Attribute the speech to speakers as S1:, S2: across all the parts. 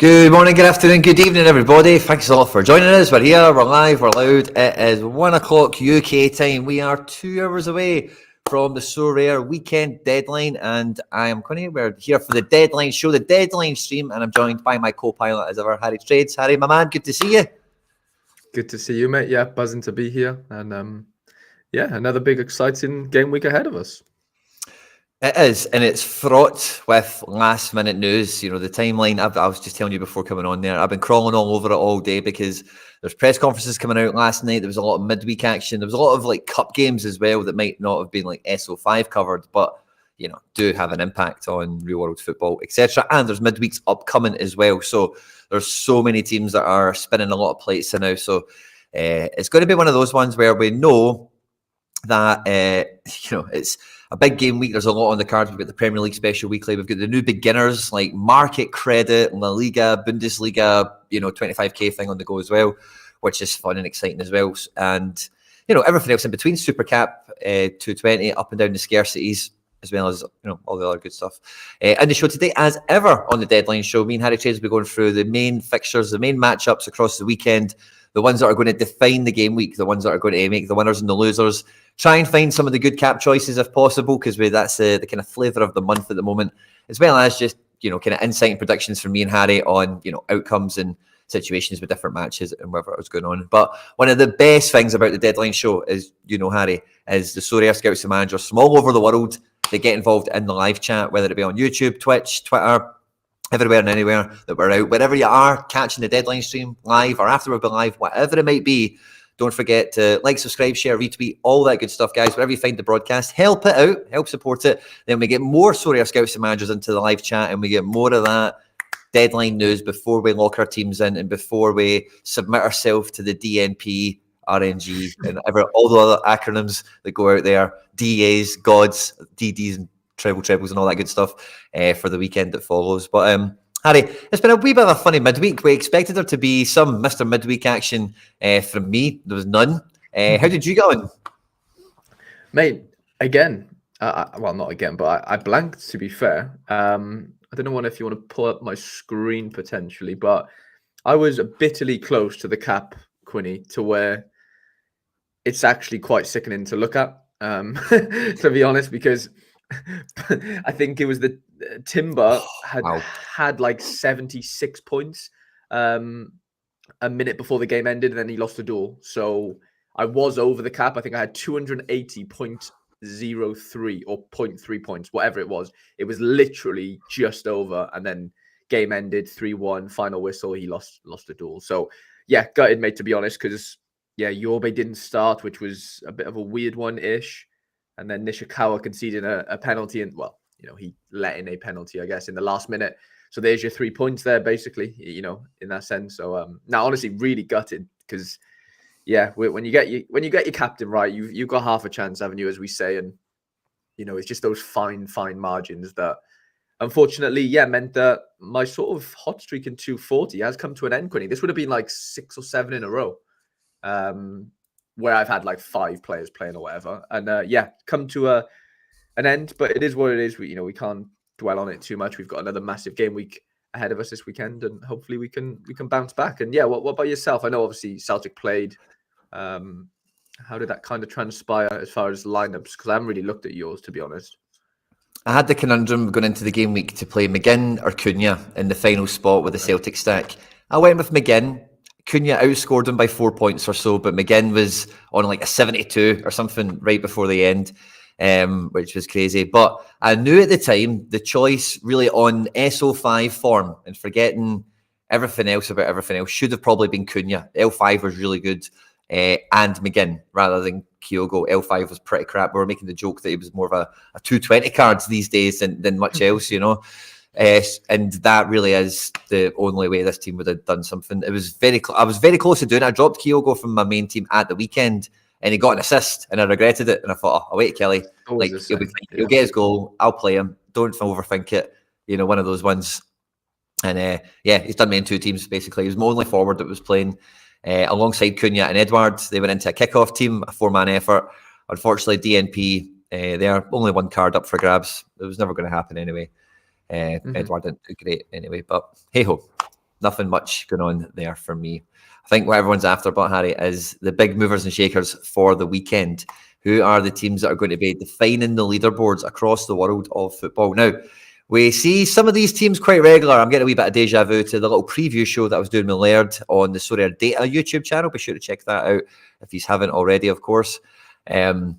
S1: Good morning, good afternoon, good evening, everybody. Thanks a lot for joining us. We're here, we're live, we're loud. It is 1 o'clock UK time. We are 2 hours away from the Sorare weekend deadline, and I am Quinny. We're here for the deadline show, the deadline stream, and I'm joined by my co-pilot as ever, Harry Trades. Harry, my man, good to see you.
S2: Good to see you, mate. Yeah, buzzing to be here, and another big exciting game week ahead of us.
S1: It is, and it's fraught with last-minute news. You know, the timeline, I was just telling you before coming on there, I've been crawling all over it all day because there's press conferences coming out last night. There was a lot of midweek action. There was a lot of, cup games as well that might not have been, SO5 covered, but, do have an impact on real-world football, etc. And there's midweeks upcoming as well. So there's so many teams that are spinning a lot of plates now. So it's going to be one of those ones where we know that, it's a big game week. There's a lot on the cards. We've got the Premier League special weekly. We've got the new beginners like market credit, La Liga, Bundesliga, 25k thing on the go as well, which is fun and exciting as well. And, everything else in between, Super Cap 220, up and down the scarcities, as well as, all the other good stuff. And the show today, as ever, on the deadline show, me and Harry Trades will be going through the main fixtures, the main matchups across the weekend, the ones that are going to define the game week, the ones that are going to make the winners and the losers. Try and find some of the good cap choices if possible, because that's the kind of flavour of the month at the moment, as well as just, kind of insight and predictions from me and Harry on, outcomes and situations with different matches and whatever was going on. But one of the best things about the deadline show is, Harry, is the Sorare scouts and managers from all over the world. They get involved in the live chat, whether it be on YouTube, Twitch, Twitter, everywhere and anywhere that we're out. Wherever you are catching the deadline stream live or after we've been live, whatever it might be, don't forget to like, subscribe, share, retweet, all that good stuff, guys. Wherever you find the broadcast, help it out, help support it. Then we get more Sorare scouts and managers into the live chat, and we get more of that deadline news before we lock our teams in and before we submit ourselves to the DNP, RNG, and all the other acronyms that go out there, DAs, GODs, DDs, and trebles and all that good stuff for the weekend that follows. But Harry, it's been a wee bit of a funny midweek. We expected there to be some Mr. Midweek action from me. There was none. How did you get on?
S2: Mate, again, well, not again, but I blanked, to be fair. I don't know if you want to pull up my screen potentially, but I was bitterly close to the cap, Quinny, to where it's actually quite sickening to look at, to be honest, because I think it was the Timber had like 76 points a minute before the game ended, and then he lost a duel. So I was over the cap. I think I had 280.03 or 0.3 points, whatever it was. It was literally just over, and then game ended 3-1, final whistle. He lost a duel. So yeah, gutted, mate, to be honest, because Yorbe didn't start, which was a bit of a weird one-ish. And then Nishikawa conceded a penalty, and he let in a penalty, I guess, in the last minute. So there's your 3 points there, basically, in that sense. So now, honestly, really gutted because, when you get your captain right, you've got half a chance, haven't you, as we say, and it's just those fine margins that, unfortunately, meant that my sort of hot streak in 240 has come to an end. Quinny, this would have been like 6 or 7 in a row. Where I've had like 5 players playing or whatever, and come to an end. But it is what it is. We can't dwell on it too much. We've got another massive game week ahead of us this weekend, and hopefully we can bounce back. And what about yourself? I know obviously Celtic played. How did that kind of transpire as far as lineups? Because I haven't really looked at yours, to be honest.
S1: I had the conundrum going into the game week to play McGinn or Cunha in the final spot with the Celtic stack. I went with McGinn. Cunha outscored him by 4 points or so, but McGinn was on like a 72 or something right before the end, which was crazy. But I knew at the time the choice really on SO5 form and forgetting everything else about everything else should have probably been Cunha. L5 was really good, and McGinn rather than Kyogo. L5 was pretty crap. We were making the joke that he was more of a 220 cards these days than much else, and that really is the only way this team would have done something. It was I was very close to doing it. I dropped Kyogo from my main team at the weekend, and he got an assist, and I regretted it. And I thought, I'll wait, Kelly. He'll be fine. He'll get his goal. I'll play him. Don't overthink it. One of those ones. And he's done me in 2 teams basically. He was my only forward that was playing alongside Cunha and Edward. They went into a kickoff team, a 4-man effort. Unfortunately, DNP, they are only 1 card up for grabs. It was never going to happen anyway. Edward didn't do great anyway, but hey ho. nothing much going on there for me. I think what everyone's after, but Harry, is the big movers and shakers for the weekend. Who are the teams that are going to be defining the leaderboards across the world of football? Now, we see some of these teams quite regular. I'm getting a wee bit of deja vu to the little preview show that I was doing with Laird on the Sorare Data YouTube channel. Be sure to check that out if you haven't already, of course. And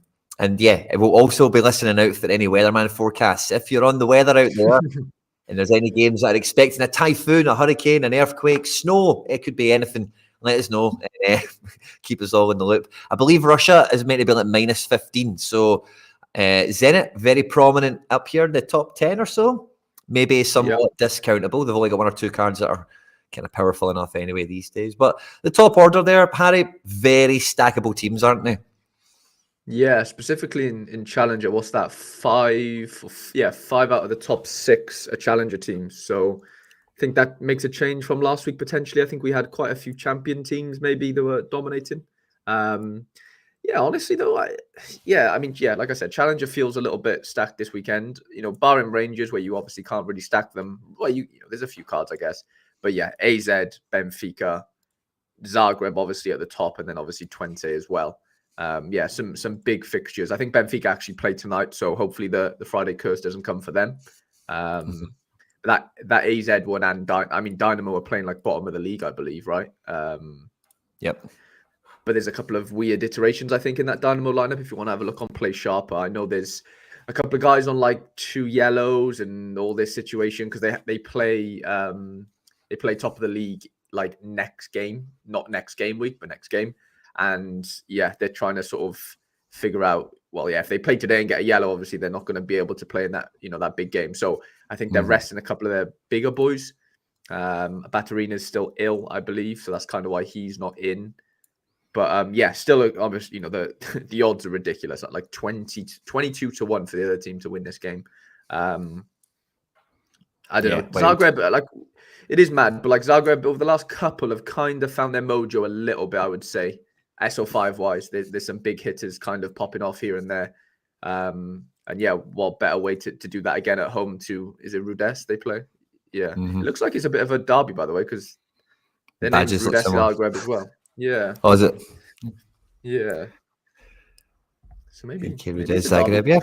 S1: yeah, it will also be listening out for any weatherman forecasts. If you're on the weather out there and there's any games that are expecting a typhoon, a hurricane, an earthquake, snow, it could be anything. Let us know. Keep us all in the loop. I believe Russia is meant to be like -15. So Zenit, very prominent up here in the top 10 or so. Maybe somewhat discountable. They've only got 1 or 2 cards that are kind of powerful enough anyway these days. But the top order there, Harry, very stackable teams, aren't they?
S2: Yeah, specifically in Challenger, what's that? 5 out of the top 6 are Challenger teams. So I think that makes a change from last week, potentially. I think we had quite a few champion teams maybe that were dominating. Yeah, honestly though, like I said, Challenger feels a little bit stacked this weekend. You know, barring Rangers, where you obviously can't really stack them. Well, you know, there's a few cards, I guess. But yeah, AZ, Benfica, Zagreb, obviously at the top, and then obviously Twente as well. Some big fixtures. I think Benfica actually play tonight, so hopefully the Friday curse doesn't come for them. That AZ one and Dynamo are playing like bottom of the league, I believe, right?
S1: Yep.
S2: But there's a couple of weird iterations, I think, in that Dynamo lineup. If you want to have a look on Play Sharper, I know there's a couple of guys on like 2 yellows and all this situation because they play top of the league like next game, not next game week, but next game. And yeah, they're trying to sort of figure out, well, yeah, if they play today and get a yellow, obviously they're not going to be able to play in that, you know, that big game. So I think they're resting a couple of their bigger boys. Batarina is still ill, I believe. So that's kind of why he's not in. But still, obviously, you know, the odds are ridiculous. Like 22 to 1 for the other team to win this game. I don't know. Zagreb, like, it is mad, but like Zagreb over the last couple have kind of found their mojo a little bit, I would say. SO5 wise, there's some big hitters kind of popping off here and there. And yeah, what better way to do that again at home to, is it Rudess they play? Yeah. It looks like it's a bit of a derby, by the way, because their name's Rudess Zagreb as well. Yeah.
S1: Oh, is it?
S2: Yeah. So maybe
S1: Zagreb, yeah.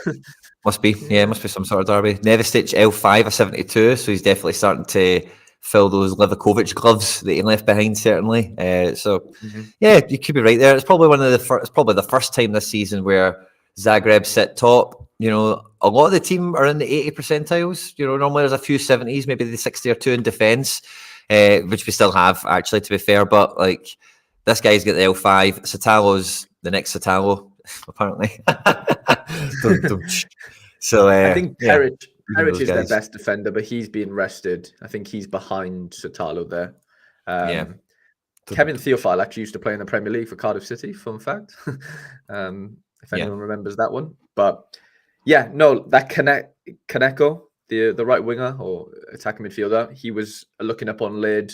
S1: Must be some sort of derby. Nevestic L5 a 72, so he's definitely starting to fill those Livakovic gloves that he left behind, certainly. Yeah, you could be right there. It's probably the first time this season where Zagreb sit top. You know, a lot of the team are in the 80 percentiles. You know, normally there's a few 70s, maybe the 60 or 2 in defence, which we still have, actually, to be fair. But like, this guy's got the L5. Satalo's the next Satalo, apparently. So
S2: I think Peric is their best defender, but he's being rested. I think he's behind Satalo there. Kevin Theophile actually used to play in the Premier League for Cardiff City, fun fact. If anyone remembers that one. But yeah, no, that Kaneko, the right winger or attacking midfielder, he was looking up on Lid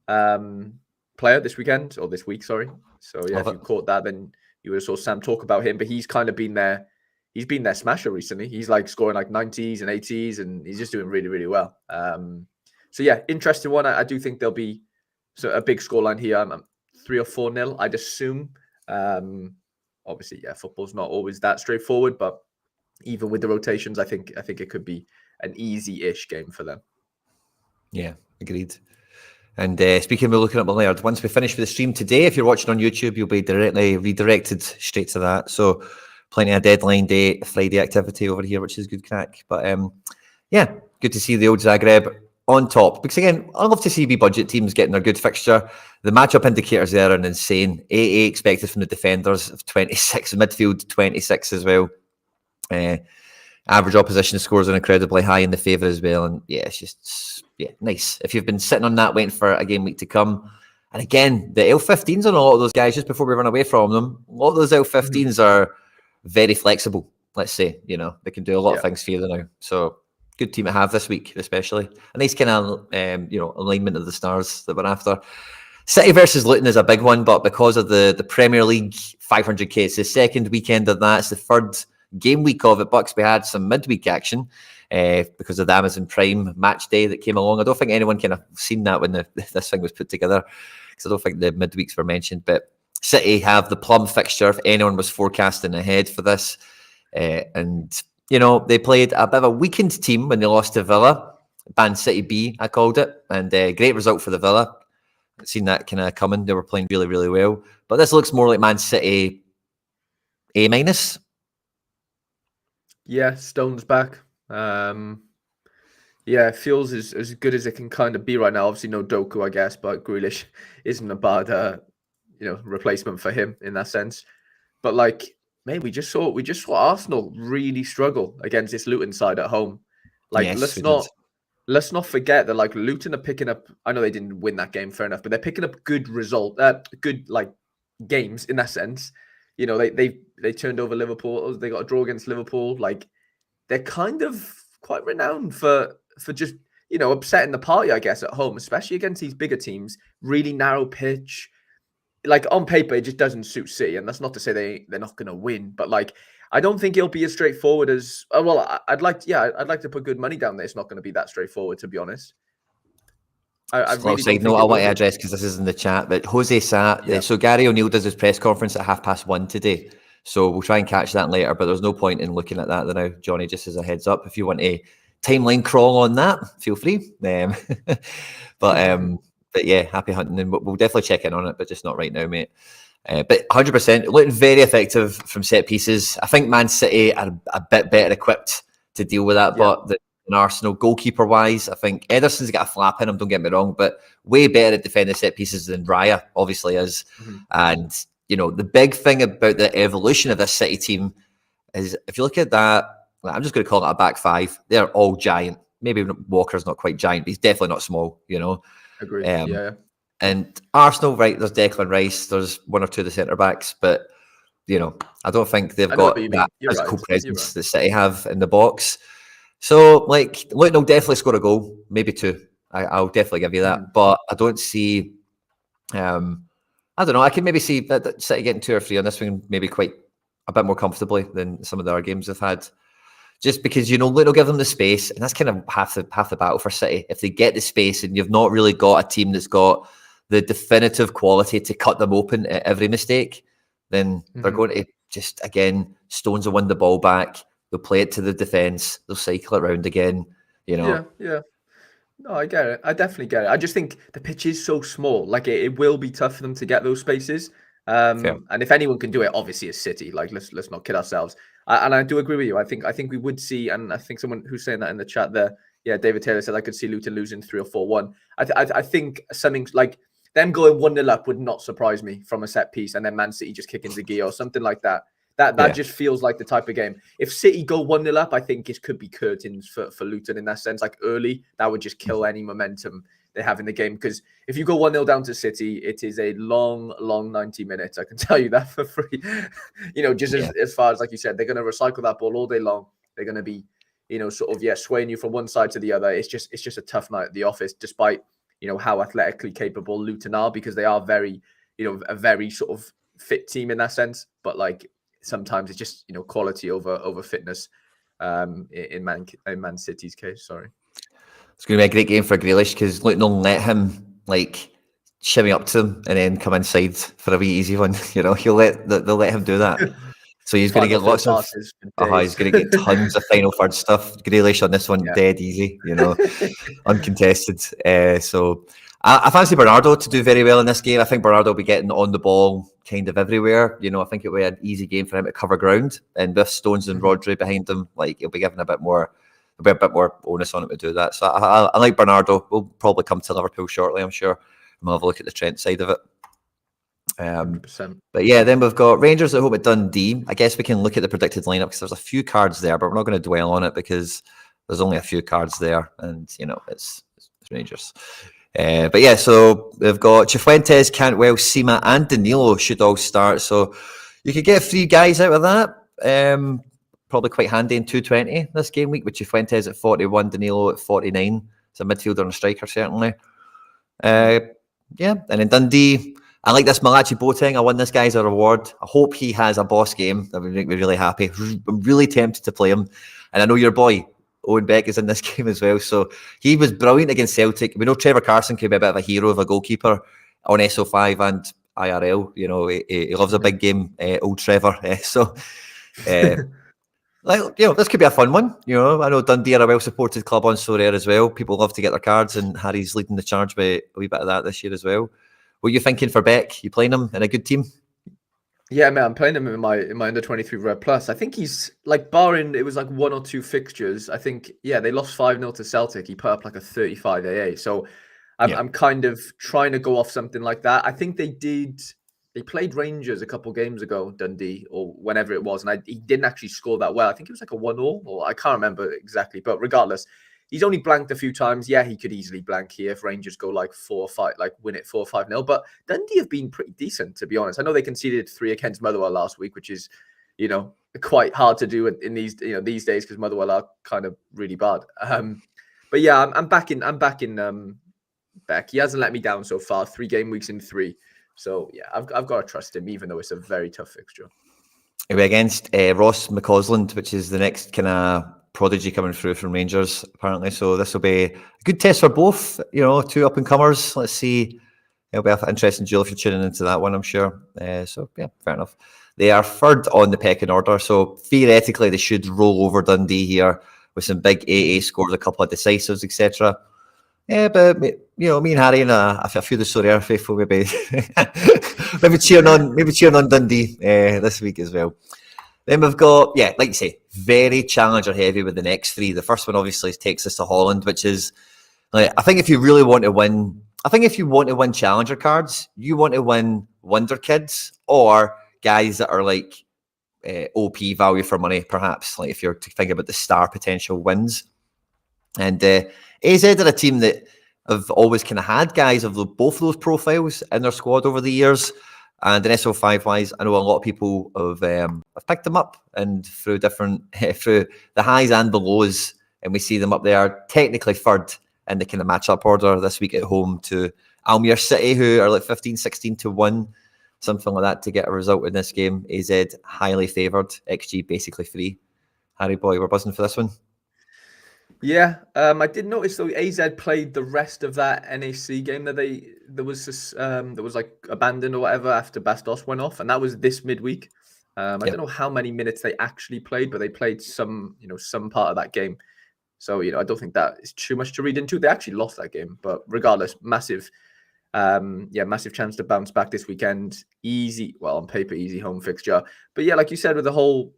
S2: player this week, sorry. So yeah, if you caught that, then you would have saw Sam talk about him, but he's kind of been their smasher recently. He's like scoring like 90s and 80s, and he's just doing really, really well. So yeah, interesting one. I do think there'll be a big scoreline here. 3 or 4-0, I'd assume. Obviously, yeah, football's not always that straightforward, but even with the rotations, I think it could be an easy-ish game for them. Yeah,
S1: agreed. And speaking of looking up the Laird, once we finish with the stream today, if you're watching on YouTube, you'll be directly redirected straight to that. So plenty of deadline day Friday activity over here, which is good crack. But yeah, good to see the old Zagreb on top. Because again, I love to see wee budget teams getting their good fixture. The matchup indicators there are insane. 88 expected from the defenders of 26, midfield 26 as well. Average opposition scores are incredibly high in the favour as well. And yeah, it's just nice. If you've been sitting on that waiting for a game week to come. And again, the L15s on a lot of those guys, just before we run away from them, a lot of those L15s are very flexible, let's say. You know, they can do a lot of things for you now. So good team to have this week, especially. A nice kind of, alignment of the stars that we're after. City versus Luton is a big one, but because of the Premier League 500k, it's the second weekend of that. It's the third game week of it. Bucks, we had some midweek action. because of the Amazon Prime match day that came along. I don't think anyone kind of seen that when this thing was put together, because I don't think the midweeks were mentioned. But City have the plum fixture if anyone was forecasting ahead for this. And, you know, they played a bit of a weakened team when they lost to Villa. Man City B, I called it. And great result for the Villa. I've seen that kind of coming. They were playing really, really well. But this looks more like Man City A-.
S2: Yeah, Stone's back. Yeah, it feels as good as it can kind of be right now. Obviously, no Doku, I guess, but Grealish isn't a bad, replacement for him in that sense. But like, man, we just saw Arsenal really struggle against this Luton side at home. Like,
S1: Yes,
S2: let's not forget that like Luton are picking up. I know they didn't win that game, fair enough, but they're picking up good like games in that sense. You know, they turned over Liverpool. They got a draw against Liverpool. Like, they're kind of quite renowned for just, you know, upsetting the party, I guess, at home, especially against these bigger teams. Really narrow pitch. Like, on paper, it just doesn't suit City, and that's not to say they're not going to win, but like, I don't think it'll be as straightforward as I'd like to put good money down there. It's not going to be that straightforward, to be honest. I really don't
S1: I want to address, because this is in the chat, but Jose Sa, so Gary O'Neill does his press conference at 1:30 today, so we'll try and catch that later, but there's no point in looking at that now, Johnny, just as a heads up. If you want a timeline crawl on that, feel free. But yeah, happy hunting, and we'll definitely check in on it, but just not right now, mate. But 100%, looking very effective from set pieces. I think Man City are a bit better equipped to deal with that, but than Arsenal. Goalkeeper wise, I think Ederson's got a flap in him, don't get me wrong, but way better at defending set pieces than Raya obviously is. And, you know, the big thing about the evolution of this City team is, if you look at that, I'm just going to call it a back five, they're all giant. Maybe Walker's not quite giant, but he's definitely not small, you know.
S2: Agree.
S1: And Arsenal, right, there's Declan Rice, there's one or two of the centre-backs, but, you know, I don't think they've got that physical presence that City have in the box. So, like, Luton will definitely score a goal, maybe two. I'll definitely give you that. But I don't see, I don't know, I can maybe see that City getting 2 or 3 on this one, maybe quite a bit more comfortably than some of the other games they've had. Just because, you know, Luton will give them the space, and that's kind of half the battle for City. If they get the space and you've not really got a team that's got the definitive quality to cut them open at every mistake, then they're going to just, again, Stones will win the ball back. They'll play it to the defence. They'll cycle it around again, you know.
S2: Yeah. No, I get it. I definitely get it. I just think the pitch is so small. Like, it will be tough for them to get those spaces. And if anyone can do it, obviously it's City. Like, let's not kid ourselves. And I do agree with you. I think we would see, and I think someone who's saying that in the chat there, David Taylor said I could see Luton losing 3 or 4-1. I think something like them going 1-0 up would not surprise me from a set piece, and then Man City just kick into gear or something like that. That just feels like the type of game. If City go 1-0 up, I think it could be curtains for Luton in that sense. Like, early, that would just kill any momentum they have in the game. Because if you go 1-0 down to City, it is a long 90 minutes. I can tell you that for free. You know, just as far as, like you said, they're going to recycle that ball all day long. They're going to be, you know, sort of, swaying you from one side to the other. It's just a tough night at the office, despite, you know, how athletically capable Luton are, because they are very, you know, a very sort of fit team in that sense. But like, sometimes it's just, you know, quality over fitness in Man City's case. Sorry.
S1: It's going to be a great game for Grealish, because Luton will let him like shimmy up to them and then come inside for a wee easy one. You know, they'll let him do that. So he's going to get lots of. He's going to get tons of final third stuff. Grealish on this one, dead easy. You know, uncontested. So I fancy Bernardo to do very well in this game. I think Bernardo will be getting on the ball kind of everywhere. You know, I think it'll be an easy game for him to cover ground, and with Stones and Rodri behind him, like, he'll be given a bit more onus on him to do that. So I like Bernardo. We'll probably come to Liverpool shortly, I'm sure, and we'll have a look at the Trent side of it.
S2: 100%.
S1: But yeah, then we've got Rangers at home at Dundee. I guess we can look at the predicted lineup, because there's a few cards there, but we're not going to dwell on it because there's only a few cards there, and you know, it's Rangers. But yeah, so we've got Cifuentes, Cantwell, Sima, and Danilo should all start. So you could get 3 guys out of that. Probably quite handy in 220 this game week, with Cifuentes at 41, Danilo at 49. It's a midfielder and a striker, certainly. And in Dundee, I like this Malachi Boateng. I won this guy as a reward. I hope he has a boss game. That would make me really happy. I'm really tempted to play him. And I know your boy, Owen Beck is in this game as well. So he was brilliant against Celtic. We know Trevor Carson can be a bit of a hero of a goalkeeper on SO5 and IRL. You know, he loves a big game, old Trevor. This could be a fun one. You know, I know Dundee are a well-supported club on Sorare as well. People love to get their cards, and Harry's leading the charge with a wee bit of that this year as well. What are you thinking for Beck? You playing him in a good team?
S2: Yeah, man, I'm playing him in my under 23 Red Plus. I think he's like, barring it was like 1 or 2 fixtures. I think they lost 5-0 to Celtic. He put up like a 35 AA. So I'm kind of trying to go off something like that. I think they played Rangers a couple games ago, Dundee, or whenever it was, and he didn't actually score that well. I think it was like a 1-1, or I can't remember exactly. But regardless, he's only blanked a few times. Yeah, he could easily blank here if Rangers go like 4 or 5, like win it 4 or 5-0. But Dundee have been pretty decent, to be honest. I know they conceded 3 against Motherwell last week, which is, quite hard to do in these days because Motherwell are kind of really bad. But yeah, I'm back in Beck. He hasn't let me down so far. 3 game weeks in 3. So yeah, I've got to trust him, even though it's a very tough fixture.
S1: It'll be against Ross McCausland, which is the next kind of prodigy coming through from Rangers, apparently. So this will be a good test for both, 2 up-and-comers. Let's see. It'll be an interesting duel if you're tuning into that one, I'm sure. So, yeah, fair enough. They are third on the pecking order, so theoretically they should roll over Dundee here with some big AA scores, a couple of decisives, etc. Yeah, but me and Harry and a few of the Sorare faithful maybe cheering on Dundee this week as well. Then we've got, like you say, very challenger heavy with the next 3. The first one obviously takes us to Holland, which is, like, I think if you really want to win, challenger cards, you want to win Wonder Kids or guys that are like OP value for money, perhaps, like if you're thinking about the star potential wins. And AZ are a team that have always kind of had guys of both of those profiles in their squad over the years. And in SO5 wise, I know a lot of people have picked them up and through the highs and the lows, and we see them up there technically third in the kind of matchup order this week at home to Almere City, who are like 15-16 to 1, something like that, to get a result in this game. AZ highly favoured, XG basically 3. Harry boy, we're buzzing for this one.
S2: Yeah, I did notice though AZ played the rest of that NAC game that that was like abandoned or whatever after Bastos went off, and that was this midweek. I don't know how many minutes they actually played, but they played some part of that game. So I don't think that is too much to read into. They actually lost that game, but regardless, massive chance to bounce back this weekend. Easy, well, on paper, easy home fixture. But yeah, like you said, with the whole,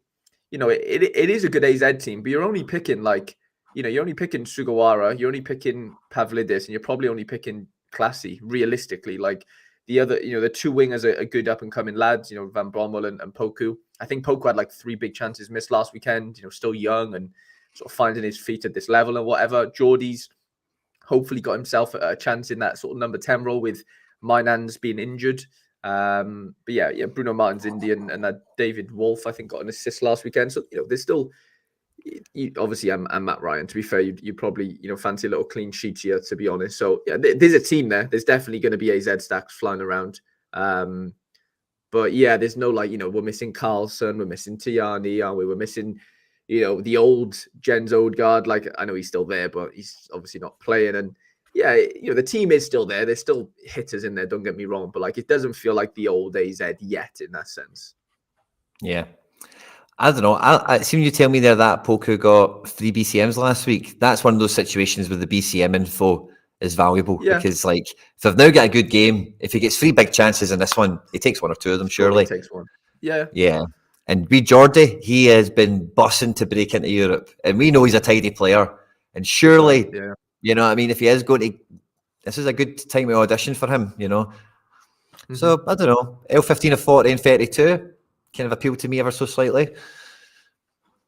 S2: it is a good AZ team, but you're only picking you're only picking Sugawara, you're only picking Pavlidis, and you're probably only picking Classy, realistically. Like the other, the 2 wingers are good up-and-coming lads, Van Bommel and Poku. I think Poku had like 3 big chances missed last weekend, still young and sort of finding his feet at this level and whatever. Geordie's hopefully got himself a chance in that sort of number 10 role with Mynans being injured. But yeah, Bruno Martin's Indian, and that David Wolf, I think, got an assist last weekend. So, there's still... obviously, I'm Matt Ryan. To be fair, you probably fancy a little clean sheet here, to be honest. So yeah, there's a team there. There's definitely going to be AZ stacks flying around. But yeah, there's no we're missing Carlson, we're missing Tiani, aren't we? We're missing the old Jens Odegaard. Like, I know he's still there, but he's obviously not playing. And yeah, the team is still there. There's still hitters in there. Don't get me wrong, but like it doesn't feel like the old AZ yet in that sense.
S1: Yeah. I don't know. I see when you tell me there that Poku got 3 BCMs last week. That's one of those situations where the BCM info is valuable because, like, if they've now got a good game, if he gets 3 big chances in this one, he takes 1 or 2 of them, surely.
S2: He takes 1. Yeah.
S1: Yeah. And Geordie, he has been bussing to break into Europe, and we know he's a tidy player. And surely, you know what I mean, if he is going to, this is a good time to audition for him, Mm-hmm. So, I don't know. L15 of 40 and 32. Kind of appealed to me ever so slightly.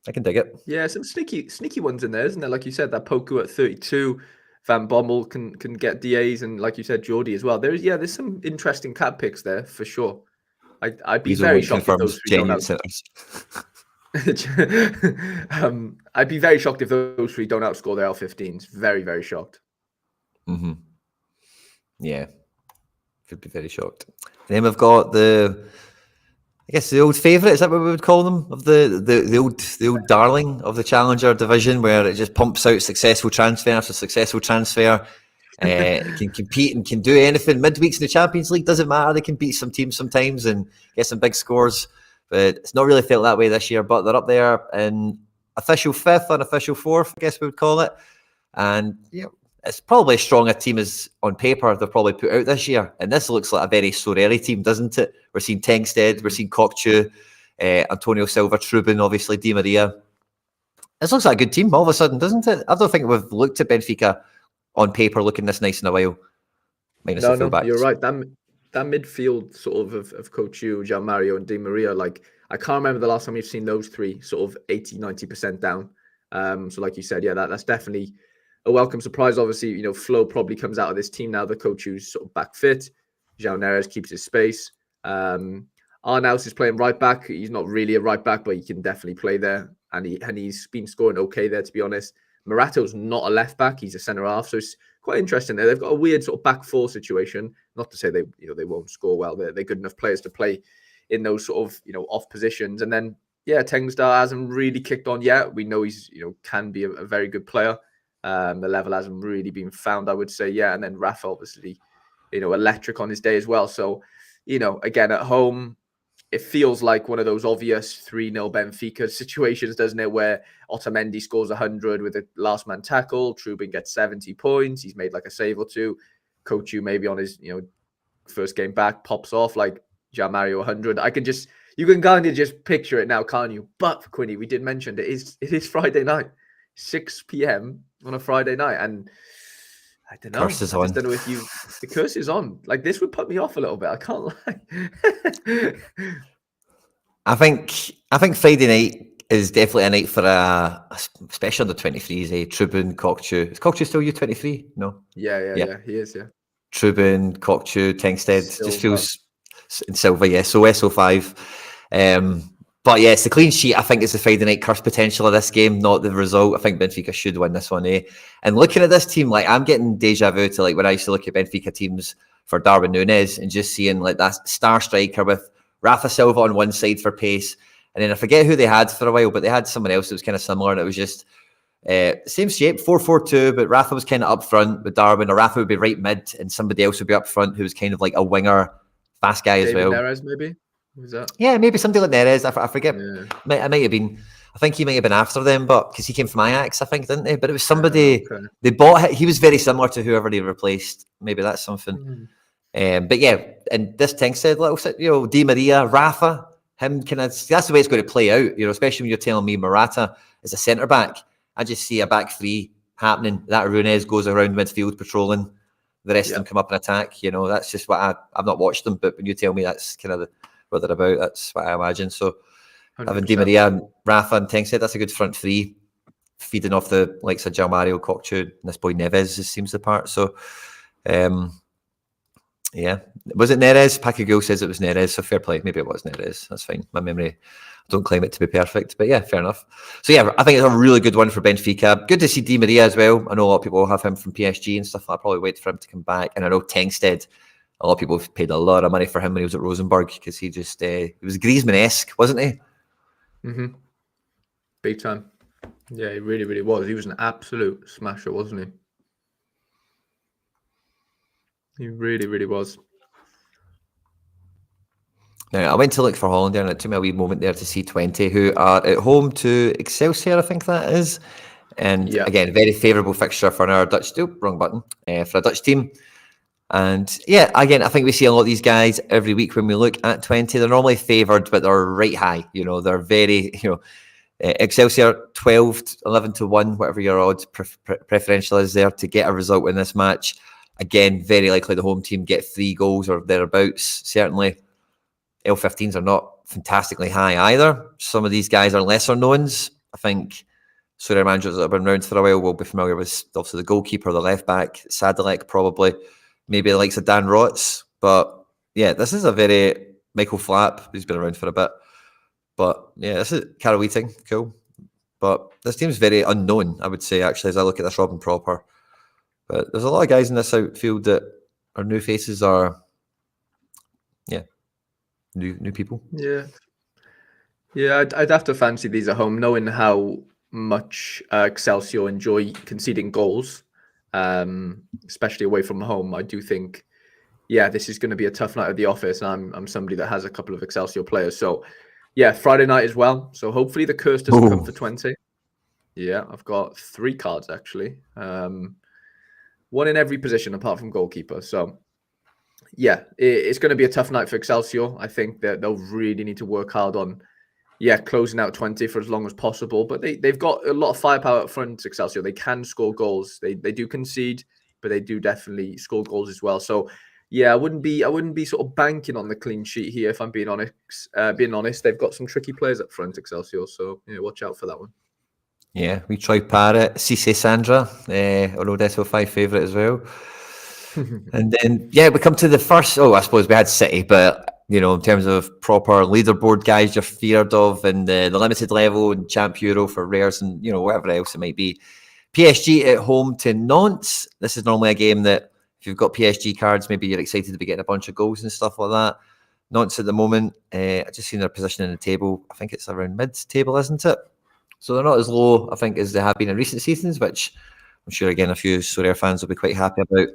S1: I can dig it.
S2: Yeah, some sneaky ones in there, isn't there? Like you said, that Poku at 32, Van Bommel can get DAs, and like you said, Geordie as well. There's some interesting cap picks there for sure. I'd be very shocked if those 3 don't I'd be very shocked if those 3 don't outscore their L15s. Very, very shocked.
S1: Mm-hmm. Yeah, could be very shocked. Then we've got the I guess the old favourite, is that what we would call them? Of the old darling of the Challenger division, where it just pumps out successful transfer after successful transfer. Can compete and can do anything. Midweeks in the Champions League, doesn't matter. They can beat some teams sometimes and get some big scores. But it's not really felt that way this year. But they're up there in official 5th and official 4th, I guess we would call it. And it's probably as strong a team as on paper they've probably put out this year. And this looks like a very Sorare team, doesn't it? We're seeing Tengsted, we're seeing Cockchu, Antonio Silva, Trubin, obviously, Di Maria. This looks like a good team all of a sudden, doesn't it? I don't think we've looked at Benfica on paper looking this nice in a while. Minus the fullbacks.
S2: You're right. That midfield sort of Cockchu, João Mario and Di Maria, like I can't remember the last time we've seen those three sort of 80-90% down. So like you said, that's definitely a welcome surprise. Obviously, Flo probably comes out of this team now that Cochu's sort of back fit. João Neres keeps his space. Arnaus is playing right back. He's not really a right back, but he can definitely play there. And he's been scoring okay there, to be honest. Morato's not a left back. He's a centre half. So it's quite interesting there. They've got a weird sort of back four situation. Not to say they won't score well. They're good enough players to play in those sort of, off positions. And then, Tengstar hasn't really kicked on yet. We know he's, can be a very good player. The level hasn't really been found, I would say. And then Rafa, obviously, electric on his day as well. So, again, at home, it feels like one of those obvious 3-0 Benfica situations, doesn't it? Where Otamendi scores 100 with a last man tackle. Trubin gets 70 points. He's made like a save or two. Cochu maybe on his, first game back pops off like João Mario 100. You can kind of just picture it now, can't you? But Quinny, we did mention it is Friday night, 6 p.m. on a Friday night, and I don't know.
S1: Curse is on.
S2: I just don't know if the curse is on. Like, this would put me off a little bit. I can't lie.
S1: I think Friday night is definitely a night for especially under 23s. Trubin, Cockchu. Is Cockchu still U23? No.
S2: Yeah. He is. Yeah.
S1: Trubin, Cockchu, Tengsted. Just feels in Silva. Yeah. So SO5. But it's the clean sheet. I think it's the Friday night curse potential of this game, not the result. I think Benfica should win this one. And looking at this team, like I'm getting deja vu to like when I used to look at Benfica teams for Darwin Núñez and just seeing like that star striker with Rafa Silva on one side for pace. And then I forget who they had for a while, but they had someone else that was kind of similar. And it was just same shape, 4-4-2, but Rafa was kind of up front with Darwin, or Rafa would be right mid and somebody else would be up front who was kind of like a winger, fast guy as well.
S2: Neres, maybe? Was that?
S1: Yeah, maybe something like Neres. I forget. Yeah. I might have been. I think he might have been after them, but because he came from Ajax, I think, didn't he? But it was somebody they bought. He was very similar to whoever they replaced. Maybe that's something. But and this thing said, Di Maria, Rafa, him kind of. That's the way it's going to play out. Especially when you're telling me Morata is a centre back. I just see a back three happening. That Núñez goes around midfield patrolling. The rest of them come up and attack. That's just what I've not watched them, but when you tell me that's kind of what they're about, that's what I imagine. So 100%. Having Di Maria and Rafa and Tengsted, that's a good front three, feeding off the likes of João Mario, Cockchu, and this boy Neves seems the part. So was it Neres? Pakagul says it was Neres, so fair play. Maybe it was Neres. That's fine. My memory, I don't claim it to be perfect, but fair enough. So I think it's a really good one for Benfica. Good to see Di Maria as well. I know a lot of people have him from PSG and stuff. I'll probably wait for him to come back. And I know Tengsted, a lot of people have paid a lot of money for him when he was at Rosenborg because he just he was Griezmann-esque, wasn't he?
S2: Mm-hmm. Big time. Yeah, he really, really was. He was an absolute smasher, wasn't he? He really, really was.
S1: Now, I went to look for Holland there, and it took me a wee moment there to see 20, who are at home to Excelsior, I think that is. And again, very favourable fixture for our Dutch, wrong button, for a Dutch team. And again, I think we see a lot of these guys every week when we look at 20. They're normally favoured, but they're right high. They're very, Excelsior 11-1, whatever your odds preferential is there to get a result in this match. Again, very likely the home team get 3 goals or thereabouts. Certainly, L15s are not fantastically high either. Some of these guys are lesser knowns. I think Sorare managers that have been around for a while will be familiar with obviously the goalkeeper, the left back, Sadilek probably. Maybe the likes of Dan Rotz, but this is a very Michael Flapp, who's been around for a bit. But this is Carol Wheating, cool. But this team's very unknown, I would say, actually, as I look at this Robin proper. But there's a lot of guys in this outfield that are new faces are, new people.
S2: Yeah. I'd have to fancy these at home, knowing how much Excelsior enjoy conceding goals, especially away from home. I do think, this is going to be a tough night at the office. I'm somebody that has a couple of Excelsior players, so Friday night as well. So hopefully the curse doesn't come for 20. Yeah, I've got 3 cards actually, one in every position apart from goalkeeper. So it's going to be a tough night for Excelsior. I think that they'll really need to work hard on closing out 20 for as long as possible. But they've got a lot of firepower up front, Excelsior. They can score goals. They do concede, but they do definitely score goals as well. So I wouldn't be sort of banking on the clean sheet here, if I'm being honest. They've got some tricky players up front, Excelsior. So watch out for that one.
S1: Yeah, we tried Parrott, Cisse Sandra, Rodetto 5 favourite as well. And then, we come to the first, I suppose we had City, but, in terms of proper leaderboard guys you're feared of and the limited level and Champ Euro for rares and, whatever else it might be. PSG at home to Nantes. This is normally a game that if you've got PSG cards, maybe you're excited to be getting a bunch of goals and stuff like that. Nantes at the moment, I just seen their position in the table. I think it's around mid-table, isn't it? So they're not as low, I think, as they have been in recent seasons, which I'm sure, again, a few Sorare fans will be quite happy about.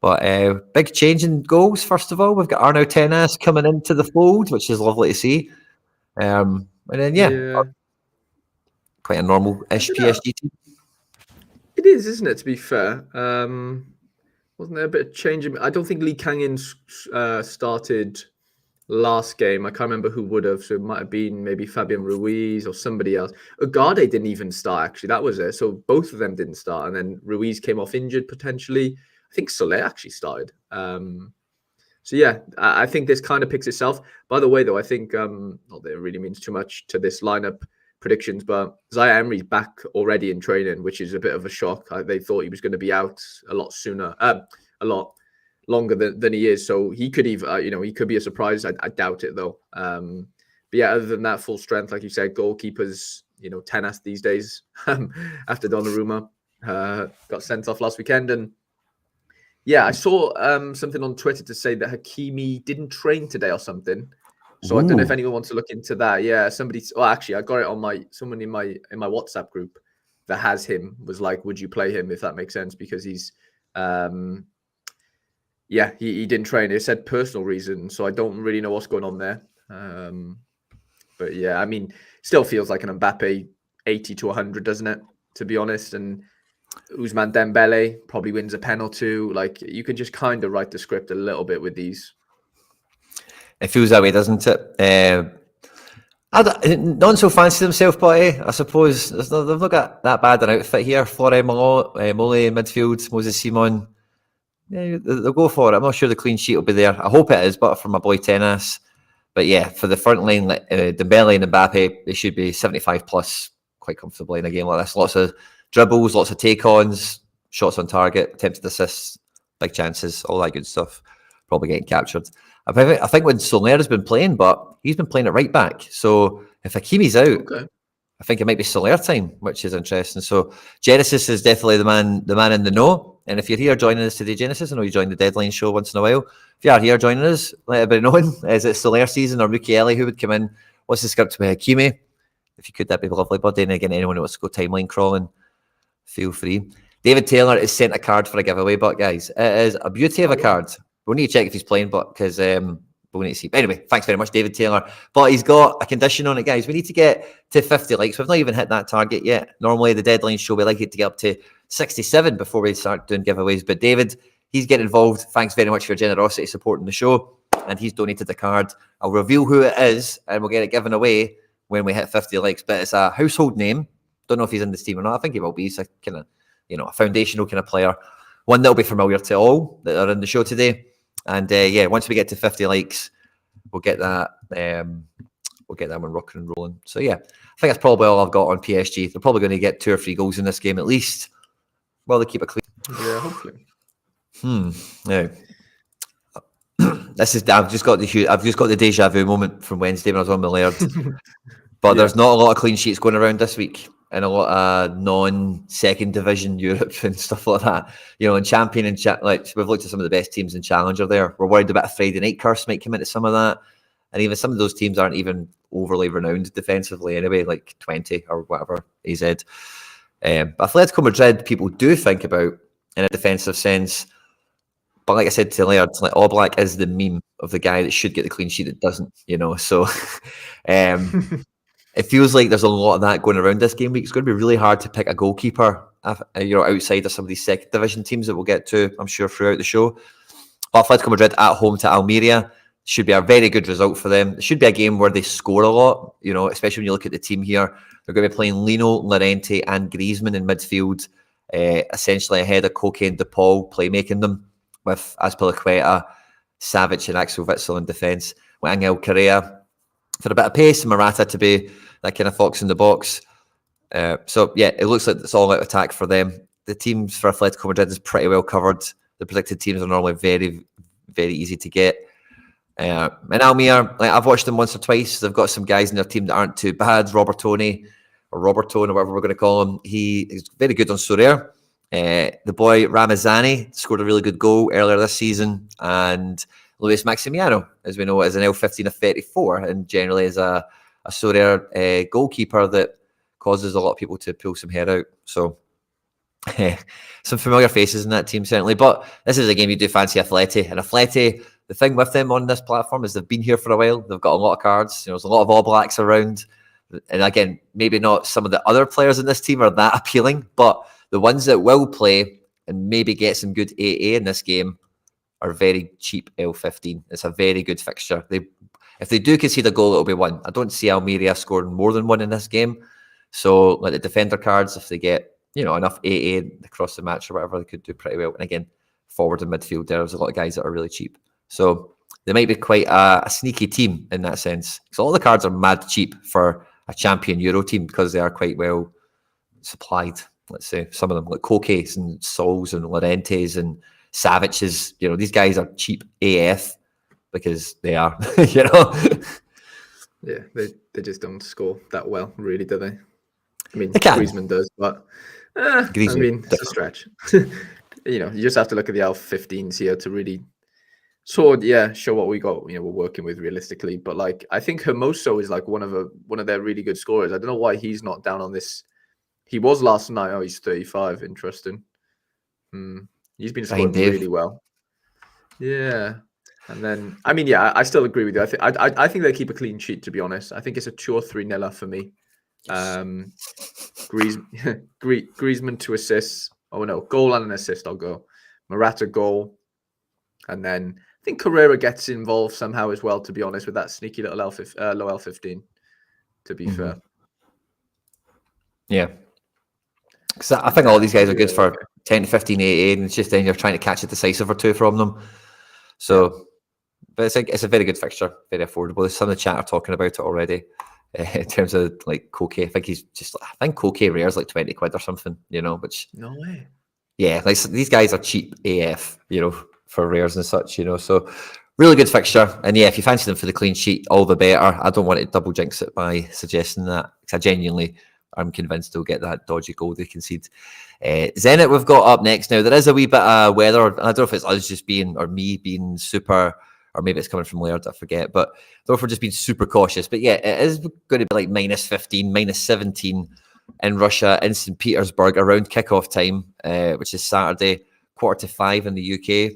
S1: But big change in goals, first of all. We've got Arnaud Tenas coming into the fold, which is lovely to see. And then, quite a normal-ish PSG team.
S2: It is, isn't it, to be fair? Wasn't there a bit of change? I don't think Lee Kang-in started last game. I can't remember who would have. So it might have been maybe Fabian Ruiz or somebody else. Ugarte didn't even start, actually. That was it. So both of them didn't start. And then Ruiz came off injured, potentially. I think Soler actually started. I think this kind of picks itself. By the way, though, I think not that it really means too much to this lineup predictions, but Zaire Emery's back already in training, which is a bit of a shock. They thought he was going to be out a lot sooner, a lot longer than he is. So he could even, he could be a surprise. I doubt it though. Other than that, full strength, like you said, goalkeepers, Tenas these days after Donnarumma got sent off last weekend. And I saw something on Twitter to say that Hakimi didn't train today or something. So I don't know if anyone wants to look into that. Yeah, actually, I got it on someone in my WhatsApp group that has him was like, would you play him if that makes sense? Because he's, he didn't train. It said personal reasons, so I don't really know what's going on there. Still feels like an Mbappe 80 to 100, doesn't it? To be honest, and Ousmane Dembele probably wins a penalty. Like you can just kind of write the script a little bit with these.
S1: It feels that way, doesn't it? Not so fancy themselves, but I suppose they've not got that bad an outfit here. Flore Mole in midfield, Moses Simon. Yeah, they'll go for it. I'm not sure the clean sheet will be there. I hope it is, but for my boy Tenas. But for the front line, Dembele and Mbappe, they should be 75 plus quite comfortably in a game like this. Lots of dribbles, lots of take-ons, shots on target, attempted assists, big chances, all that good stuff. Probably getting captured. I think when Soler has been playing, but he's been playing at right back. So if Hakimi's out, I think it might be Soler time, which is interesting. So Genesis is definitely the man in the know. And if you're here joining us today, Genesis, I know you join the Deadline show once in a while. If you are here joining us, let everybody know. Is it Soler season or Mukiele who would come in? What's the script with Hakimi? If you could, that'd be lovely, buddy. And again, anyone who wants to go timeline crawling, feel free. David Taylor is sent a card for a giveaway, but guys, it is a beauty of a card. We'll need to check if he's playing, but because we'll need to see. But anyway, thanks very much, David Taylor. But he's got a condition on it, guys. We need to get to 50 likes. We've not even hit that target yet. Normally, the Deadline show, we like it to get up to 67 before we start doing giveaways. But David, he's getting involved. Thanks very much for your generosity supporting the show. And he's donated the card. I'll reveal who it is, and we'll get it given away when we hit 50 likes. But it's a household name. Don't know if he's in this team or not. I think he will be. He's a kind of, a foundational kind of player. One that'll be familiar to all that are in the show today. And once we get to 50 likes, we'll get that one rocking and rolling. So I think that's probably all I've got on PSG. They're probably going to get 2 or 3 goals in this game at least. Well, they keep it clean.
S2: Yeah, hopefully.
S1: Now, I've just got the deja vu moment from Wednesday when I was on my Laird. But there's not a lot of clean sheets going around this week. And a lot of non-second division Europe and stuff like that. And champion and we've looked at some of the best teams in Challenger there. We're worried about a Friday night curse might come into some of that. And even some of those teams aren't even overly renowned defensively anyway, like 20 or whatever, AZ. But Atletico Madrid, people do think about in a defensive sense. But like I said to Laird, like Oblak is the meme of the guy that should get the clean sheet that doesn't, So it feels like there's a lot of that going around this game week. It's going to be really hard to pick a goalkeeper, outside of some of these second division teams that we'll get to, I'm sure, throughout the show. But Atletico Madrid at home to Almeria should be a very good result for them. It should be a game where they score a lot, especially when you look at the team here. They're going to be playing Lino, Llorente and Griezmann in midfield, essentially ahead of Koke and De Paul playmaking them, with Azpilicueta, Savic and Axel Witsel in defence, with Angel Correa for a bit of pace, and Morata to be that kind of fox in the box. So, it looks like it's all out attack for them. The teams for Atletico Madrid is pretty well covered. The predicted teams are normally very, very easy to get. And Almere, I've watched them once or twice. They've got some guys in their team that aren't too bad. Robertone, or whatever we're going to call him. He is very good on Sorare. The boy Ramazani scored a really good goal earlier this season, and Luis Maximiano, as we know, is an L15 of 34, and generally is a Sorare goalkeeper that causes a lot of people to pull some hair out. So some familiar faces in that team, certainly. But this is a game you do fancy Atleti. And Atleti, the thing with them on this platform is they've been here for a while. They've got a lot of cards. There's a lot of All Blacks around. And again, maybe not some of the other players in this team are that appealing, but the ones that will play and maybe get some good AA in this game are very cheap L15. It's a very good fixture. If they do concede a goal, it'll be one. I don't see Almeria scoring more than one in this game. So like the defender cards, if they get enough AA across the match or whatever, they could do pretty well. And again, forward and midfield, there's a lot of guys that are really cheap. So they might be quite a sneaky team in that sense. Because all the cards are mad cheap for a champion Euro team because they are quite well supplied. Let's say some of them like Kokes and Sols and Llorentes and Savic's, these guys are cheap AF because they are,
S2: Yeah, they just don't score that well, really, do they? I mean,
S1: Griezmann
S2: does, but it's a stretch. You just have to look at the L15s here to really show what we got. We're working with realistically. But like, I think Hermoso is like one of their really good scorers. I don't know why he's not down on this. He was last night. Oh, he's 35. Interesting. He's been scoring really well. Yeah. And then, I still agree with you. I think they keep a clean sheet, to be honest. I think it's a 2 or 3-0 for me. Griezmann 2 assists. Oh no, goal and an assist. I'll go Morata goal, and then I think Carrera gets involved somehow as well. To be honest, with that sneaky little low L15. To be fair,
S1: yeah. Because I think all these guys are good for 10 to 15 AA, and it's just then you're trying to catch a decisive or two from them. So, but it's a very good fixture, very affordable. Some of the chat are talking about it already. In terms of like Koke, I think Koke rare is like 20 quid or something, which
S2: no way.
S1: Yeah, like these guys are cheap AF, for rares and such, so really good fixture. And yeah, if you fancy them for the clean sheet, all the better. I don't want to double jinx it by suggesting that, because I genuinely I'm convinced they'll get that dodgy goal they concede. Zenit we've got up next now. There is a wee bit of weather. I don't know if it's us just me being super, or maybe it's coming from Laird, I forget. But I don't know if we're just being super cautious. But yeah, it is going to be like -15, -17 in Russia, in St. Petersburg around kickoff time, which is Saturday, 4:45 in the UK.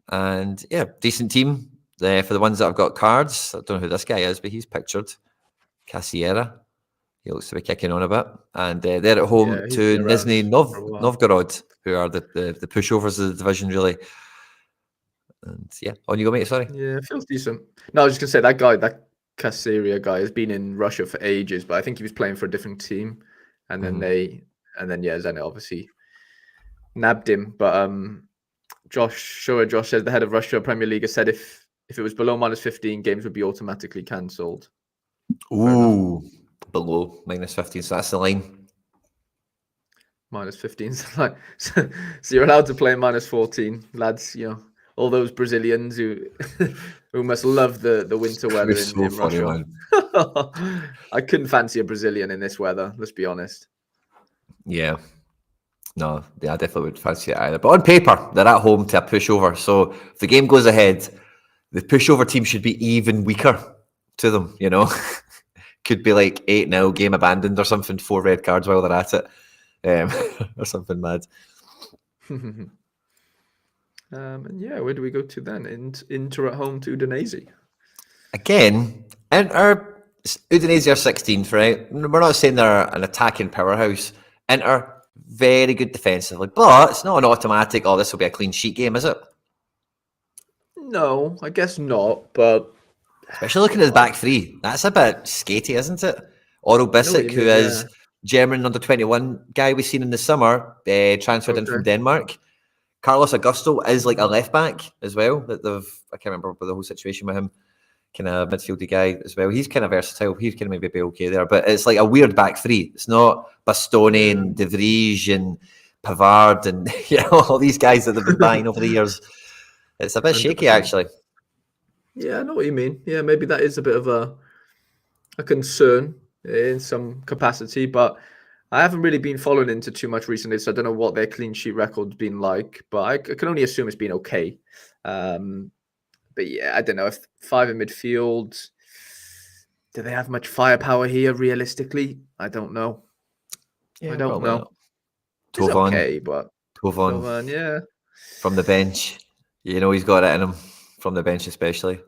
S1: And yeah, decent team. For the ones that have got cards, I don't know who this guy is, but he's pictured. Casiera. He looks to be kicking on a bit. And they're at home to Nizhny Novgorod, who are the pushovers of the division, really. And yeah, on you go, mate. Sorry.
S2: Yeah, it feels decent. No, I was just gonna say that guy, that Casiera guy, has been in Russia for ages, but I think he was playing for a different team, and then Zenit obviously nabbed him. But Josh says the head of Russia Premier League has said if it was below -15, games would be automatically cancelled.
S1: Ooh, below -15, so that's the line.
S2: -15, so you're allowed to play -14, lads. All those Brazilians who must love the winter weather in Russia. I couldn't fancy a Brazilian in this weather, let's be honest.
S1: Yeah. No, I definitely would fancy it either. But on paper, they're at home to a pushover. So if the game goes ahead, the pushover team should be even weaker to them, you know. Could be like 8-0, game abandoned or something, 4 red cards while they're at it, or something mad.
S2: And yeah, where do we go to then? Inter at home to Udinese.
S1: Again, Inter, Udinese are 16th, right? We're not saying they're an attacking powerhouse. Inter, very good defensively, but it's not an automatic, oh, this will be a clean sheet game, is it?
S2: No, I guess not, but...
S1: Especially looking at the back three. That's a bit skatey, isn't it? Oral Bissek, who is German under-21 guy we've seen in the summer, transferred in from Denmark. Carlos Augusto is like a left-back as well. That I can't remember the whole situation with him. Kind of midfieldy guy as well. He's kind of versatile. He can maybe be okay there. But it's like a weird back three. It's not Bastoni and De Vries and Pavard and all these guys that they've been buying over the years. It's a bit 100%. Shaky, actually.
S2: Yeah, I know what you mean. Yeah, maybe that is a bit of a concern in some capacity, but I haven't really been following into too much recently, so I don't know what their clean sheet record's been like, but I can only assume it's been okay. But yeah, I don't know if 5 in midfield, do they have much firepower here realistically? I don't know.
S1: Yeah,
S2: I don't know.
S1: Tovan,
S2: it's okay, but
S1: Tovan,
S2: yeah.
S1: From the bench. He's got it in him. From the bench especially.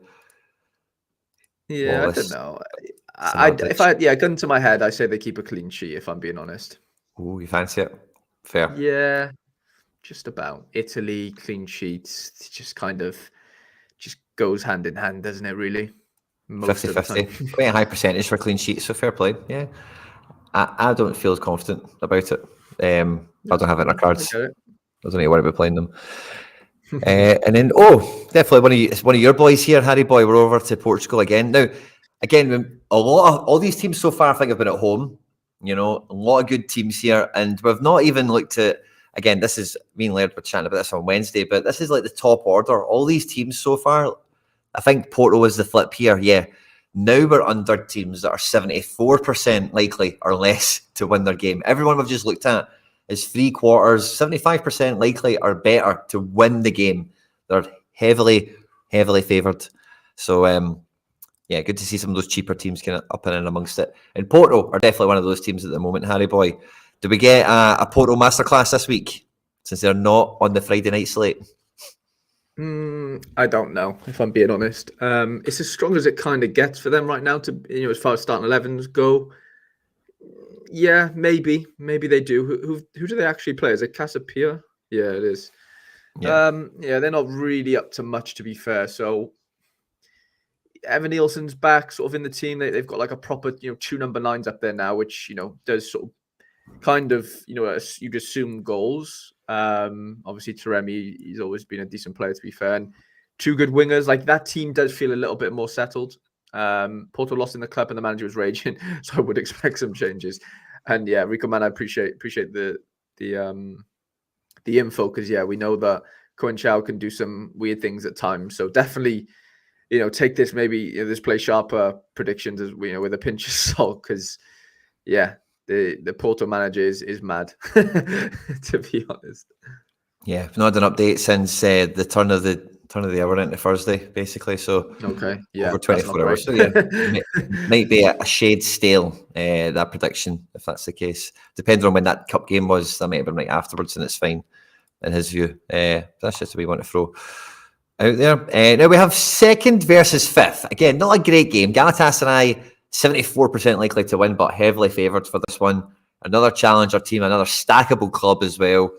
S2: Yeah, Wallace, I don't know. If I gun to my head, I say they keep a clean sheet, if I'm being honest.
S1: Oh, you fancy it? Fair.
S2: Yeah, just about. Italy, clean sheets, it just kind of goes hand in hand, doesn't it, really?
S1: 50-50. Quite a high percentage for clean sheets, so fair play. Yeah. I don't feel as confident about it. I don't have it in our cards. I don't need to worry about playing them. And then, definitely one of your boys here, Harry boy. We're over to Portugal again. Now, again, all these teams so far, I think, have been at home. A lot of good teams here, and we've not even looked at. Again, this is me and Laird were chatting about this on Wednesday, but this is like the top order. All these teams so far, I think Porto was the flip here. Yeah, now we're under teams that are 74% likely or less to win their game. Everyone we've just looked at is 3/4, 75% likely or better to win the game. They're heavily favoured. So, good to see some of those cheaper teams kind of up and in amongst it. And Porto are definitely one of those teams at the moment, Harry boy. Do we get a Porto masterclass this week, since they're not on the Friday night slate?
S2: I don't know, if I'm being honest. It's as strong as it kind of gets for them right now, to as far as starting 11s go. Yeah, maybe they do. Who do they actually play? Is it Casapia? Yeah, it is. Yeah. They're not really up to much, to be fair. So Evan Nielsen's back, sort of in the team. They've got like a proper, 2 number 9s up there now, which does sort of kind of you'd assume goals. Obviously Taremi, he's always been a decent player, to be fair, and 2 good wingers. Like, that team does feel a little bit more settled. Porto lost in the club and the manager was raging, so I would expect some changes. And yeah, Rico, man, I appreciate the info, because we know that Coenchao can do some weird things at times. So definitely, take this this play sharper predictions as with a pinch of salt, because the Porto manager is mad, to be honest. Yeah,
S1: I've not had an update since the turn of the hour into Thursday, basically. So over 24 hours. So might be a shade stale, that prediction, if that's the case. Depending on when that cup game was, that might have been right afterwards, and it's fine in his view. That's just what we want to throw out there. Now we have 2nd versus 5th. Again, not a great game. Galatasaray 74% likely to win, but heavily favoured for this one. Another challenger team, another stackable club as well.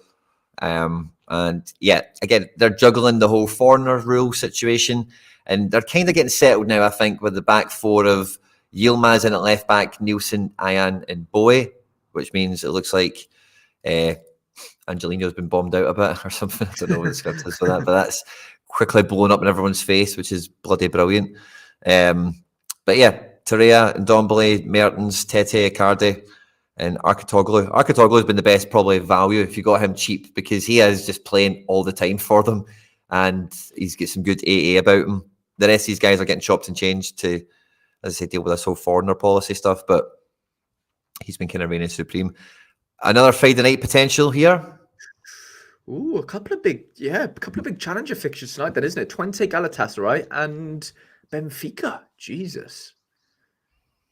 S1: And again, they're juggling the whole foreigner rule situation, and they're kind of getting settled now, I think, with the back 4 of Yilmaz in at left back, Nielsen, Ayan, and Boye, which means it looks like Angelino's been bombed out a bit or something. I don't know what the script is for that, but that's quickly blown up in everyone's face, which is bloody brilliant. But yeah, Torreira, Ndombele, Mertens, Tete, Icardi, and Arkatoğlu. Arkatoğlu has been the best probably value if you got him cheap, because he is just playing all the time for them, and he's got some good AA about him. The rest of these guys are getting chopped and changed to, as I say, deal with this whole foreigner policy stuff, but he's been kind of reigning supreme. Another Friday night potential here?
S2: Ooh, a couple of big challenger fixtures tonight, then, isn't it? Twente Galatasaray and Benfica. Jesus.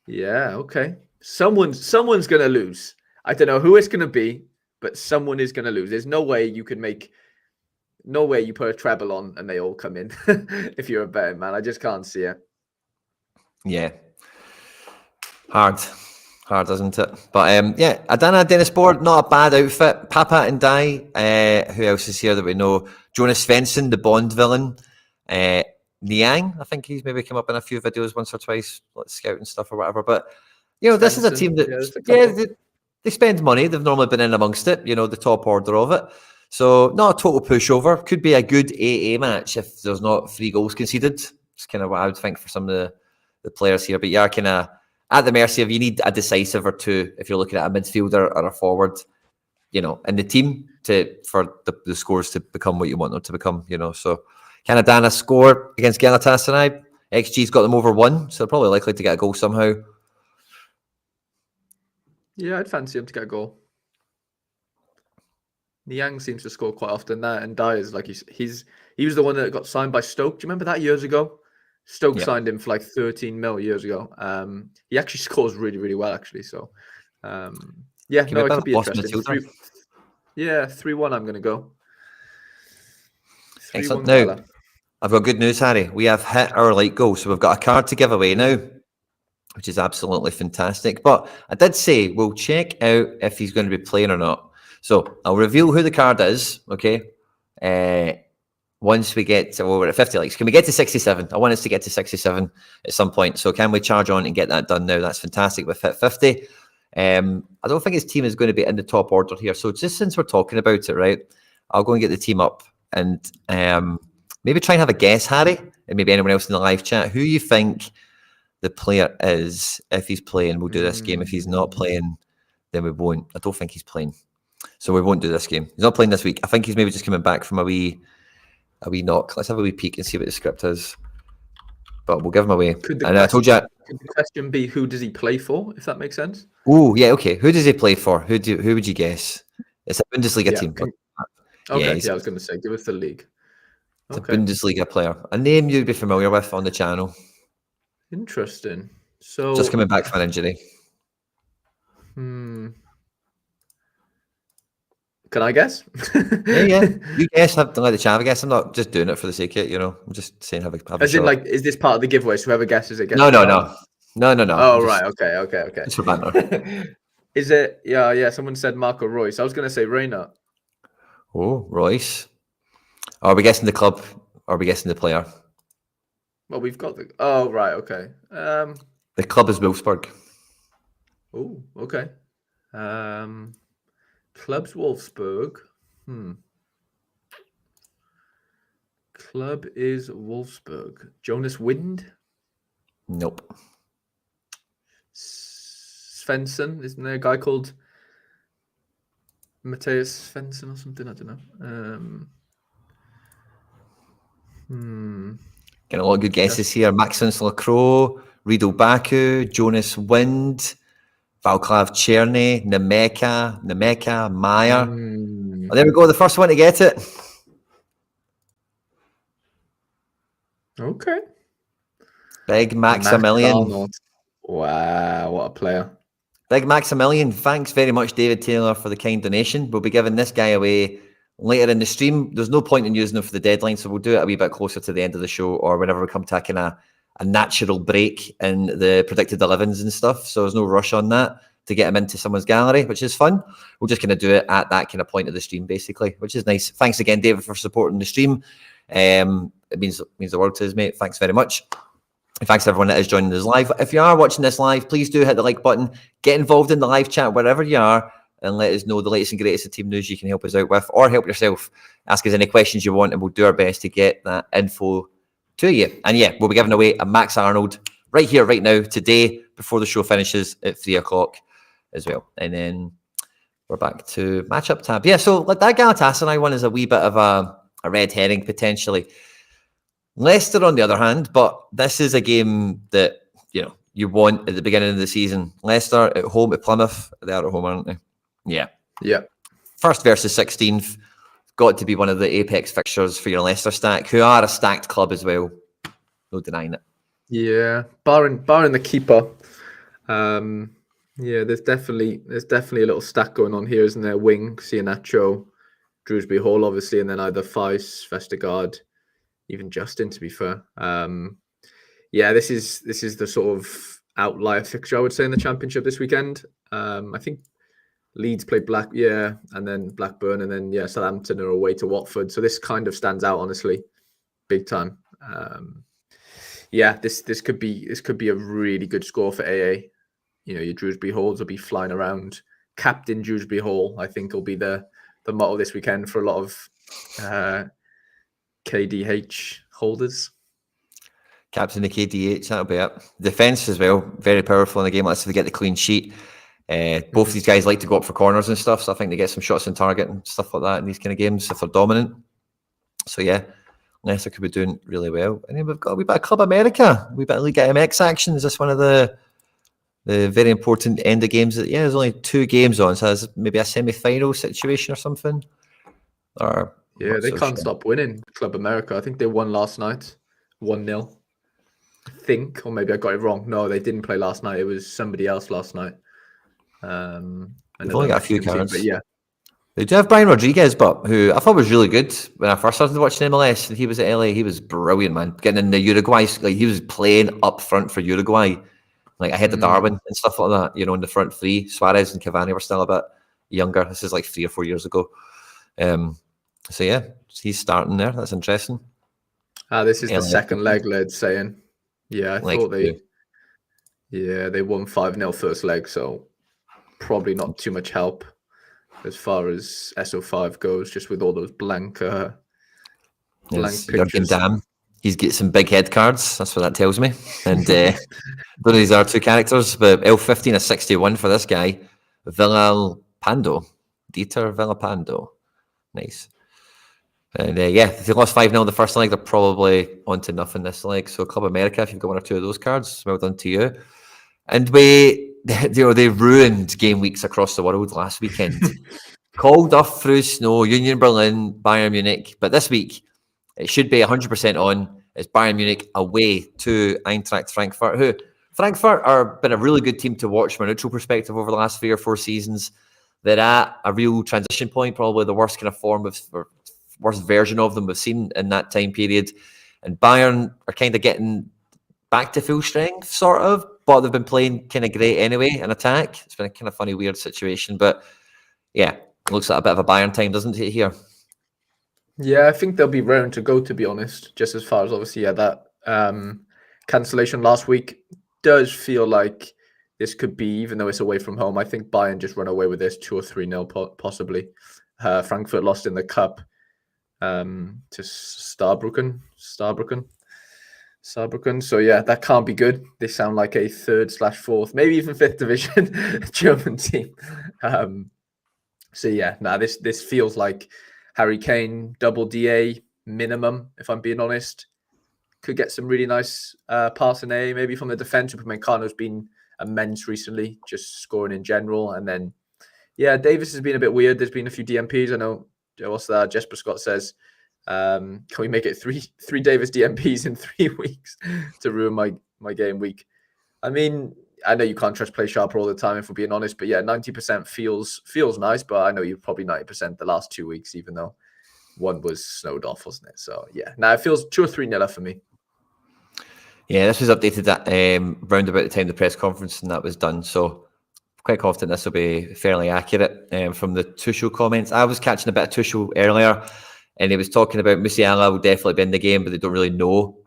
S2: Yeah, okay. Someone's gonna lose. I don't know who it's gonna be, but someone is gonna lose. There's no way you put a treble on and they all come in if you're a betting man. I just can't see it.
S1: Yeah. Hard, isn't it? But yeah, Adana Dennisborg, not a bad outfit. Papa and Dai. Who else is here that we know? Jonas Svensson, the Bond villain. Niang, I think he's maybe come up in a few videos once or twice, like scout and stuff or whatever. But this is a team that they spend money. They've normally been in amongst it. The top order of it. So not a total pushover. Could be a good AA match if there's not 3 goals conceded. It's kind of what I would think for some of the players here. But yeah, kind of at the mercy of, you need a decisive or 2 if you're looking at a midfielder or a forward, in the team for the scores to become what you want them to become, So can Adana score against Galatasaray? XG's got them over 1, so they're probably likely to get a goal somehow.
S2: Yeah, I'd fancy him to get a goal. Niang seems to score quite often. That and Dyer is like he was the one that got signed by Stoke. Do you remember that years ago? Stoke signed him for like 13 mil years ago. He actually scores really, really well, actually. So, it could be interesting. 3-1, I'm going to go.
S1: Excellent. Now, I've got good news, Harry. We have hit our light goal. So we've got a card to give away now, which is absolutely fantastic. But I did say we'll check out if he's going to be playing or not. So I'll reveal who the card is, okay? Once we get to, we're at 50 likes. Can we get to 67? I want us to get to 67 at some point. So can we charge on and get that done now? That's fantastic. We've hit 50. I don't think his team is going to be in the top order here. So just since we're talking about it, right, I'll go and get the team up and maybe try and have a guess, Harry, and maybe anyone else in the live chat, who you think the player is. If he's playing, we'll do this game. If he's not playing, then we won't. I don't think he's playing. So we won't do this game. He's not playing this week. I think he's maybe just coming back from a wee knock. Let's have a wee peek and see what the script is. But we'll give him away. I told you.
S2: Could the question be, who does he play for, if that makes sense?
S1: Oh, yeah, okay. Who does he play for? Who would you guess? It's a Bundesliga team.
S2: Okay, I was going to say, give us the league.
S1: It's a Bundesliga player. A name you'd be familiar with on the channel.
S2: Interesting. So
S1: just coming back from an injury.
S2: Can I guess?
S1: Yeah. You guess. Don't let the chat have a guess. I'm not just doing it for the sake of it, I'm just saying have a
S2: As in, like, is this part of the giveaway? So whoever guesses it gets
S1: No.
S2: Oh, right. Okay.
S1: Just for banter.
S2: Is it? Yeah. Someone said Marco Royce. I was going to say Reina.
S1: Oh, Royce. Are we guessing the club? Or are we guessing the player?
S2: Well, we've got the... Oh, right. Okay.
S1: The club is Wolfsburg.
S2: Oh, okay. Club's Wolfsburg. Club is Wolfsburg. Jonas Wind?
S1: Nope.
S2: Svensson? Isn't there a guy called Matthias Svensson or something? I don't know.
S1: Getting a lot of good guesses here. Maxence Lacroix, Riedel Baku, Jonas Wind, Valklav Cherny, Nemeka, Meyer. Oh, there we go. The first one to get it.
S2: Okay.
S1: Big Maximilian.
S2: Wow, what a player.
S1: Big Maximilian. Thanks very much, David Taylor, for the kind donation. We'll be giving this guy away later in the stream. There's no point in using him for the deadline, so we'll do it a wee bit closer to the end of the show or whenever we come taking a natural break in the predicted 11s and stuff. So there's no rush on that to get him into someone's gallery, which is fun. We're just going to do it at that kind of point of the stream, basically, which is nice. Thanks again, David, for supporting the stream. It means the world to us, mate. Thanks very much. And thanks to everyone that is joining us live. If you are watching this live, please do hit the like button. Get involved in the live chat wherever you are and let us know the latest and greatest of team news you can help us out with, or help yourself. Ask us any questions you want and we'll do our best to get that info to you. And yeah, we'll be giving away a Max Arnold right here, right now, today, before the show finishes at 3 o'clock as well. And then we're back to matchup tab. Yeah, so like that Galatasaray one is a wee bit of a red herring potentially. Leicester, on the other hand, but this is a game that you want at the beginning of the season. Leicester at home at Plymouth. They are at home, aren't they? Yeah.
S2: Yeah.
S1: First versus 16th. got to be one of the apex fixtures for your Leicester stack, who are a stacked club as well. No denying it.
S2: Yeah, barring the keeper. Yeah, there's definitely a little stack going on here, isn't there? Wing, Iheanacho, Drewsbury Hall, obviously, and then either Feist, Vestergaard, even Justin, to be fair. Yeah, this is the sort of outlier fixture, I would say, in the Championship this weekend. I think Leeds play and then Blackburn, and then Southampton are away to Watford. So this kind of stands out, honestly, big time. This could be a really good score for AA. You know, your Drewsbury Halls will be flying around. Captain Drewsbury Hall, I think, will be the motto this weekend for a lot of KDH holders.
S1: Captain the KDH, that'll be it. Defence as well, very powerful in the game. Let's get the clean sheet. Both of these guys like to go up for corners and stuff, so I think they get some shots on target and stuff like that in these kind of games if they're dominant. So yeah, Leicester could be doing really well. And then we've got a wee bit of Club America, a wee bit of Liga MX action. Is this one of the very important end of games? There's only 2 games on, so there's maybe a semi-final situation or something. Or
S2: they can't stop winning. Club America, I think they won last night, 1-0. I think, or maybe I got it wrong. No, they didn't play last night. It was somebody else last night.
S1: They've only got a few cards.
S2: But yeah.
S1: They do have Brian Rodriguez, but who I thought was really good when I first started watching MLS, and he was at LA. He was brilliant, man. Getting in the Uruguay, like he was playing up front for Uruguay, like ahead of Darwin and stuff like that. You know, in the front three, Suarez and Cavani were still a bit younger. This is like 3 or 4 years ago. So yeah, he's starting there. That's interesting.
S2: This is the second leg, led saying. Yeah, I thought they won 5-0 first leg, so probably not too much help as far as SO5 goes, just with all those blank pictures.
S1: Damn, he's got some big head cards. That's what that tells me. And don't know these are 2 characters, but L15 is 61 for this guy. Villalpando. Dieter Villalpando. Nice. And if they lost 5-0 the first leg, they're probably on to nothing this leg. So Club America, if you've got 1 or 2 of those cards, well done to you. And they ruined game weeks across the world last weekend. Called off through snow, Union Berlin, Bayern Munich. But this week, it should be 100% on. It's Bayern Munich away to Eintracht Frankfurt, who Frankfurt are been a really good team to watch from a neutral perspective over the last 3 or 4 seasons. They're at a real transition point, probably the worst kind of form of worst version of them we've seen in that time period. And Bayern are kind of getting back to full strength, sort of, but they've been playing kind of great anyway in attack. It's been a kind of funny, weird situation, but yeah, it looks like a bit of a Bayern time, doesn't it, here?
S2: Yeah, I think they'll be raring to go, to be honest, just as far as obviously, that cancellation last week does feel like this could be, even though it's away from home, I think Bayern just run away with this 2 or 3-0 possibly. Frankfurt lost in the cup to Saarbrücken. So yeah, that can't be good. They sound like a 3rd/4th, maybe even 5th division German team. So yeah, this feels like Harry Kane double DA minimum, if I'm being honest. Could get some really nice passing A, maybe from the defense. Upamecano's been immense recently, just scoring in general. And then, Davis has been a bit weird. There's been a few DMPs. I know, what's that? Jesper Scott says, can we make it three Davis DMPs in 3 weeks to ruin my game week? I mean, I know you can't trust Play Sharper all the time, if we're being honest, but 90% feels nice, but I know you're probably 90% the last 2 weeks, even though one was snowed off, wasn't it? So it feels 2 or 3-0 for me.
S1: Yeah, this was updated at round about the time of the press conference, and that was done. So quite confident this will be fairly accurate. From the Tuchel comments, I was catching a bit of Tuchel earlier, and he was talking about Musiala will definitely be in the game, but they don't really know.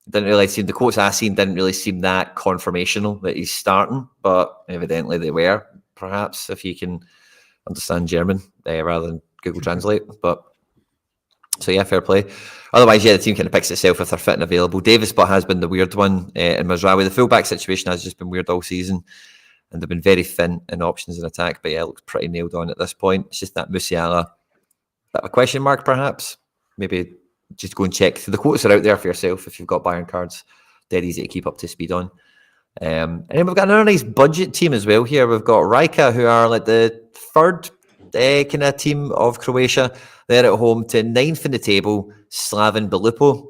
S1: Didn't really seem, the quotes I seen didn't really seem that confirmational that he's starting, but evidently they were, perhaps, if you can understand German rather than Google Translate. But so fair play. Otherwise, the team kind of picks itself if they're fit and available. Davis, but has been the weird one in Mazraoui. The fullback situation has just been weird all season, and they've been very thin in options in attack. But it looks pretty nailed on at this point. It's just that Musiala, a question mark, perhaps. Maybe just go and check. The quotes are out there for yourself if you've got Bayern cards. Dead easy to keep up to speed on. And then we've got another nice budget team as well here. We've got Rijeka, who are like the 3rd kind of team of Croatia. They're at home to 9th in the table, Slaven Belupo.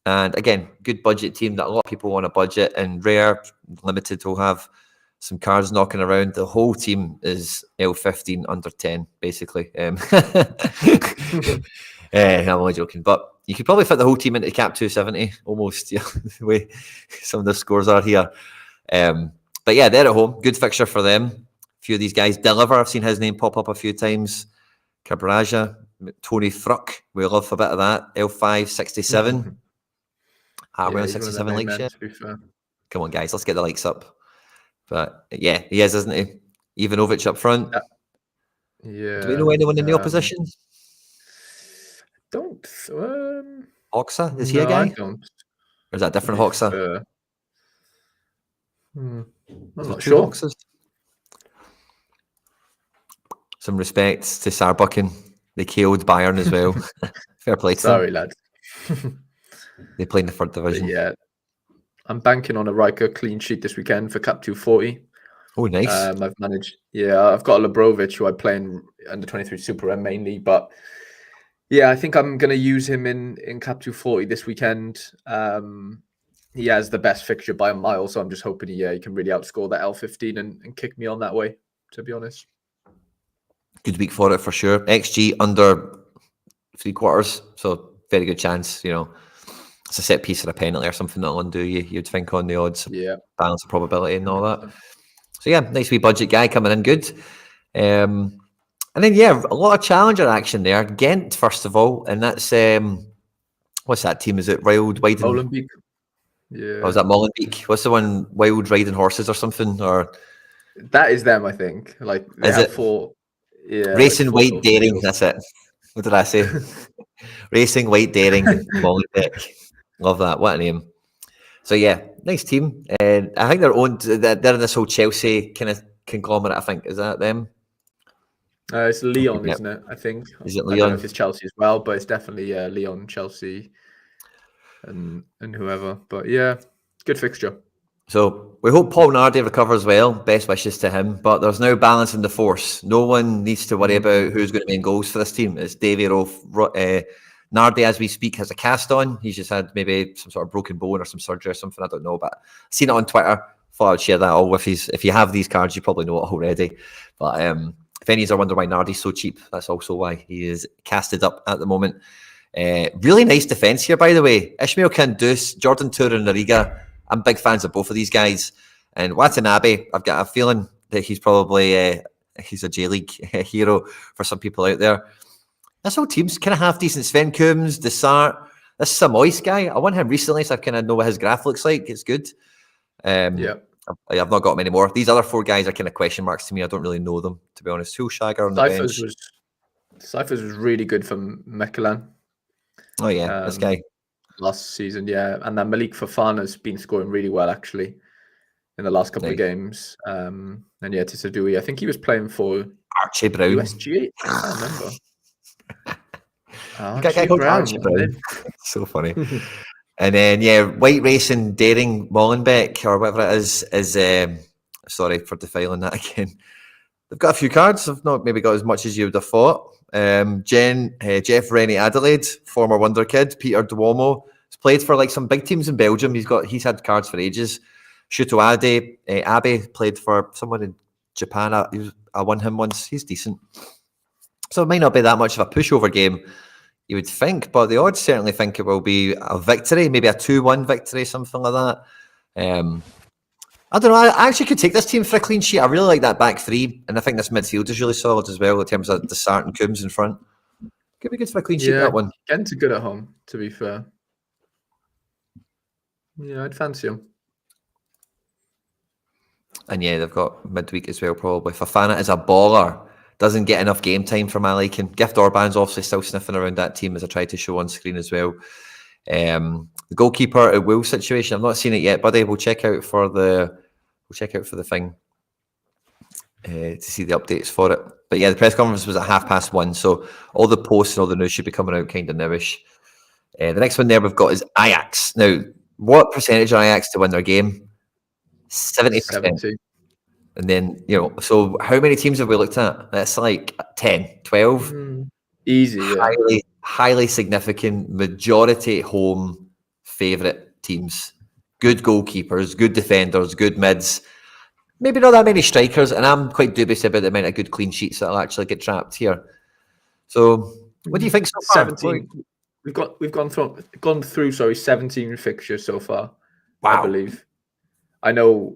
S1: And again, good budget team that a lot of people want a budget, and Rare Limited will have some cards knocking around. The whole team is L15 under 10, basically. I'm only joking, but you could probably fit the whole team into Cap220 almost, the way some of the scores are here. But yeah, they're at home. Good fixture for them. A few of these guys deliver. I've seen his name pop up a few times. Cabraja, Tony Fruck. We love a bit of that. L5, 67. Are we on 67 likes yet? Come on, guys, let's get the likes up. But yeah, he is, isn't he? Ivanovic up front.
S2: Yeah.
S1: Do we know anyone in the opposition?
S2: Don't.
S1: Hoxa, is he a guy?
S2: I don't.
S1: Or is that different Hoxa?
S2: I'm not sure.
S1: Hoxas? Some respect to Saarbrücken. They killed Bayern as well. Fair play to them.
S2: Sorry, lads.
S1: They play in the 3rd division.
S2: But yeah, I'm banking on a Riker clean sheet this weekend for Cap240.
S1: Oh, nice.
S2: I've managed. Yeah, I've got Labrovic, who I play in under 23 Super M mainly, but yeah, I think I'm going to use him in Cap240 this weekend. He has the best fixture by a mile, so I'm just hoping he can really outscore that L15 and kick me on that way, to be honest.
S1: Good week for it, for sure. XG under 3/4, so very good chance, it's a set piece or a penalty or something that'll undo you, you'd think, on the odds.
S2: Yeah.
S1: Balance of probability and all that. So yeah, nice wee budget guy coming in good. And then, yeah, a lot of challenger action there. Ghent, first of all, and that's, what's that team? Is it Wild Riding?
S2: Molenbeek. Yeah.
S1: Oh, is that Molenbeek? What's the one? Wild Riding Horses or something? Or
S2: that is them, I think. Like, they have 4. Yeah.
S1: Racing White Daring, that's it. What did I say? Racing White Daring, Molenbeek. Love that. What a name. So yeah, nice team. And I think they're owned. They're in this whole Chelsea kind of conglomerate. I think, is that them?
S2: It's Leon, isn't it? I think.
S1: Is it Leon?
S2: I don't know if it's Chelsea as well, but it's definitely Leon, Chelsea, and whoever. But yeah, good fixture. So
S1: we hope Paul Nardi recovers well. Best wishes to him. But there's now balance in the force. No one needs to worry about who's going to be in goals for this team. It's Davy Rolf. Nardi, as we speak, has a cast on. He's just had maybe some sort of broken bone or some surgery or something. I don't know, but I've seen it on Twitter. Thought I'd share that all with you. If you have these cards, you probably know it already. But if any of you are wondering why Nardi's so cheap, that's also why he is casted up at the moment. Really nice defence here, by the way. Ishmael Kandus, Jordan Turin-Nariga. I'm big fans of both of these guys. And Watanabe, I've got a feeling that he's probably he's a J-League hero for some people out there. This whole team's kind of half decent. Sven Coombs, Desart, this Samois guy. I won him recently, so I kind of know what his graph looks like. It's good.
S2: Yeah.
S1: I've not got many more. These other 4 guys are kind of question marks to me. I don't really know them, to be honest. Hulshagger on the bench.
S2: Cyphers was really good for Mechelen.
S1: Oh, yeah, this guy.
S2: Last season, yeah. And then Malik Fofana's been scoring really well, actually, in the last couple of games. And yeah, Tissadoui, I think he was playing for
S1: Archie Brown.
S2: USG. I can't remember.
S1: Archie Brown. So funny. And then, yeah, White Racing Daring Molenbeek, or whatever it is sorry for defiling that again. They've got a few cards. They've not maybe got as much as you would have thought. Jeff Rennie Adelaide, former Wonder Kid. Peter Duomo has played for like some big teams in Belgium. He's had cards for ages. Shuto Abe played for someone in Japan. I won him once. He's decent. So it might not be that much of a pushover game, you would think, but the odds certainly think it will be a victory, maybe a 2-1 victory, something like that. I don't know. I actually could take this team for a clean sheet. I really like that back 3, and I think this midfield is really solid as well in terms of Desart and Coombs in front. Could be good for a clean sheet, that one.
S2: Ghent are good at home, to be fair. Yeah, I'd fancy them.
S1: And yeah, they've got midweek as well, probably. Fofana is a baller. Doesn't get enough game time for my liking. Gift Orban's obviously still sniffing around that team, as I tried to show on screen as well. The goalkeeper at Wolves situation, I've not seen it yet, buddy. We'll check out for the thing to see the updates for it. But yeah, the press conference was at 1:30, so all the posts and all the news should be coming out kind of nowish. The next one there we've got is Ajax. Now, what percentage are Ajax to win their game? 70%. And then, so how many teams have we looked at? That's like 10, 12.
S2: Easy, yeah.
S1: Highly significant, majority home favourite teams. Good goalkeepers, good defenders, good mids. Maybe not that many strikers, and I'm quite dubious about the amount of good clean sheets that'll actually get trapped here. So, what do you think so far?
S2: 17. We've gone through 17 fixtures so far.
S1: Wow.
S2: I believe. I know.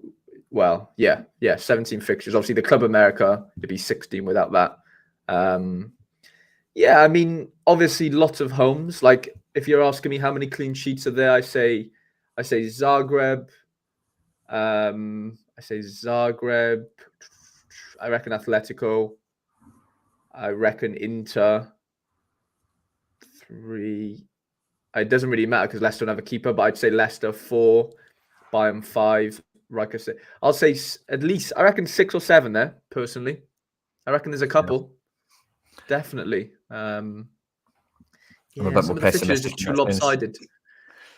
S2: Well, yeah, 17 fixtures. Obviously, the Club America, it'd be 16 without that. Yeah, I mean, obviously, lots of homes. Like, if you're asking me how many clean sheets are there, I say Zagreb. I reckon Atletico. I reckon Inter. 3. It doesn't really matter because Leicester don't have a keeper, but I'd say Leicester 4, Bayern 5. Like I said, I'll say at least, I reckon 6 or 7 there, personally. I reckon there's a couple. Yeah. Definitely.
S1: I'm a bit more pessimistic.
S2: Are too lopsided.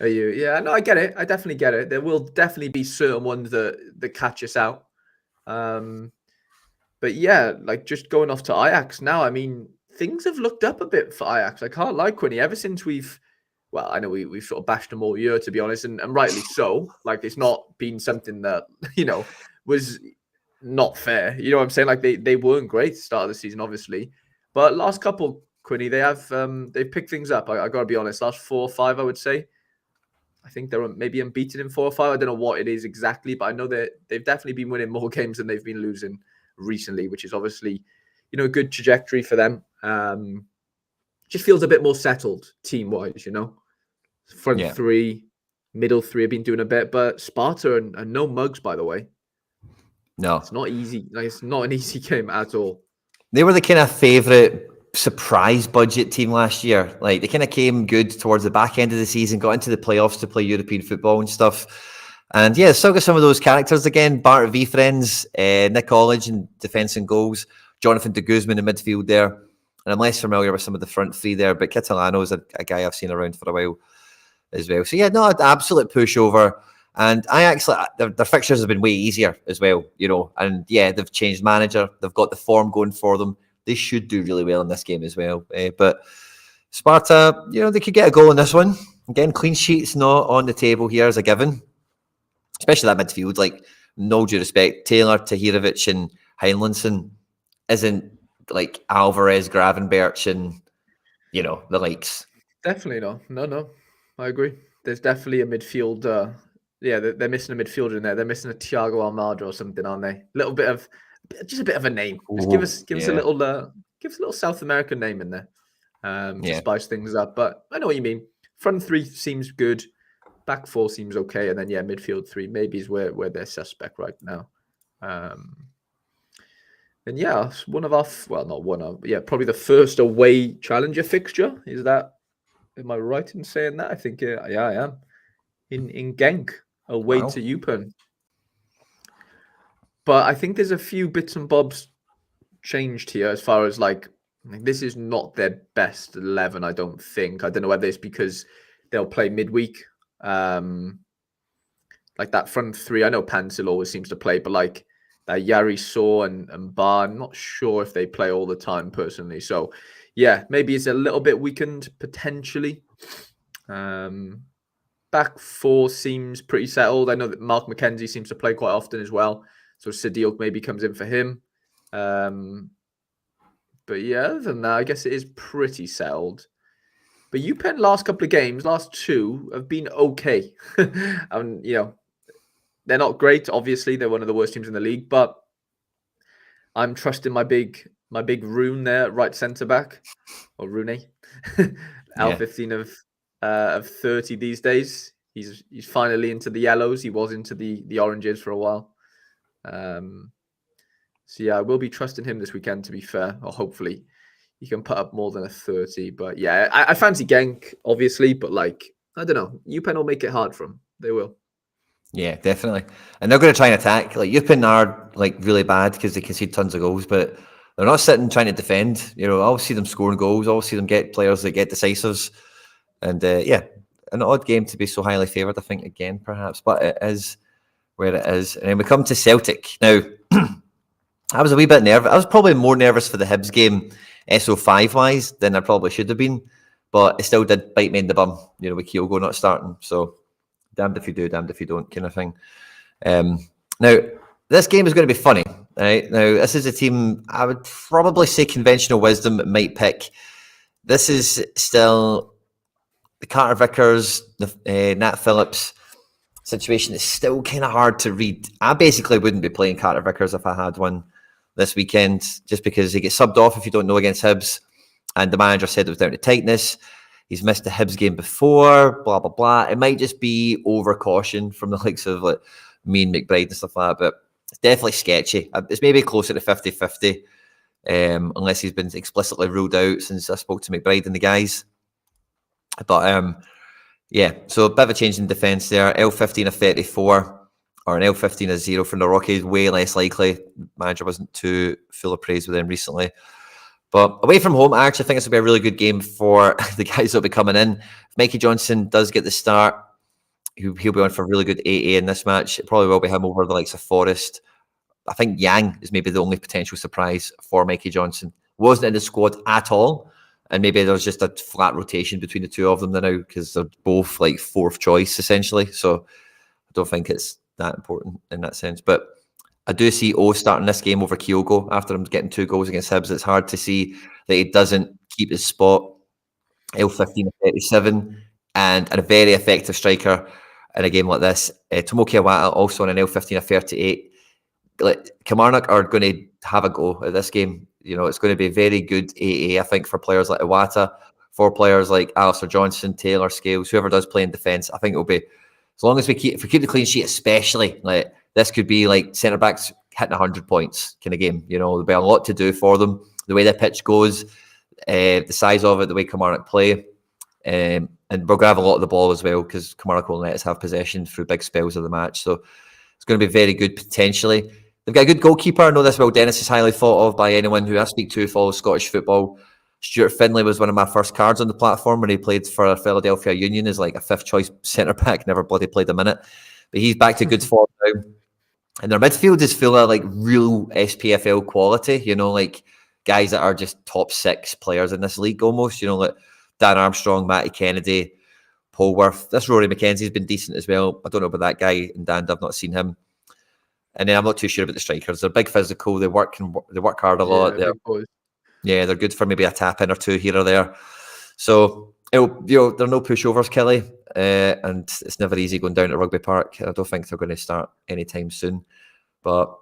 S2: Are you? Yeah, no, I get it. I definitely get it. There will definitely be certain ones that catch us out. But yeah, like just going off to Ajax now, I mean, things have looked up a bit for Ajax. I can't lie, Quinny. Ever since I know we've sort of bashed them all year, to be honest, and rightly so. Like, it's not been something that, was not fair. You know what I'm saying? Like, they weren't great at the start of the season, obviously. But last couple, Quinny, they've picked things up. I got to be honest. Last 4 or 5, I would say. I think they're maybe unbeaten in 4 or 5. I don't know what it is exactly, but I know that they've definitely been winning more games than they've been losing recently, which is obviously, a good trajectory for them. Just feels a bit more settled team-wise, Front 3, middle 3 have been doing a bit, but Sparta are no mugs, by the way.
S1: No.
S2: It's not easy. Like, it's not an easy game at all.
S1: They were the kind of favourite surprise budget team last year. Like, they kind of came good towards the back end of the season, got into the playoffs to play European football and stuff. And yeah, still got some of those characters again. Bart V friends, Nick College in defence and goals, Jonathan de Guzman in midfield there. And I'm less familiar with some of the front 3 there, but Catalano is a guy I've seen around for a while as well. So yeah, no, absolute pushover. And I actually, their fixtures have been way easier as well, And yeah, they've changed manager. They've got the form going for them. They should do really well in this game as well. But Sparta, they could get a goal in this one. Again, clean sheets not on the table here as a given. Especially that midfield, like, no due respect, Taylor, Tahirovic and Heinlundsen isn't like Alvarez, Gravenberch and, the likes.
S2: Definitely not. No, I agree. There's definitely a midfield. Yeah, they're missing a midfielder in there. They're missing a Thiago Almada or something, aren't they? Just a bit of a name. Just give us a little South American name in there. To spice things up. But I know what you mean. Front 3 seems good. Back 4 seems okay, and then midfield 3 maybe is where they're suspect right now. And yeah, probably the first away challenger fixture. Am I right in saying that? I think I am. In Genk, away to Eupen. But I think there's a few bits and bobs changed here as far as this is not their best 11, I don't think. I don't know whether it's because they'll play midweek. Like that front 3, I know Pansil always seems to play, but that Yari Saw and Bar, I'm not sure if they play all the time personally. So yeah, maybe it's a little bit weakened potentially. Back 4 seems pretty settled. I know that Mark McKenzie seems to play quite often as well, so Sadil maybe comes in for him. But yeah, other than that, I guess it is pretty settled. But Eupen last couple of games, last 2 have been okay. And they're not great. Obviously, they're one of the worst teams in the league. But I'm trusting my big Rune there, right centre back, or Rune, L15 of 30 these days. He's finally into the yellows. He was into the oranges for a while. So yeah, I will be trusting him this weekend. To be fair, or hopefully he can put up more than a 30. But yeah, I fancy Genk, obviously. But I don't know. Eupen will make it hard for him. They will.
S1: Yeah, definitely. And they're going to try and attack. Eupen are really bad because they concede tons of goals, but they're not sitting trying to defend. I'll see them scoring goals. I'll see them get players that get decisives. And an odd game to be so highly favoured, I think, again, perhaps. But it is where it is. And then we come to Celtic. Now, I was a wee bit nervous. I was probably more nervous for the Hibs game, SO5-wise, than I probably should have been. But it still did bite me in the bum, with Kyogo not starting. So, damned if you do, damned if you don't, kind of thing. Now, this game is going to be funny. Right? Now, this is a team I would probably say conventional wisdom might pick. This is still the Carter Vickers, the Nat Phillips situation is still kind of hard to read. I basically wouldn't be playing Carter Vickers if I had one this weekend, just because he gets subbed off if you don't know against Hibs. And the manager said it was down to tightness. He's missed the Hibs game before, blah, blah, blah. It might just be over caution from the likes of like me and McBride and stuff like that, but it's definitely sketchy. It's maybe closer to 50-50, unless he's been explicitly ruled out since I spoke to McBride and the guys. But yeah, so a bit of a change in defence there. L15 of 34 or an L15 of 0 for the Rockies, way less likely. Manager wasn't too full of praise with them recently. But away from home, I actually think this will be a really good game for the guys that will be coming in. If Mikey Johnson does get the start, he'll be on for a really good 8A in this match. It probably will be him over the likes of Forrest. I think Yang is maybe the only potential surprise for Mikey Johnson. Wasn't in the squad at all. And maybe there's just a flat rotation between the two of them now because they're both like fourth choice, essentially. So I don't think it's that important in that sense. But I do see O starting this game over Kyogo after him getting 2 goals against Hibs. It's hard to see that he doesn't keep his spot. L15 of 37 and a very effective striker in a game like this. Tomoki Iwata also on an L15 of 38. Kilmarnock are going to have a go at this game. It's going to be very good AA, I think, for players like Iwata, for players like Alistair Johnson, Taylor, Scales, whoever does play in defence. I think it'll be, as long as if we keep the clean sheet, especially, like this could be like centre backs hitting 100 points kind of game. There'll be a lot to do for them. The way the pitch goes, the size of it, the way Kilmarnock play, and we're going to have a lot of the ball as well because Kilmarnock will let us have possession through big spells of the match. So it's going to be very good potentially. They've got a good goalkeeper. I know this, Will Dennis is highly thought of by anyone who I speak to who follows Scottish football. Stuart Finlay was one of my first cards on the platform when he played for Philadelphia Union as like a 5th choice centre-back, never bloody played a minute. But he's back to good form now. And their midfield is full of like real SPFL quality, like guys that are just top 6 players in this league almost, like Dan Armstrong, Matty Kennedy, Polworth. This Rory McKenzie's been decent as well. I don't know about that guy and Dan, I've not seen him. And then I'm not too sure about the strikers. They're big physical. They work hard a lot. They're good for maybe a tap in or 2 here or there. So they're no pushovers, Kelly, and it's never easy going down to Rugby Park. I don't think they're going to start anytime soon. But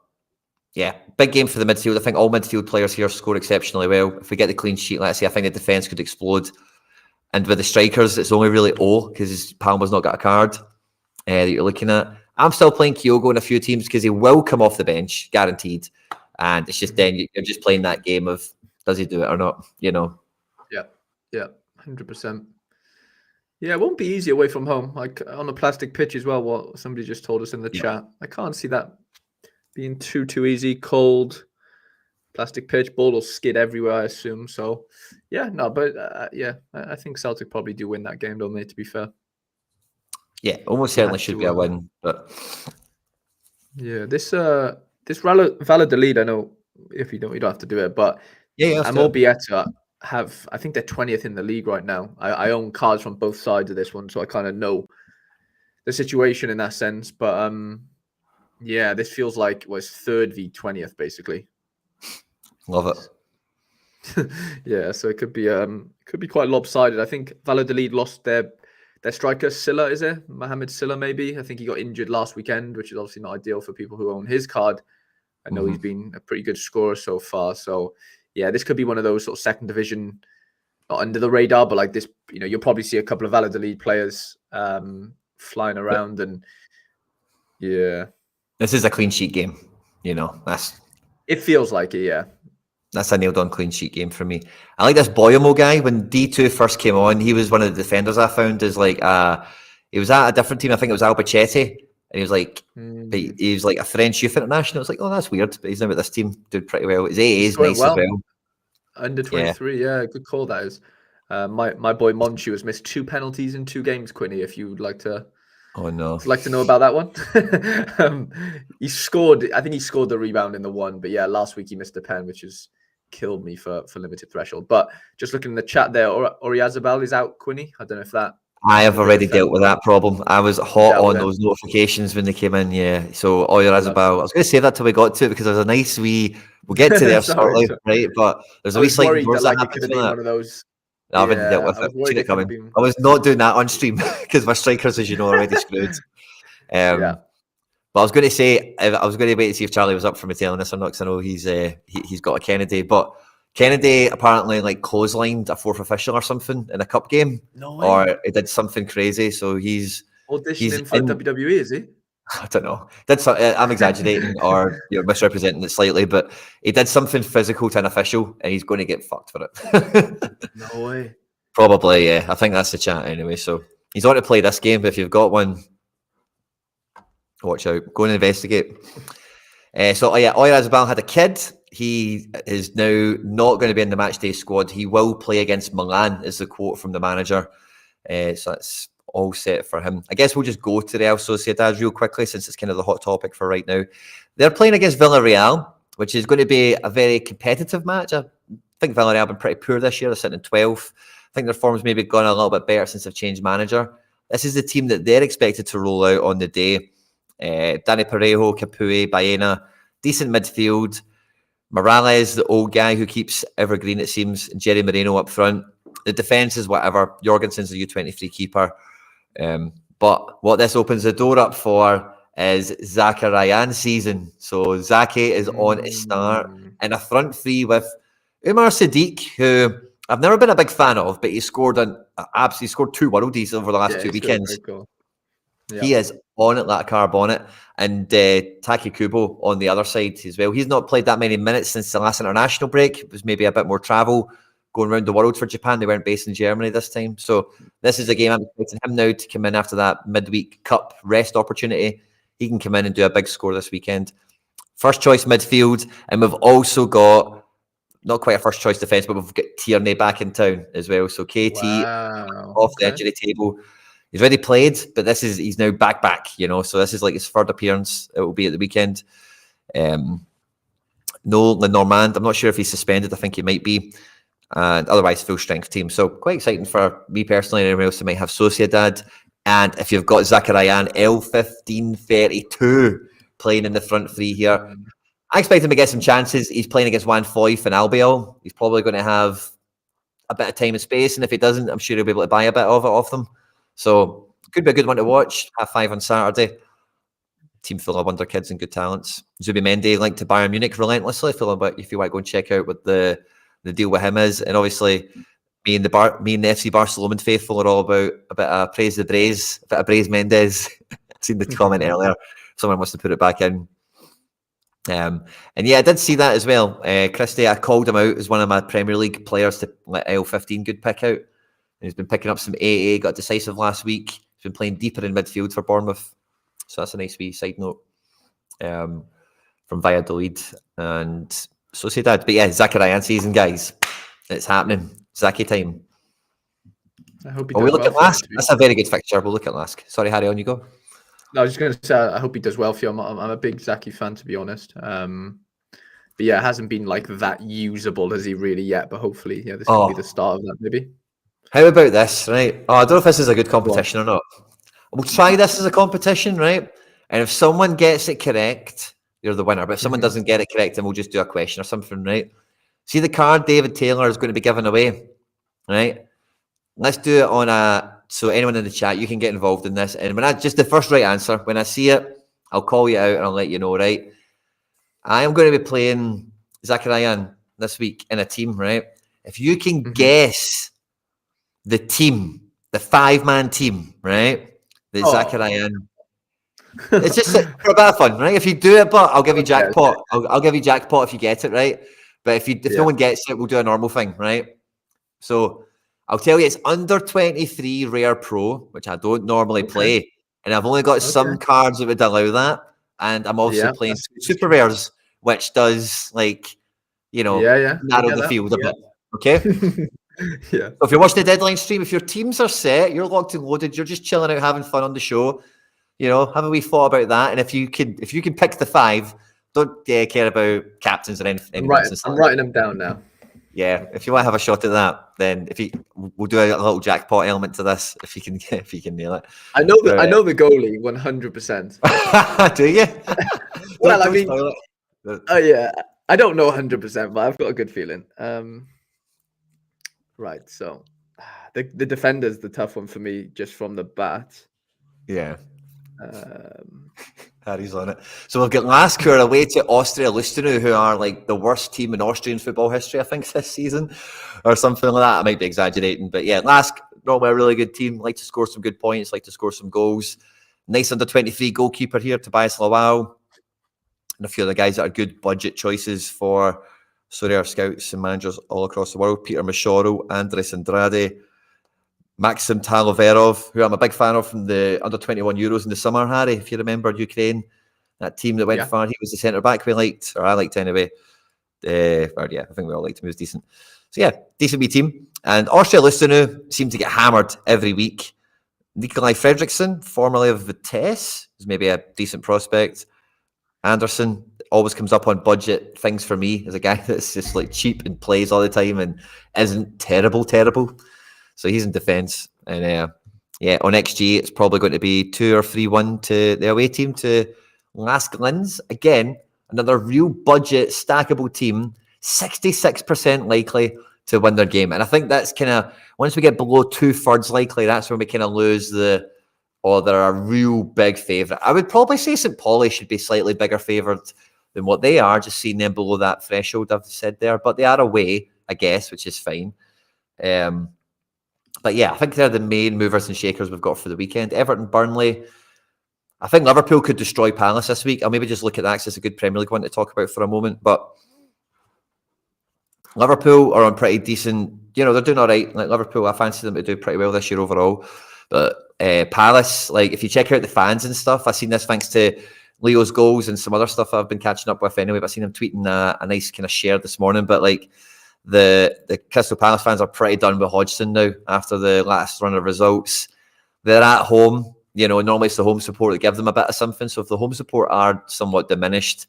S1: yeah, big game for the midfield. I think all midfield players here score exceptionally well. If we get the clean sheet, let's say, I think the defence could explode. And with the strikers, it's only really O because Palmer's not got a card that you're looking at. I'm still playing Kyogo in a few teams because he will come off the bench, guaranteed. And it's just then you're just playing that game of does he do it or not, Yeah,
S2: 100%. Yeah, it won't be easy away from home. Like on a plastic pitch as well, what somebody just told us in the chat. I can't see that being too easy. Cold, plastic pitch, ball will skid everywhere, I assume. So, yeah, no, but I think Celtic probably do win that game, don't they, to be fair?
S1: Yeah, almost certainly should be a win. But
S2: yeah, this Valladolid, I know if you don't have to do it, but Amor Bieta I think they're 20th in the league right now. I own cards from both sides of this one, so I kind of know the situation in that sense. But this feels like it was 3rd v 20th basically.
S1: Love it.
S2: Yeah, so it could be quite lopsided. I think Valladolid lost their striker, Silla, is it? Mohamed Silla, maybe. I think he got injured last weekend, which is obviously not ideal for people who own his card. I know he's been a pretty good scorer so far. So, yeah, this could be one of those sort of 2nd division, not under the radar, but like this, you'll probably see a couple of Valladolid players flying around. And, yeah.
S1: This is a clean sheet game,
S2: It feels like it, yeah.
S1: That's a nailed-on clean sheet game for me. I like this Boyamo guy. When D2 first came on, he was one of the defenders I found as like he was at a different team. I think it was Albacete, and he was like he was like a French youth international. It's like, oh, that's weird, but he's now at this team, doing pretty well. His AA is nice as well.
S2: Under 23, yeah, good call that is. My boy Monchu has missed 2 penalties in 2 games. Quinny, if you would like to
S1: Oh no.
S2: Would you like to know about that one? He scored. I think he scored the rebound in the one. But yeah, last week he missed a pen, which has killed me for limited threshold. But just looking in the chat there, Oriazabal is out. Quinny, I don't know if that.
S1: I have already dealt with that problem. I was hot on those notifications when they came in, yeah. So Oyarzabal, I was going to say that till we got to it because there's a nice wee. We'll get to there shortly, right? But there's a wee sliding doors that happens with that.
S2: One of those.
S1: No, I haven't dealt with it. Seen it coming. I was not doing that on stream because my strikers, as you know, are already screwed.
S2: Yeah.
S1: But I was going to say, I was going to wait to see if Charlie was up for me telling this or not because I know he's got a Kennedy, but. Kennedy apparently like clotheslined a fourth official or something in a cup game.
S2: No way.
S1: Or he did something crazy. So he's
S2: auditioning for WWE, is he?
S1: I don't know. I'm exaggerating or misrepresenting it slightly, but he did something physical to an official and he's going to get fucked for it.
S2: No way.
S1: Probably, yeah. I think that's the chat anyway. So he's on to play this game, but if you've got one, watch out. Go and investigate. Oyarzabal had a kid. He is now not going to be in the matchday squad. He will play against Milan, is the quote from the manager. So that's all set for him. I guess we'll just go to Real Sociedad real quickly since it's kind of the hot topic for right now. They're playing against Villarreal, which is going to be a very competitive match. I think Villarreal have been pretty poor this year. They're sitting in 12th. I think their form's maybe gone a little bit better since they've changed manager. This is the team that they're expected to roll out on the day. Dani Parejo, Capoue, Baena, decent midfield. Morales, the old guy who keeps evergreen, it seems. Jerry Moreno up front. The defence is whatever. Jorgensen's the U23 keeper. But what this opens the door up for is Zakarian season. So Zaki is on a start in a front three with Umar Sadiq, who I've never been a big fan of, but he scored two worldies over the last 2 weekends. Cool. Yeah. He is on it like a car bonnet. And Taki Kubo on the other side as well. He's not played that many minutes since the last international break. It was maybe a bit more travel going around the world for Japan. They weren't based in Germany this time. So this is a game I'm expecting him now to come in after that midweek cup rest opportunity. He can come in and do a big score this weekend. First choice midfield. And we've also got, not quite a first choice defence, but we've got Tierney back in town as well. So KT off the edge of the table. He's already played, but he's now back, so this is like his third appearance. It will be at the weekend. No Lenormand. I'm not sure if he's suspended. I think he might be. And otherwise, full strength team. So quite exciting for me personally and anyone else who might have Sociedad. And if you've got Zakarian, L1532 playing in the front three here, I expect him to get some chances. He's playing against Juan Foyth and Albiol. He's probably going to have a bit of time and space. And if he doesn't, I'm sure he'll be able to buy a bit of it off them. So could be a good one to watch. 5:30 on Saturday. Team full of wonder kids and good talents. Zubimendi linked to Bayern Munich relentlessly. If you want to go and check out what the deal with him is, and obviously me and the FC Barcelona faithful are all about a bit of praise the Braze, a bit of Braze Mendes. I've seen the comment earlier. Someone must have put it back in. And yeah, I did see that as well. Christie, I called him out as one of my Premier League players to let L15 good pick out. He's been picking up some AA, got decisive last week. He's been playing deeper in midfield for Bournemouth. So that's a nice wee side note from Valladolid and Sociedad. But yeah, Zakarian season, guys. It's happening. Zaki time.
S2: I hope he
S1: does look at Lask. That's a very good fixture. We'll look at Lask. Sorry, Harry, on you go.
S2: No, I was just going to say, I hope he does well for you. I'm a big Zaki fan, to be honest. But yeah, it hasn't been like that usable as he really yet. But hopefully, yeah, this will be the start of that, maybe.
S1: How about this, right? I don't know if this is a good competition or not. We'll try this as a competition, right? And if someone gets it correct, you're the winner. But if someone doesn't get it correct, then we'll just do a question or something, right? See the card David Taylor is going to be given away, right? Let's do it so anyone in the chat, you can get involved in this. And just the first right answer, when I see it, I'll call you out and I'll let you know, right? I am going to be playing Zakarian this week in a team, right? If you can guess the team, the 5-man team, right? The Zakarian. It's just for a bit of fun, right? If you do it, but I'll give you jackpot. I'll give you jackpot if you get it, right? But if no one gets it, we'll do a normal thing, right? So I'll tell you, it's under 23 Rare Pro, which I don't normally play. And I've only got some cards that would allow that. And I'm also playing Super Rares, which does narrow the field a bit. Okay?
S2: Yeah.
S1: So if you're watching the deadline stream, if your teams are set, you're locked and loaded, you're just chilling out, having fun on the show, You know, have a wee thought about that. And if you can pick the 5, don't care about captains or anything else and stuff.
S2: I'm writing them down now.
S1: Yeah, if you want to have a shot at that, then we'll do a little jackpot element to this if you can nail it.
S2: I know the goalie 100%.
S1: Do you?
S2: Well, I mean, oh yeah, I don't know 100%, but I've got a good feeling. Right, so the defender's the tough one for me, just from the bat.
S1: Yeah. Harry's on it. So we've got Lask, who are away to Austria Lustenau, who are like the worst team in Austrian football history, I think, this season, or something like that. I might be exaggerating, but yeah, Lask, normally a really good team, like to score some good points, like to score some goals. Nice under-23 goalkeeper here, Tobias Lawal, and a few other guys that are good budget choices for Sorare scouts and managers all across the world. Peter Mashoro, Andres Andrade, Maxim Taloverov, who I'm a big fan of from the under-21 Euros in the summer, Harry, if you remember Ukraine, that team that went far. He was the centre-back we liked, or I liked anyway. I think we all liked him. He was decent. So yeah, decent wee team. And Austria Lustenau seem to get hammered every week. Nikolai Fredriksson, formerly of Vitesse, is maybe a decent prospect. Anderson always comes up on budget things for me as a guy that's just like cheap and plays all the time and isn't terrible. So he's in defence. And on XG, it's probably going to be 2 or 3-1 to the away team to Lask Linz. Again, another real budget, stackable team, 66% likely to win their game. And I think that's kind of, once we get below 2/3 likely, that's when we kind of lose they're a real big favourite. I would probably say St. Pauli should be slightly bigger favoured than what they are, just seeing them below that threshold I've said there. But they are away, I guess, which is fine. But yeah, I think they're the main movers and shakers we've got for the weekend. Everton, Burnley. I think Liverpool could destroy Palace this week. I'll maybe just look at that because it's a good Premier League one to talk about for a moment. But Liverpool are on pretty decent, they're doing all right. Like Liverpool, I fancy them to do pretty well this year overall. But Palace, like if you check out the fans and stuff, I've seen this thanks to Leo's goals and some other stuff I've been catching up with anyway. But I've seen him tweeting a nice kind of share this morning. But like the Crystal Palace fans are pretty done with Hodgson now after the last run of results. They're at home, normally it's the home support that give them a bit of something. So if the home support are somewhat diminished,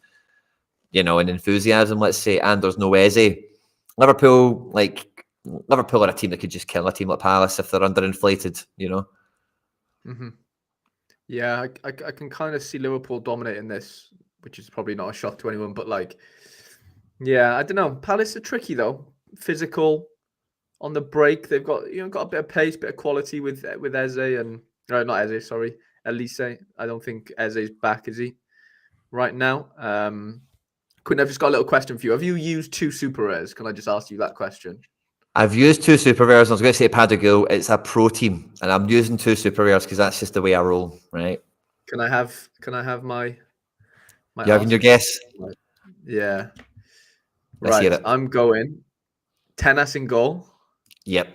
S1: in enthusiasm, let's say, and there's no Eze, Liverpool are a team that could just kill a team like Palace if they're underinflated,
S2: Mm-hmm. Yeah, I can kind of see Liverpool dominating this, which is probably not a shock to anyone, but like, yeah, I don't know. Palace are tricky though. Physical on the break. They've got got a bit of pace, bit of quality with Eze and not Eze, sorry, Elise. I don't think Eze's back, is he? Right now. Quinn, I've just got a little question for you. Have you used 2 super rares? Can I just ask you that question?
S1: I've used 2 super rares. I was going to say Padagul. It's a pro team, and I'm using 2 super rares because that's just the way I roll, right?
S2: Can I have my
S1: you having your guess?
S2: Yeah.
S1: Let's hear
S2: right.
S1: it.
S2: I'm going Tenas in goal.
S1: Yep.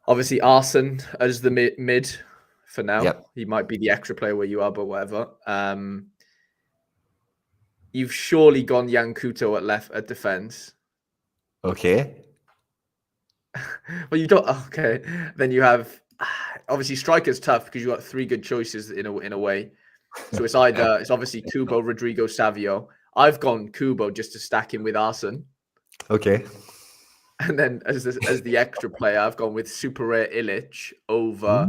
S2: Obviously, Arsene as the mid for now.
S1: Yep.
S2: He might be the extra player where you are, but whatever. You've surely gone Yankuto at defense.
S1: Okay.
S2: Well, you don't. Okay, then you have obviously striker's tough because you got 3 good choices in a way. So it's either it's obviously Kubo, Rodrigo, Savio. I've gone Kubo just to stack him with Arsene.
S1: Okay.
S2: And then as the extra player, I've gone with Super Rare Illich over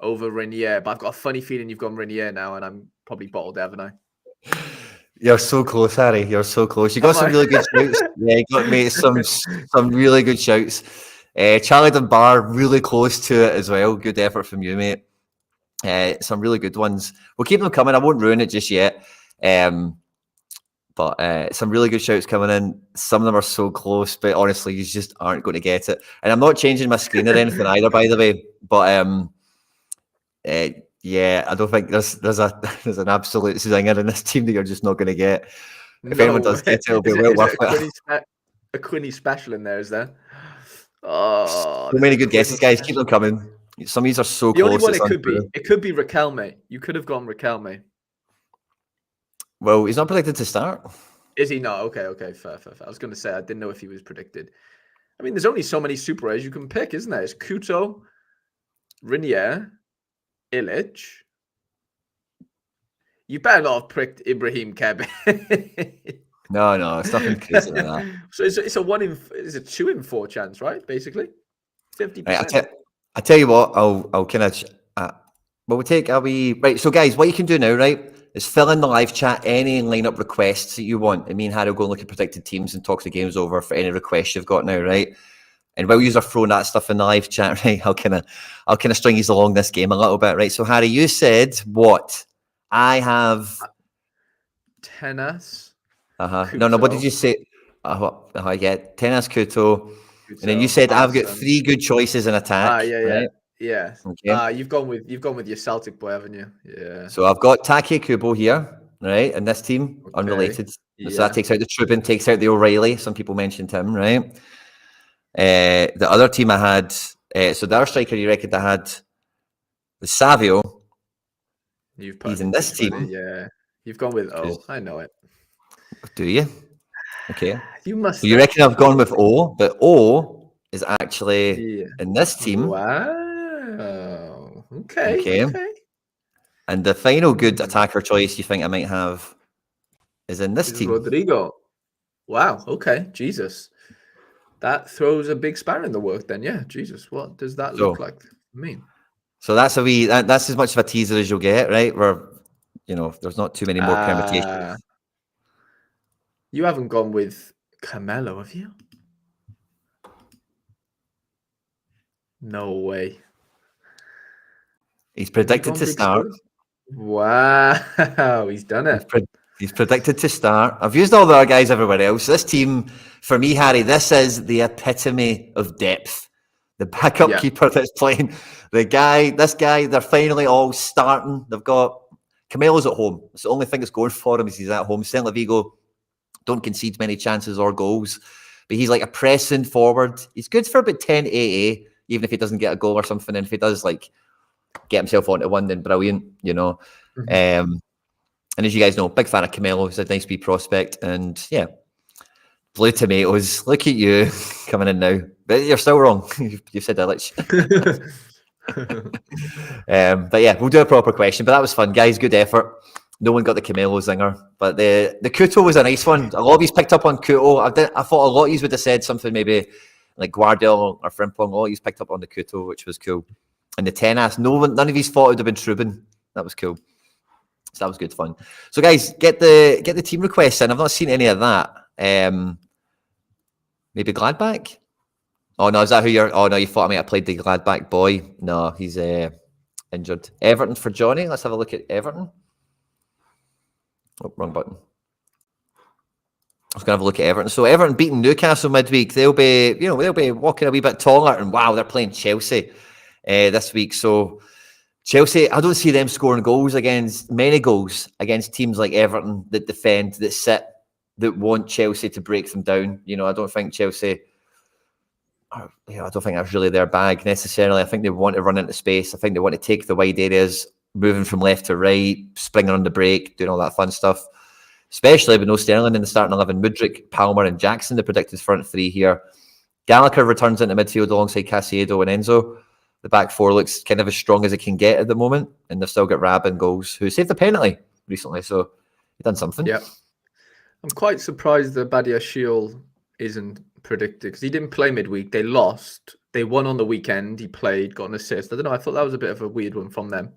S2: Renier. But I've got a funny feeling you've gone Renier now, and I'm probably bottled, haven't I?
S1: You're so close, Harry. You're so close. You got some really good shouts. Yeah, you got me some really good shouts. Charlie Dunbar, really close to it as well. Good effort from you, mate. Some really good ones. We'll keep them coming. I won't ruin it just yet. But some really good shouts coming in. Some of them are so close, but honestly, you just aren't going to get it. And I'm not changing my screen or anything either, by the way. But yeah, I don't think there's an absolute zinger in this team that you're just not going to get. If anyone does get it, it'll be well worth it.
S2: A Quinny special in there, is there? Oh,
S1: so many good guesses, guys. Keep them coming. Some of these are so
S2: close. The only one it could be Riquelme. You could have gone Riquelme.
S1: Well, he's not predicted to start.
S2: Is he not? Okay, fair. I was going to say, I didn't know if he was predicted. I mean, there's only so many super rares you can pick, isn't there? It's Kuto. Rinier, Illich. You better not have pricked Ibrahim Kebe.
S1: No, it's nothing crazy like that.
S2: So it's a 2 in 4 chance, right? Basically, 50%.
S1: Right, I tell you what, I'll kind of, we'll take a wee, right, so guys, what you can do now, right, is fill in the live chat any lineup requests that you want. And me and Harry will go and look at predicted teams and talk the games over for any requests you've got now, right? And while you're throwing that stuff in the live chat, right, I'll kind of string you along this game a little bit, right? So Harry, you said what? I have
S2: Tenas.
S1: No, what did you say? Yeah, Tenas Kuto. And then you said I've got 3 good choices in attack. Right?
S2: Yeah.
S1: Okay.
S2: You've gone with your Celtic boy, haven't you? Yeah.
S1: So I've got Take Kubo here, right? And this team, unrelated.
S2: Yeah.
S1: So that takes out the Trubin, takes out the O'Reilly. Some people mentioned him, right? The other team I had, so the other striker you reckoned I had was Savio. He's in this team.
S2: Yeah. You've gone with O. I know it.
S1: Do you? Okay.
S2: You must.
S1: So you reckon I've gone with O, but O is actually in this team.
S2: Wow. Okay.
S1: And the final good attacker choice you think I might have is in this team.
S2: Rodrigo. Wow. Okay. Jesus. That throws a big spanner in the work then. Yeah. Jesus. What does that look like?
S1: So that's that's as much of a teaser as you'll get, right? Where, there's not too many more permutations.
S2: You haven't gone with Carmelo, have you? No way.
S1: He's predicted to start.
S2: Wow, he's done it.
S1: He's predicted to start. I've used all the other guys everywhere else. This team, for me, Harry, this is the epitome of depth. The backup keeper that's playing. This guy, they're finally all starting. They've got Camelo's at home. It's the only thing that's going for him is he's at home. Celta Vigo don't concede many chances or goals, but he's like a pressing forward. He's good for about 10 AA, even if he doesn't get a goal or something. And if he does get himself onto one, then brilliant, And as you guys know, big fan of Camelo. He's a nice wee prospect. And yeah, Blue Tomatoes, look at you coming in now. But you're still wrong. You said Illich. But yeah, we'll do a proper question. But that was fun, guys. Good effort. No one got the Camelo zinger. But the Kuto was a nice one. A lot of you picked up on Kuto. I thought a lot of you would have said something maybe like Guardiola or Frimpong. A lot of you picked up on the Kuto, which was cool. And the Tenas, none of these thought it would have been Trubin. That was cool. So that was good fun. So guys, get the team requests in. I've not seen any of that. Maybe Gladbach? Oh no, is that who you're? Oh no, you thought I might have played the Gladbach boy. No, he's injured. Everton for Johnny. Let's have a look at Everton. Oh, wrong button. I was going to have a look at Everton. So Everton beating Newcastle midweek. They'll be walking a wee bit taller. And wow, they're playing Chelsea this week. So Chelsea, I don't see them scoring many goals against teams like Everton that defend, that sit, that want Chelsea to break them down. I don't think Chelsea. I don't think that's really their bag necessarily. I think they want to run into space. I think they want to take the wide areas, moving from left to right, springing on the break, doing all that fun stuff. Especially with no Sterling in the starting 11. Mudryk, Palmer and Jackson, the predicted front 3 here. Gallagher returns into midfield alongside Caicedo and Enzo. The back 4 looks kind of as strong as it can get at the moment. And they've still got Rabin goals, who saved the penalty recently. So he's done something.
S2: Yeah. I'm quite surprised that Badiashile isn't predicted because he didn't play midweek. They lost. They won on the weekend. He played, got an assist. I don't know. I thought that was a bit of a weird one from them.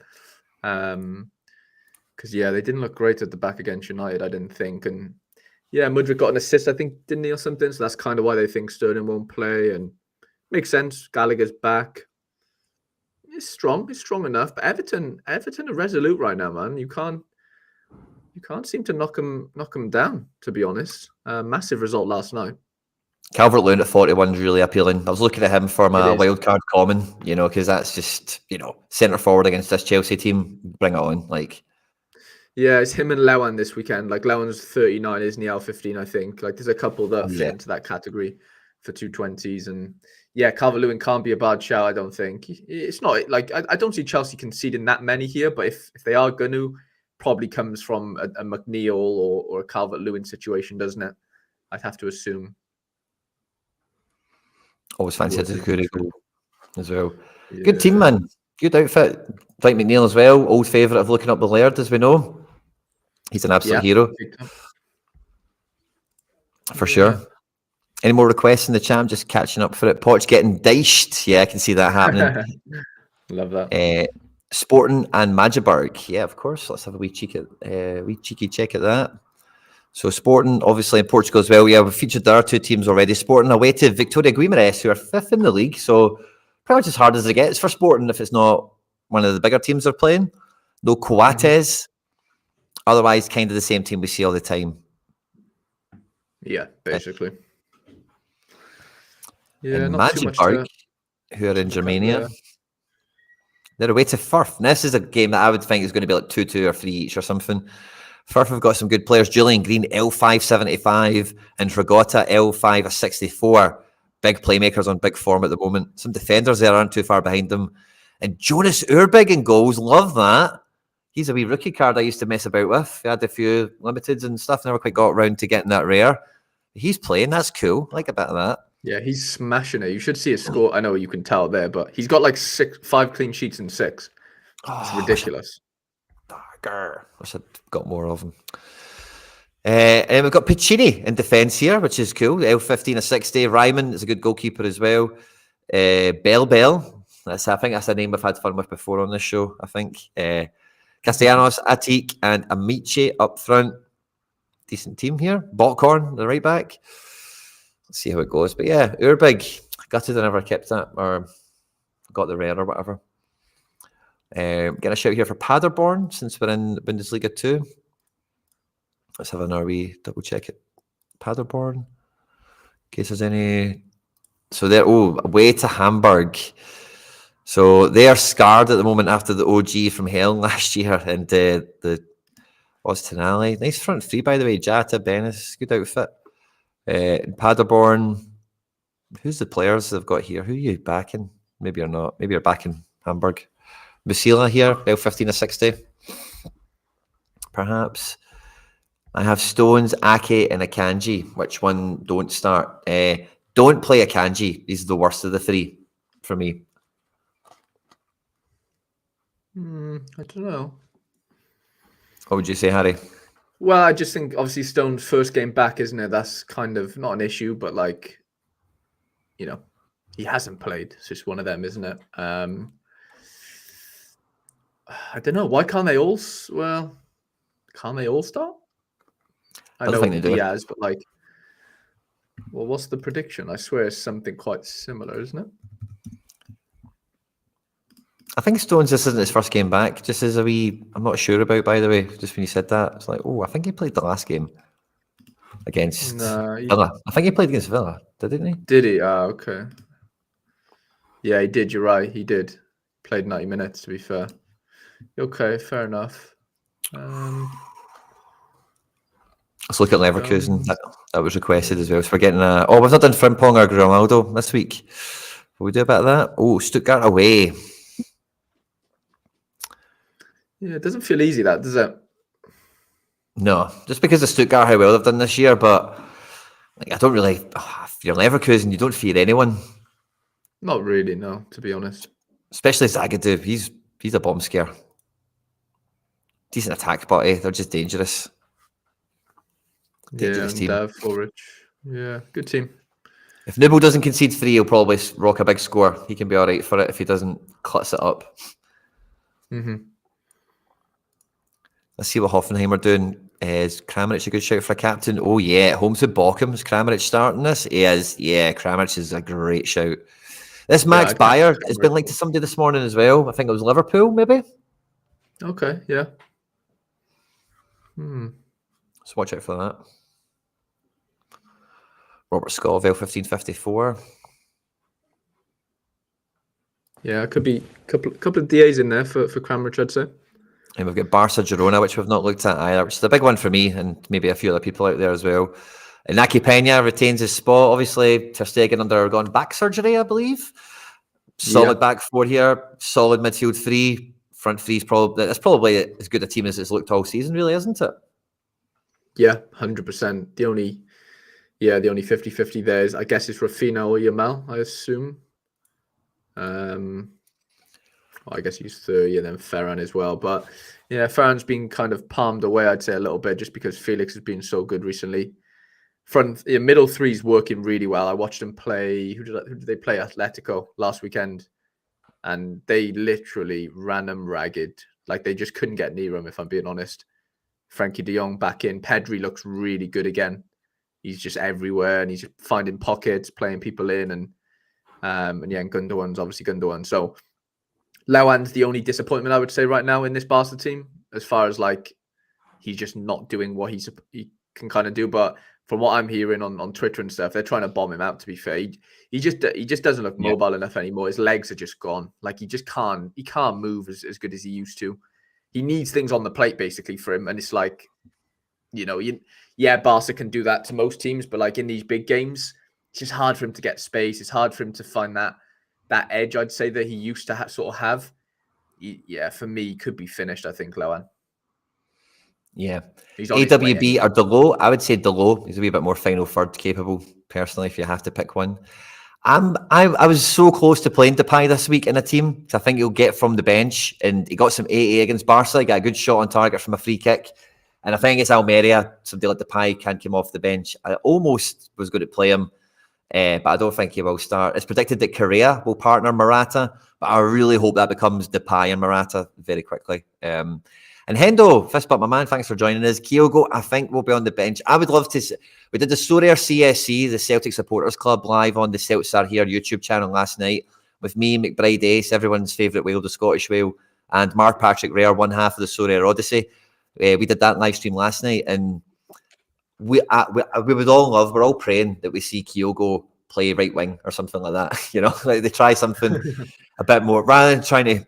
S2: Because they didn't look great at the back against United, I didn't think. And Mudryk got an assist, I think, didn't he, or something? So that's kind of why they think Sterling won't play. And makes sense. Gallagher's back. It's strong enough. But Everton are resolute right now, man. You can't seem to knock them down, to be honest. Massive result last night.
S1: Calvert-Lewin at 41 is really appealing. I was looking at him for my wildcard common, because that's just, centre forward against this Chelsea team. Bring it on,
S2: Yeah, it's him and Lewan this weekend. Lewan's 39, isn't he? Al 15, I think. There's a couple that fit into that category for 220s. And Calvert-Lewin can't be a bad shout, I don't think. It's not I don't see Chelsea conceding that many here, but if they are going to, probably comes from a McNeil or a Calvert-Lewin situation, doesn't it? I'd have to assume.
S1: Always fancied Zakuri as well. Yeah. Good team, man. Good outfit. Dwight McNeil as well, old favourite of looking up the Laird, as we know. He's an absolute hero. For sure. Any more requests in the chat? I'm just catching up for it. Poch getting diced. Yeah, I can see that happening.
S2: Love that.
S1: Sporting and Magdeburg. Yeah, of course. Let's have a wee cheeky check at that. So Sporting, obviously in Portugal as well. Yeah, we've featured there 2 teams already. Sporting away to Victoria Guimarães, who are 5th in the league. So pretty much as hard as it gets for Sporting if it's not one of the bigger teams they're playing. No Coates. Otherwise, kind of the same team we see all the time.
S2: Yeah, basically. Yeah,
S1: and
S2: not too much
S1: Magdeburg, who are in Germania. They're away to Firth. And this is a game that I would think is going to be like 2-2 or 3 each or something. Firth have got some good players. Julian Green, L575, and Fragotta, L564. Big playmakers on big form at the moment. Some defenders there aren't too far behind them. And Jonas Urbig in goals. Love that. He's a wee rookie card I used to mess about with. He had a few limiteds and stuff. Never quite got around to getting that rare. He's playing. That's cool. I like a bit of that.
S2: Yeah, he's smashing it. You should see his score. I know you can tell there, but he's got like 5 clean sheets in 6. It's ridiculous.
S1: Wish I'd got more of them. And we've got Piccini in defence here, which is cool. L15 a 60. Ryman is a good goalkeeper as well. Bell. I think that's a name we've had fun with before on this show, I think. Castellanos, Atik, and Amici up front. Decent team here. Botkorn, the right back. Let's see how it goes. But yeah, Urbig. Gutted I never kept that or got the rare or whatever. Get a shout here for Paderborn since we're in Bundesliga 2. Let's have another wee double check it. Paderborn. In case there's any. So they're away to Hamburg. So they are scarred at the moment after the OG from hell last year and the Tenali. Nice front three, by the way. Jata, Benes, good outfit. Paderborn. Who's the players they've got here? Who are you backing? Maybe you're not. Maybe you're backing Hamburg. Musila here, L15 a 60. Perhaps. I have Stones, Ake, and Akanji. Which one don't start? Don't play Akanji. He's the worst of the 3 for me.
S2: I don't know.
S1: What would you say, Harry?
S2: Well, I just think obviously Stone's first game back, isn't it? That's kind of not an issue, but like, you know, he hasn't played. It's just one of them, isn't it? I don't know. Why can't they all? Well, can't they all start? I know Diaz, but like, well, what's the prediction? I swear it's something quite similar, isn't it?
S1: I think Stones, this isn't his first game back. Just as a wee, I'm not sure about, by the way, just when you said that, it's like, I think he played the last game against Villa. I think he played against Villa, didn't he?
S2: Did he? Okay. Yeah, he did. You're right. He did. Played 90 minutes, to be fair. Okay, fair enough.
S1: Let's look at Leverkusen. That was requested as well. So we're getting we've not done Frimpong or Ronaldo this week. Will we do a bit of that? Stuttgart away.
S2: Yeah, it doesn't feel easy, that, does it?
S1: No, just because of Stuttgart, how well they've done this year, but like, I don't really. If you're Leverkusen, you don't fear anyone.
S2: Not really, no, to be honest.
S1: Especially Zagadou. He's a bomb scare. Decent attack body. They're just dangerous. Dangerous team.
S2: Forage. Yeah, good team.
S1: If Nibble doesn't concede 3, he'll probably rock a big score. He can be all right for it if he doesn't klutz it up. Let's see what Hoffenheim are doing. Is Kramaric a good shout for a captain? Oh, yeah. Home to Bochum. Is Kramaric starting this? He is. Yeah, Kramaric is a great shout. This Max Bayer has been linked to somebody this morning as well. I think it was Liverpool, maybe.
S2: Okay, yeah.
S1: So watch out for that. Robert Scoville, 1554.
S2: Yeah, it could be a couple of DAs in there for Kramaric, I'd say.
S1: And we've got Barca Girona, which we've not looked at either, which is a big one for me and maybe a few other people out there as well. And Naki Pena retains his spot. Obviously, Ter Stegen undergone back surgery, I believe. Solid back 4 here. Solid midfield 3. Front 3 is probably as good a team as it's looked all season, really, isn't it?
S2: Yeah, 100%. The only 50-50 there is, I guess, it's Rafinha or Yamal, I assume. I guess he's 30, and then Ferran as well. But yeah, Ferran's been kind of palmed away, I'd say, a little bit, just because Felix has been so good recently. Middle three's working really well. I watched them play. Who did they play? Atletico last weekend, and they literally ran them ragged. Like, they just couldn't get near him, if I'm being honest. Frankie de Jong back in. Pedri looks really good again. He's just everywhere, and he's just finding pockets, playing people in, and Gundogan's obviously Gundogan. So Lauan's the only disappointment, I would say, right now in this Barca team, as far as like he's just not doing what he can kind of do. But from what I'm hearing on Twitter and stuff, they're trying to bomb him out. To be fair, he just doesn't look mobile enough anymore. His legs are just gone. Like, he can't move as good as he used to. He needs things on the plate basically for him, and it's like, Barca can do that to most teams, but like in these big games, it's just hard for him to get space. It's hard for him to find that edge, I'd say, that he used to sort of have. For me, he could be finished, I think, Lauan.
S1: Yeah. AWB or Delo. I would say Delo. He's a wee bit more final third capable, personally, if you have to pick one. I was so close to playing Depay this week in a team, because I think he'll get from the bench, and he got some 80 against Barca. He got a good shot on target from a free kick. And I think it's Almeria, somebody like Depay can't come off the bench. I almost was going to play him, but I don't think he will start. It's predicted that Correa will partner Morata, but I really hope that becomes Depay and Morata very quickly. And Hendo, fist bump, my man, thanks for joining us. Kyogo, I think, will be on the bench. I would love to. We did the Sorare CSC, the Celtic Supporters Club, live on the Celts Are Here YouTube channel last night with me, McBride Ace, everyone's favourite whale, the Scottish whale, and Mark Patrick Rare, one half of the Sorare Odyssey. We did that live stream last night, and we would all love, we're all praying that we see Kyogo play right wing or something like that. Like they try something a bit more, rather than trying to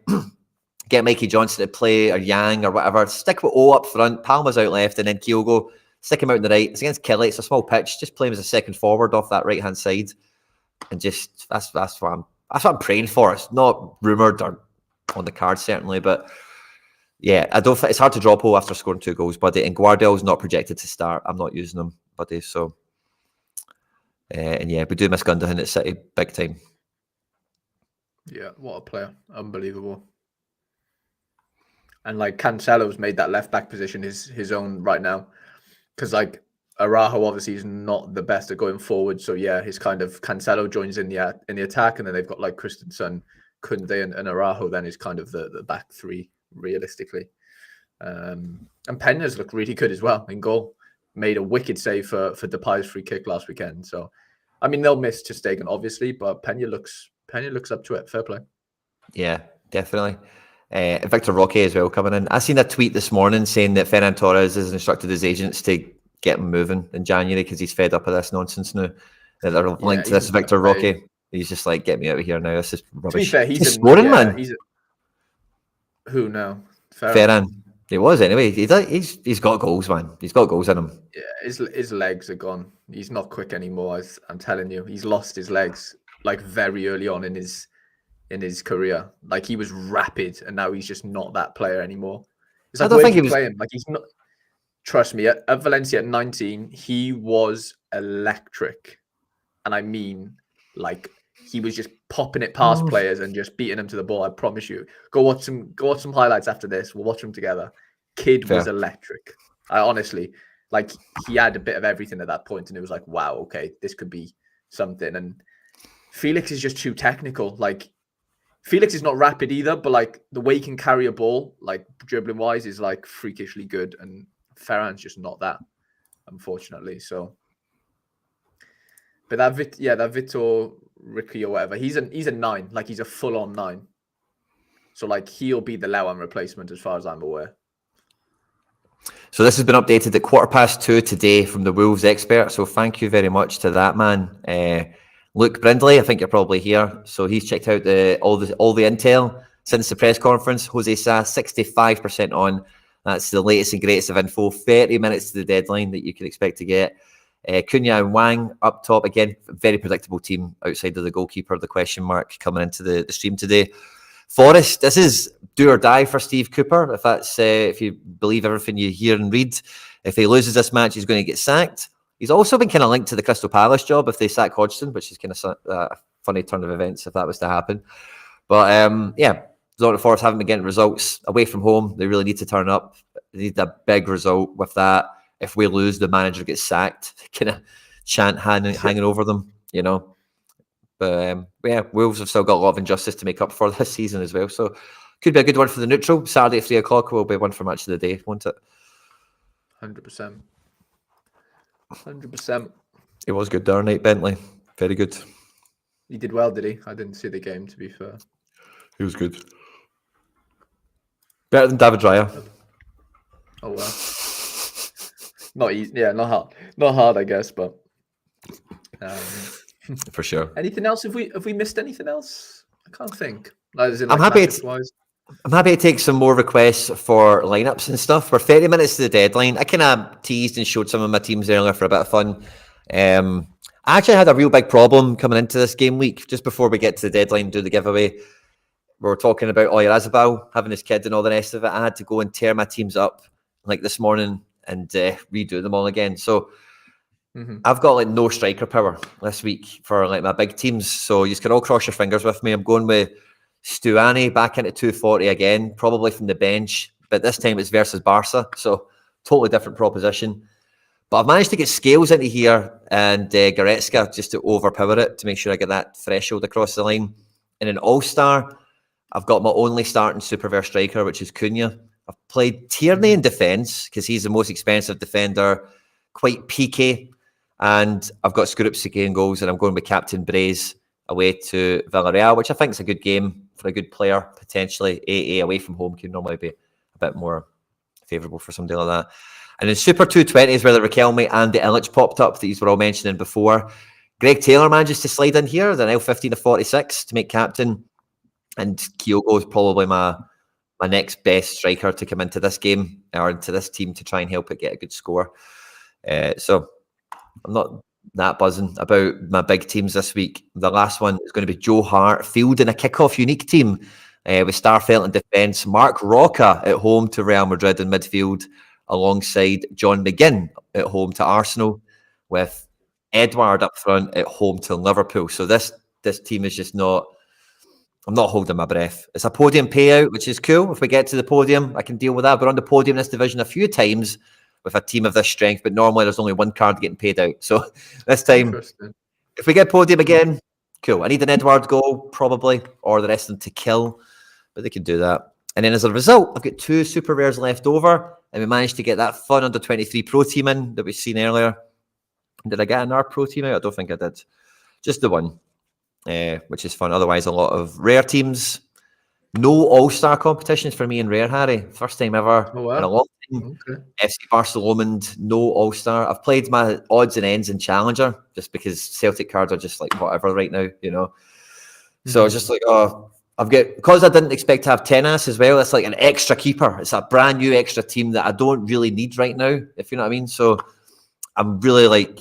S1: get Mikey Johnson to play, or Yang, or whatever. Stick with O up front, Palmer's out left, and then Kyogo, stick him out on the right. It's against Kelly, it's a small pitch. Just play him as a second forward off that right-hand side. And just, that's what I'm praying for. It's not rumoured or on the card, certainly, but yeah, I don't think it's hard to drop O after scoring 2 goals, buddy. And Guardiola's not projected to start. I'm not using him, buddy. So, and yeah, we do miss Gundogan at City big time.
S2: Yeah, what a player. Unbelievable. And like Cancelo's made that left back position his own right now, because like Araujo obviously is not the best at going forward. So yeah, his kind of Cancelo joins in the attack, and then they've got like Christensen, Kunde, and Araujo. Then is kind of the back three realistically. And Peña's looked really good as well in goal. Made a wicked save for Depay's free kick last weekend. So I mean, they'll miss ter Stegen obviously, but Peña looks up to it. Fair play.
S1: Yeah, definitely. Victor Roque as well coming in. I seen a tweet this morning saying that Ferran Torres has instructed his agents to get him moving in January because he's fed up of this nonsense now. That they're linked to this Victor Roque. He's just like, get me out of here now. This is rubbish.
S2: To be fair, he's
S1: scoring, man.
S2: Who now?
S1: Ferran. He was anyway. He's got goals, man. He's got goals in him.
S2: Yeah, his legs are gone. He's not quick anymore. I'm telling you, he's lost his legs like very early on in his career. Like, he was rapid, and now he's just not that player anymore. It's like, I don't think he was playing. Like, he's not. Trust me, at Valencia at 19, he was electric, and I mean, like, he was just popping it past players and just beating them to the ball. I promise you. Go watch some highlights after this. We'll watch them together. Kid was electric. I honestly, like, he had a bit of everything at that point, and it was like, wow, okay, this could be something. And Felix is just too technical. Like, Felix is not rapid either, but like the way he can carry a ball, like dribbling wise, is like freakishly good. And Ferran's just not that, unfortunately. So, but that Vitor Ricky or whatever, he's a 9, like he's a full on 9. So like he'll be the Lauan replacement as far as I'm aware.
S1: So this has been updated at 2:15 today from the Wolves expert. So thank you very much to that man. Luke Brindley, I think you're probably here. So he's checked out all the intel since the press conference. Jose Sa, 65% on. That's the latest and greatest of info. 30 minutes to the deadline that you can expect to get. Cunha and Wang up top. Again, very predictable team outside of the goalkeeper, the question mark coming into the stream today. Forest, this is do or die for Steve Cooper. If that's if you believe everything you hear and read. If he loses this match, he's going to get sacked. He's also been kind of linked to the Crystal Palace job if they sack Hodgson, which is kind of a funny turn of events if that was to happen. But yeah, Nottingham Forest haven't been getting results away from home. They really need to turn up. They need a big result with that. If we lose, the manager gets sacked. Kind of chant hanging over them, you know. But yeah, Wolves have still got a lot of injustice to make up for this season as well. So could be a good one for the neutral. Saturday at 3 o'clock will be one for match of the day, won't it?
S2: 100%. 100%.
S1: It was good there, Nate Bentley. Very good.
S2: He did well, did he? I didn't see the game, to be fair.
S1: He was good. Better than David Raya.
S2: Oh well. Not easy. Yeah, not hard, I guess, but
S1: for sure.
S2: Anything else? Have we missed anything else? I can't think. As in,
S1: I'm happy to take some more requests for lineups and stuff. We're 30 minutes to the deadline. I kind of teased and showed some of my teams earlier for a bit of fun. I actually had a real big problem coming into this game week just before we get to the deadline and do the giveaway. We were talking about Oyarzabal having his kid and all the rest of it. I had to go and tear my teams up like this morning and redo them all again. So I've got like no striker power this week for like my big teams. So you can all cross your fingers with me. I'm going with Stuani back into 240 again, probably from the bench. But this time it's versus Barca. So totally different proposition. But I've managed to get Scales into here and Goretzka just to overpower it to make sure I get that threshold across the line. And in All-Star, I've got my only starting Superver striker, which is Cunha. I've played Tierney in defence because he's the most expensive defender, quite peaky. And I've got Skorupski in goals, and I'm going with Captain Braze away to Villarreal, which I think is a good game for a good player, potentially. AA away from home can normally be a bit more favourable for somebody like that. And in Super 220 is where the Riquelme and the Illich popped up that you were all mentioning before. Greg Taylor manages to slide in here, the L15 of 46 to make captain. And Kyogo is probably my next best striker to come into this game or into this team to try and help it get a good score. So I'm not that buzzing about my big teams this week. The last one is going to be Joe Hart fielding a kickoff unique team with Starfelt in defence, Mark Roca at home to Real Madrid in midfield, alongside John McGinn at home to Arsenal, with Edward up front at home to Liverpool. So this team is just not... I'm not holding my breath. It's a podium payout, which is cool. If we get to the podium, I can deal with that. But on the podium in this division a few times with a team of this strength, but normally there's only one card getting paid out. So this time, if we get podium again, cool. I need an Edward goal, probably, or the rest of them to kill, but they can do that. And then as a result, I've got 2 super rares left over, and we managed to get that fun under 23 pro team in that we've seen earlier. Did I get another pro team out? I don't think I did. Just the one. Which is fun. Otherwise, a lot of rare teams. No all-star competitions for me in rare, Harry. First time ever in a long time. Okay. FC Barcelona, no all-star. I've played my odds and ends in Challenger just because Celtic cards are just like whatever right now, you know. So I was just like, because I didn't expect to have Tenas as well, it's like an extra keeper. It's a brand new extra team that I don't really need right now, if you know what I mean. So I'm really like...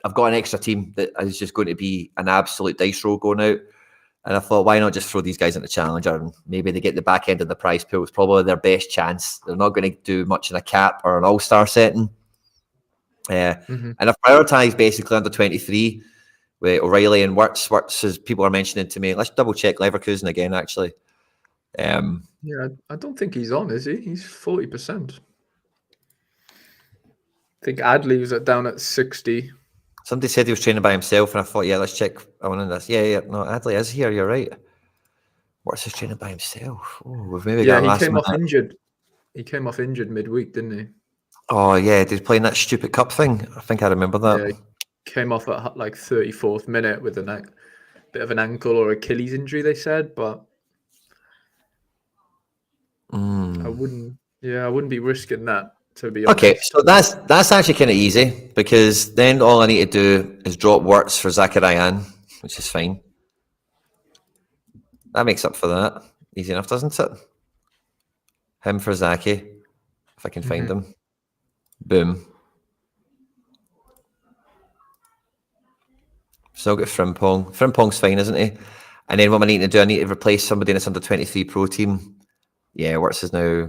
S1: I've got an extra team that is just going to be an absolute dice roll going out. And I thought, why not just throw these guys into Challenger and maybe they get the back end of the prize pool. It's probably their best chance. They're not going to do much in a cap or an all-star setting. And I've prioritised basically under 23 with O'Reilly and Wirtz. Wirtz, as people are mentioning to me, let's double check Leverkusen again, actually.
S2: Yeah, I don't think he's on, is he? He's 40%. I think Adley was down at 60.
S1: Somebody said he was training by himself, and I thought, yeah, let's check on this. Yeah, no, Adley is here. You're right. What's his training by himself? Oh, we've maybe got
S2: he came off injured. He came off injured midweek, didn't he?
S1: Oh yeah, did he play in that stupid cup thing? I think I remember that.
S2: Yeah, he came off at like 34th minute with a bit of an ankle or Achilles injury, they said, but I wouldn't be risking that. To be honest.
S1: Okay, so that's actually kind of easy because then all I need to do is drop Wirtz for Zakarian, which is fine. That makes up for that. Easy enough, doesn't it? Him for Zaki, if I can find him. Boom. Still got Frimpong. Frimpong's fine, isn't he? And then what I need to do, I need to replace somebody in this under 23 pro team. Yeah, Wirtz is now...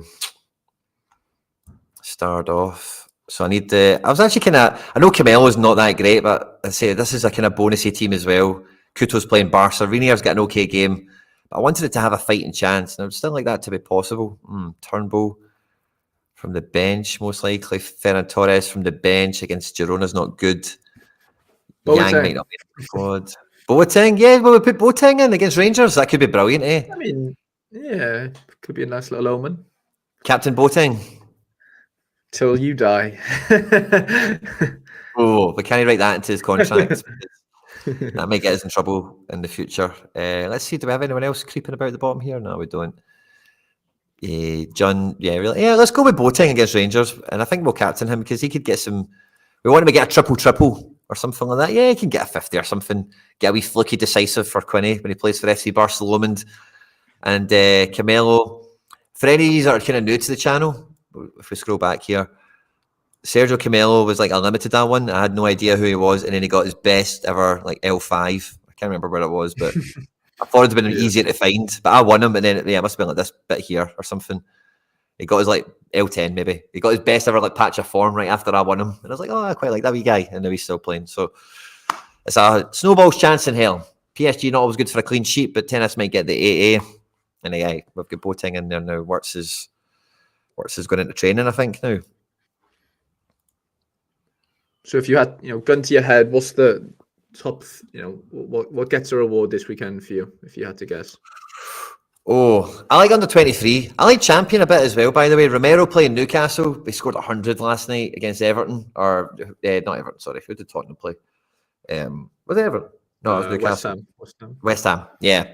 S1: starred off. So I need the... I was actually kind of... I know Camelo's not that great, but I say this is a kind of bonusy team as well. Couto's playing Barca. Rainier's got an okay game. But I wanted it to have a fighting chance, and I would still like that to be possible. Turnbull from the bench, most likely. Ferran Torres from the bench against Girona's not good. Yang might not be in the squad. Boateng, yeah, well, we put Boateng in against Rangers. That could be brilliant, eh?
S2: I mean, yeah, could be a nice little omen.
S1: Captain Boateng.
S2: Till you die.
S1: Oh, but can he write that into his contract? That might get us in trouble in the future. Let's see, do we have anyone else creeping about the bottom here? No, we don't. John, really. Yeah, let's go with Boateng against Rangers. And I think we'll captain him because he could get some. We want him to get a triple or something like that. Yeah, he can get a 50 or something. Get a wee fluky decisive for Quinny when he plays for FC Barcelona. And Camelo. For any of you that are kind of new to the channel, if we scroll back here, Sergio Camelo was like a limited that one. I had no idea who he was, and then he got his best ever like L5. I can't remember where it was, but I thought it'd been easier to find. But I won him, and then it must have been like this bit here or something. He got his like L10 maybe. He got his best ever like patch of form right after I won him, and I was like, oh, I quite like that wee guy, and now he's still playing. So it's a snowball's chance in hell. PSG not always good for a clean sheet, but tennis might get the AA. And we've got Boateng in there now. Wirtz is going into training, I think now.
S2: So if you had, gun to your head, what's the top, what gets a reward this weekend for you, if you had to guess?
S1: Oh, I like under 23. I like champion a bit as well, by the way. Romero playing Newcastle. He scored 100 last night against Everton. Or, not Everton, sorry. Who did Tottenham play? Was it Everton? No, it was Newcastle. West Ham, yeah.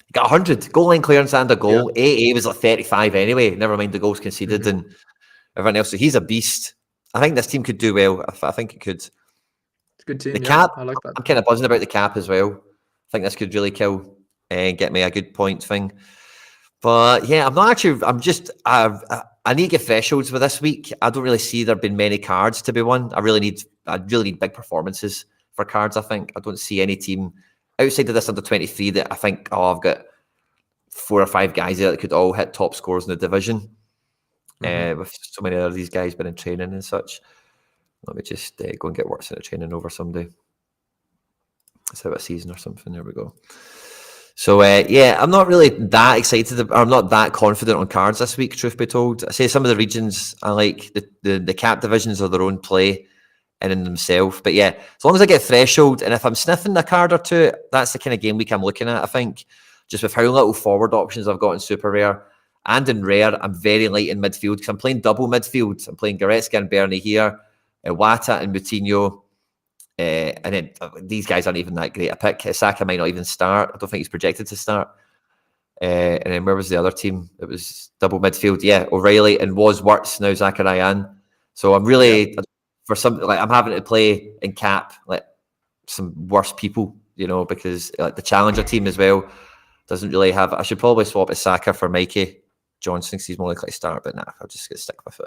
S1: He got 100. Goal line clearance and a goal. AA was like 35 anyway. Never mind the goals conceded and everyone else. So he's a beast. I think this team could do well. I think it could.
S2: It's a good team.
S1: The cap,
S2: I like that.
S1: I'm kind of buzzing about the cap as well. I think this could really kill and get me a good point thing. But yeah, I'm not actually. I'm just. I need to get thresholds for this week. I don't really see there being many cards to be won. I really need big performances for cards. I think I don't see any team outside of this under 23 that I think. Oh, I've got 4 or 5 guys there that could all hit top scores in the division. With so many of these guys been in training and such. Let me just go and get Wirtz in the training over someday. Let's have a season or something. There we go. So, I'm not really that excited. I'm not that confident on cards this week, truth be told. I say some of the regions, I like the cap divisions are their own play and in themselves. But yeah, as long as I get threshold, and if I'm sniffing a card or two, that's the kind of game week I'm looking at, I think. Just with how little forward options I've got in Super Rare. And in Rare, I'm very light in midfield because I'm playing double midfield. I'm playing Goretzka and Bernie here, Wata and Moutinho. And then these guys aren't even that great a pick. Saka might not even start. I don't think he's projected to start. And then where was the other team? It was double midfield. Yeah, O'Reilly and was Wirtz, now Zachariah. So I'm really, for some, like I'm having to play in cap, like some worse people, because like the challenger team as well doesn't really have. I should probably swap a Saka for Mikey Johnson because he's more likely to start, but nah, I'll just stick with it.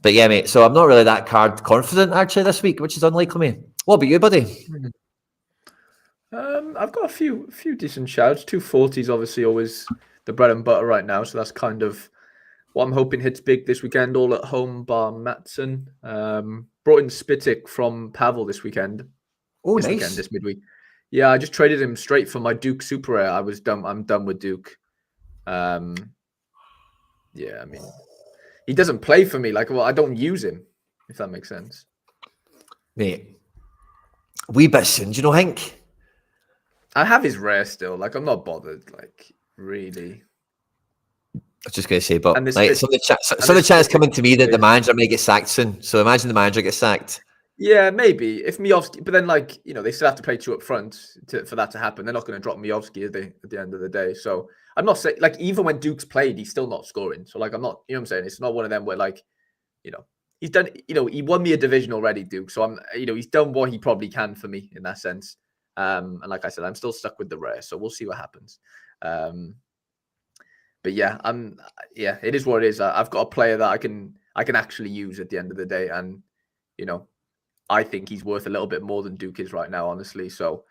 S1: But yeah, mate, so I'm not really that card confident actually this week, which is unlikely, me. What about you, buddy?
S2: I've got a few decent shouts. 240s obviously always the bread and butter right now, so that's kind of what I'm hoping hits big this weekend, all at home bar Matson. Brought in Spitic from Pavel this weekend.
S1: Oh, nice.
S2: This midweek. Yeah, I just traded him straight for my Duke Super Rare. I'm done with Duke. Yeah, I mean, he doesn't play for me. I don't use him, if that makes sense.
S1: Mate, wee bit soon, do you know, Hank?
S2: I have his rare still. I'm not bothered, really.
S1: I was just going to say, but some of the chat's coming to me that the manager may get sacked soon. So imagine the manager gets sacked.
S2: Yeah, maybe. If Miovski, but then, they still have to play 2 up front for that to happen. They're not going to drop Miovski, are they, at the end of the day? So I'm not saying, even when Duke's played, he's still not scoring. So, I'm not, you know what I'm saying? It's not one of them where, he's done, he won me a division already, Duke. So he's done what he probably can for me in that sense. And like I said, I'm still stuck with the rare. So we'll see what happens. But yeah, it is what it is. I've got a player that I can actually use at the end of the day. And, I think he's worth a little bit more than Duke is right now, honestly. So,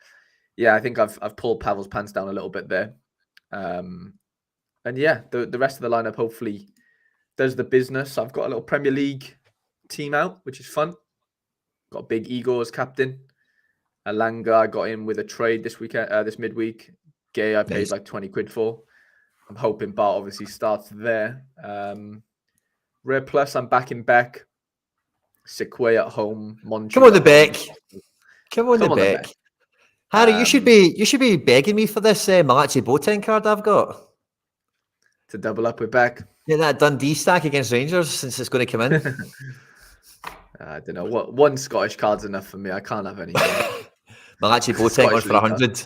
S2: yeah, I think I've pulled Pavel's pants down a little bit there. And yeah, the rest of the lineup hopefully does the business. I've got a little Premier League team out, which is fun. Got Big Igor as captain. Alanga I got in with a trade this weekend, this midweek. Gay, I paid
S1: Nice.
S2: like 20 quid for. I'm hoping Bart obviously starts there. Rare Plus, I'm backing Beck. Sikwe at home. Monchu
S1: Come on, the
S2: at home.
S1: Beck. Come on, the Beck. Harry, you should be begging me for this Malachi Boateng card I've got.
S2: To double up with Beck.
S1: Yeah, that Dundee stack against Rangers since it's going to come in.
S2: I don't know. One Scottish card's enough for me. I can't have any.
S1: Malachi Boateng on for 100.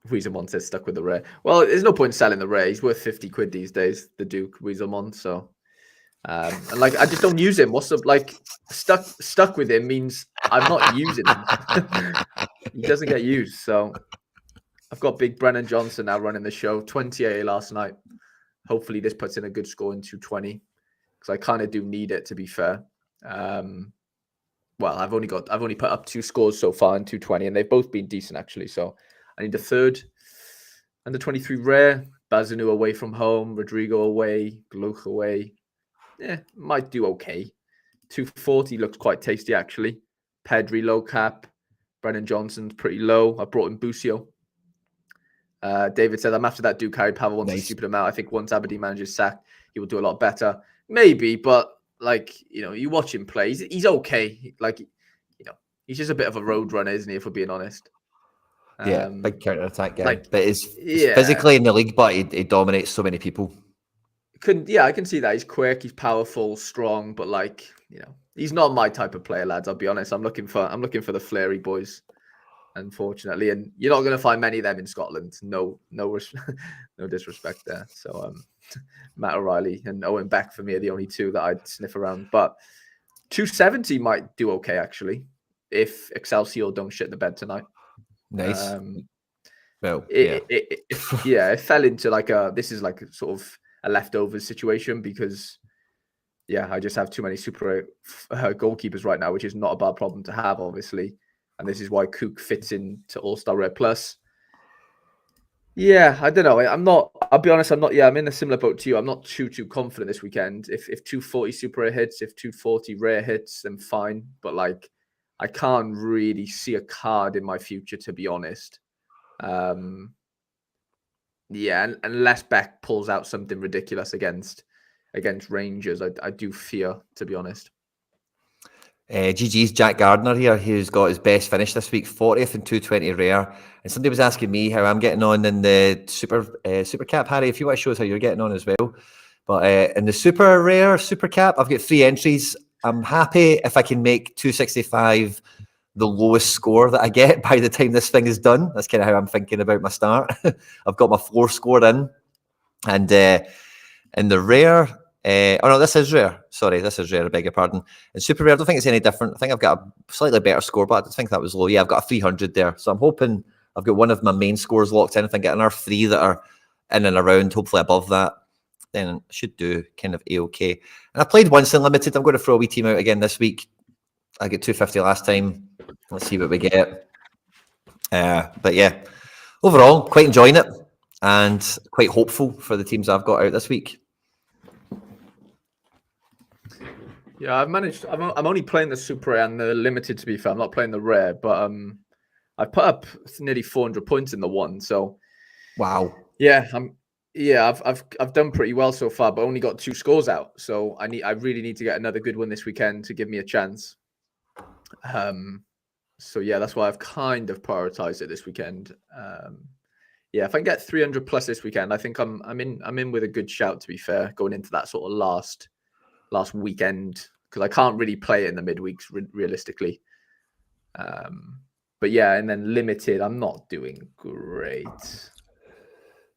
S2: Weezermont says stuck with the rare. Well, there's no point selling the rare. He's worth 50 quid these days, the Duke Weezermont. So, and like, I just don't use him. What's the like stuck with him means I'm not using him. He doesn't get used. So, I've got big Brennan Johnson now running the show. 20 AA last night. Hopefully, this puts in a good score in 220 because I kind of do need it, to be fair. Well, I've only put up 2 scores so far in 220, and they've both been decent actually. So I need a third. Under 23 rare, Bazanu away from home, Rodrigo away, Gluch away. Yeah, might do okay. 240 looks quite tasty actually. Pedri low cap, Brennan Johnson's pretty low. I brought in Busio. David said, I'm after that Duke Harry. Pavel wants a stupid amount. I think once Aberdeen manager's sacked, he will do a lot better. Maybe, but like, you watch him play. He's okay. Like, he's just a bit of a road runner, isn't he, if we're being honest?
S1: Yeah, big counter-attack guy.
S2: Like,
S1: but he's physically in the league, but he dominates so many people.
S2: I can see that. He's quick, he's powerful, strong, but like, he's not my type of player, lads. I'll be honest. I'm looking for the flary boys, unfortunately, and you're not going to find many of them in Scotland. No disrespect there. So Matt O'Reilly and Owen Beck for me are the only two that I'd sniff around. But 270 might do okay actually if Excelsior don't shit the bed tonight.
S1: Nice.
S2: It fell into like this is like sort of a leftovers situation because I just have too many super goalkeepers right now, which is not a bad problem to have, obviously. And this is why Cook fits into All-Star Rare Plus. Yeah, I don't know. I'll be honest, I'm in a similar boat to you. I'm not too confident this weekend. If 240 super rare hits, if 240 rare hits, then fine. But like, I can't really see a card in my future, to be honest. Unless Beck pulls out something ridiculous against Rangers, I do fear, to be honest.
S1: GG's Jack Gardner here, who's got his best finish this week, 40th and 220 rare. And somebody was asking me how I'm getting on in the super cap. Harry, if you want to show us how you're getting on as well. But in the super rare super cap, I've got 3 entries. I'm happy if I can make 265 the lowest score that I get by the time this thing is done. That's kind of how I'm thinking about my start. I've got my floor score in. And in the rare... this is rare. Sorry, this is rare. I beg your pardon. In super rare, I don't think it's any different. I think I've got a slightly better score, but I think that was low. Yeah, I've got a 300 there. So I'm hoping I've got one of my main scores locked in. If I get another 3 that are in and around, hopefully above that, then I should do kind of A-okay. And I played once in limited. I'm going to throw a wee team out again this week. I got 250 last time. Let's see what we get. But yeah, overall, quite enjoying it and quite hopeful for the teams I've got out this week.
S2: Yeah, I've managed. I'm only playing the super rare and the limited, to be fair. I'm not playing the rare, but I put up nearly 400 points in the one. So,
S1: wow.
S2: Yeah, I've done pretty well so far, but only got 2 scores out. So I really need to get another good one this weekend to give me a chance. So yeah, that's why I've kind of prioritized it this weekend. If I can get 300 plus this weekend, I think I'm in with a good shout, to be fair, going into that sort of last weekend, because I can't really play it in the midweeks realistically. But yeah, and then limited, I'm not doing great.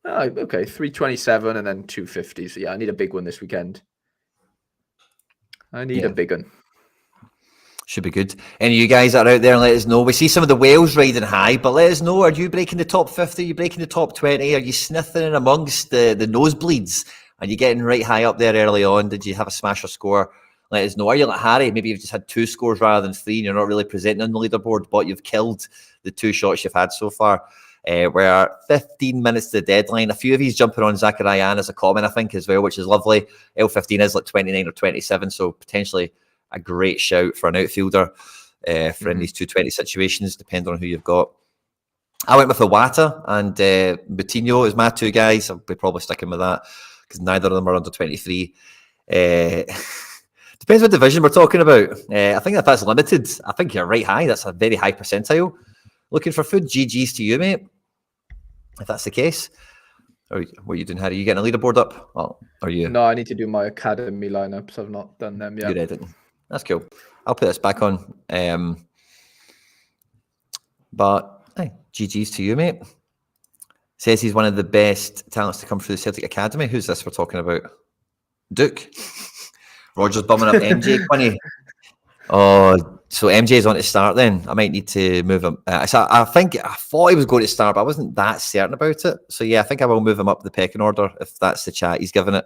S2: Okay, 327 and then 250. So yeah, I need a big one this weekend. I need a big one.
S1: Should be good. Any of you guys that are out there, let us know. We see some of the whales riding high, but let us know. Are you breaking the top 50? Are you breaking the top 20? Are you sniffing in amongst the nosebleeds? Are you getting right high up there early on? Did you have a smasher score? Let us know. Are you like Harry? Maybe you've just had 2 scores rather than 3 and you're not really presenting on the leaderboard, but you've killed the 2 shots you've had so far. We're 15 minutes to the deadline. A few of you jumping on Zachariah as a comment, I think, as well, which is lovely. L15 is like 29 or 27, so potentially a great shout for an outfielder. for in these 220 situations, depending on who you've got. I went with Iwata and Moutinho as my two guys. I'll be probably sticking with that because neither of them are under 23. Depends what division we're talking about. I think if that's limited, I think you're right high. That's a very high percentile. Looking for food, GG's to you, mate. If that's the case. Or what are you doing, Harry? Are you getting a leaderboard up? Oh, are you?
S2: No, I need to do my academy lineups. I've not done them yet.
S1: You're editing. That's cool. I'll put this back on. But hey, GG's to you, mate. Says he's one of the best talents to come through the Celtic Academy. Who's this we're talking about? Duke. Roger's bumming up MJ, Quinny. Oh, so MJ's on to start then. I might need to move him. So I thought he was going to start, but I wasn't that certain about it. So yeah, I think I will move him up the pecking order if that's the chat he's given it.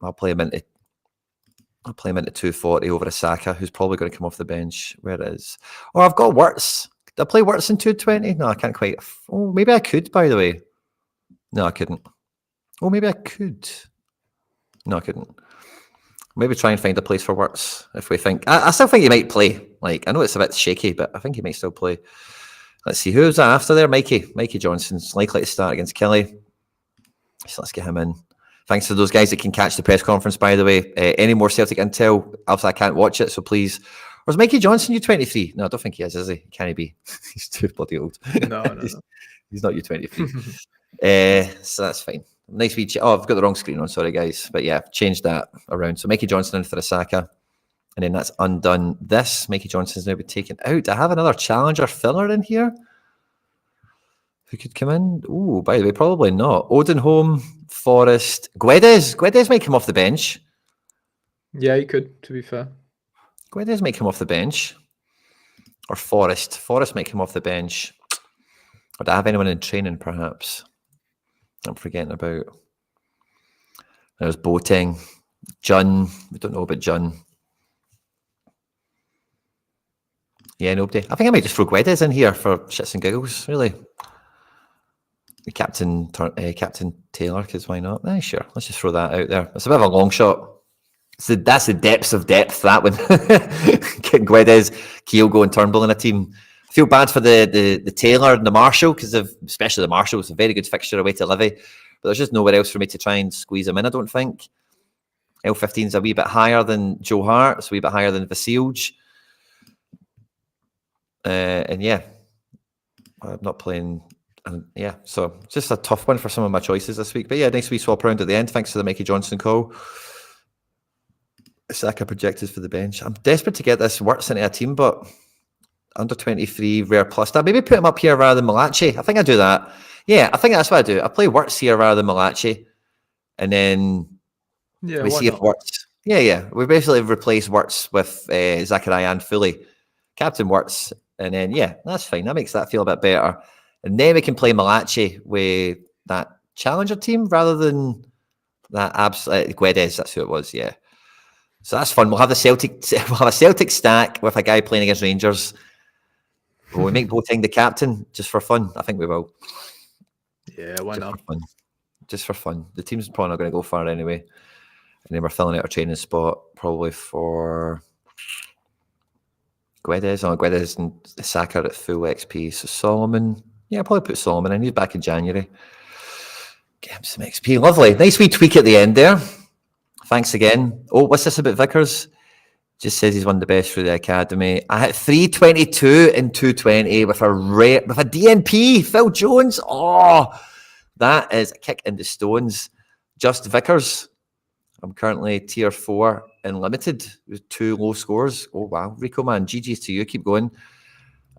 S1: I'll play him into 240 over Osaka, who's probably going to come off the bench. Where is? Oh, I've got Wirtz. Did I play Wirtz in 220? No, I can't quite. Oh, maybe I could, by the way. No, I couldn't. Oh, maybe I could. No, I couldn't. Maybe try and find a place for Wirtz if we think. I still think he might play. Like, I know it's a bit shaky, but I think he might still play. Let's see. Who's that after there? Mikey Johnson's likely to start against Kelly. So let's get him in. Thanks to those guys that can catch the press conference, by the way. Any more Celtic intel? Obviously, I can't watch it, so please. Or is Mikey Johnson U23? No, I don't think he is he? Can he be? He's too bloody old.
S2: No.
S1: He's not U23. So that's fine. Nice wee I've got the wrong screen on. Sorry, guys. But yeah, I've changed that around. So Mikey Johnson in for Osaka. And then that's undone this. Mikey Johnson's now been taken out. Do I have another challenger filler in here? Who could come in? Oh, by the way, probably not. Odenholm, Forrest, Guedes. Guedes might come off the bench.
S2: Yeah, he could, to be fair.
S1: Guedes might come off the bench. Or Forrest. Forrest might come off the bench. Or do I have anyone in training, perhaps? I'm forgetting about. There's Boateng. Jun. We don't know about Jun. Yeah, nobody. I think I might just throw Guedes in here for shits and giggles, really. Captain Taylor, because why not? Sure. Let's just throw that out there. It's a bit of a long shot. So that's the depths of depth, that one. Getting Guedes, Kyogo and Turnbull in a team. I feel bad for the Taylor and the Marshall, because especially the Marshall, it's a very good fixture away to Livy. But there's just nowhere else for me to try and squeeze him in, I don't think. L15's a wee bit higher than Joe Hart. It's a wee bit higher than Vasilj. And yeah, I'm not playing... And yeah, so just a tough one for some of my choices this week. But yeah, nice wee swap round at the end. Thanks to the Mikey Johnson call. Saka projected for the bench. I'm desperate to get this Wirtz into a team, but under 23 rare plus. I'll maybe put him up here rather than Malachi. I think I do that. Yeah, I think that's what I do. I play Wirtz here rather than Malachi, and then we see if Wirtz. Yeah. We basically replace Wirtz with Zachariah and Foley, Captain Wirtz, and then yeah, that's fine. That makes that feel a bit better. And then we can play Malachi with that challenger team rather than that Guedes. That's who it was. Yeah. So that's fun. We'll have a Celtic stack with a guy playing against Rangers. Will we make Boateng the captain just for fun? I think we will.
S2: Yeah, why not?
S1: Just for fun. The team's probably not going to go far anyway. And then we're filling out our training spot probably for Guedes. Guedes and Saka at full XP. So Solomon. Yeah, I'll probably put Solomon in. He's back in January. Get him some XP. Lovely. Nice wee tweak at the end there. Thanks again. Oh, what's this about Vickers? Just says he's one of the best through the academy. I hit 322 in 220 with a DNP. Phil Jones. Oh, that is a kick in the stones. Just Vickers. I'm currently tier 4 in limited with 2 low scores. Oh, wow. Rico, man. GG's to you. Keep going.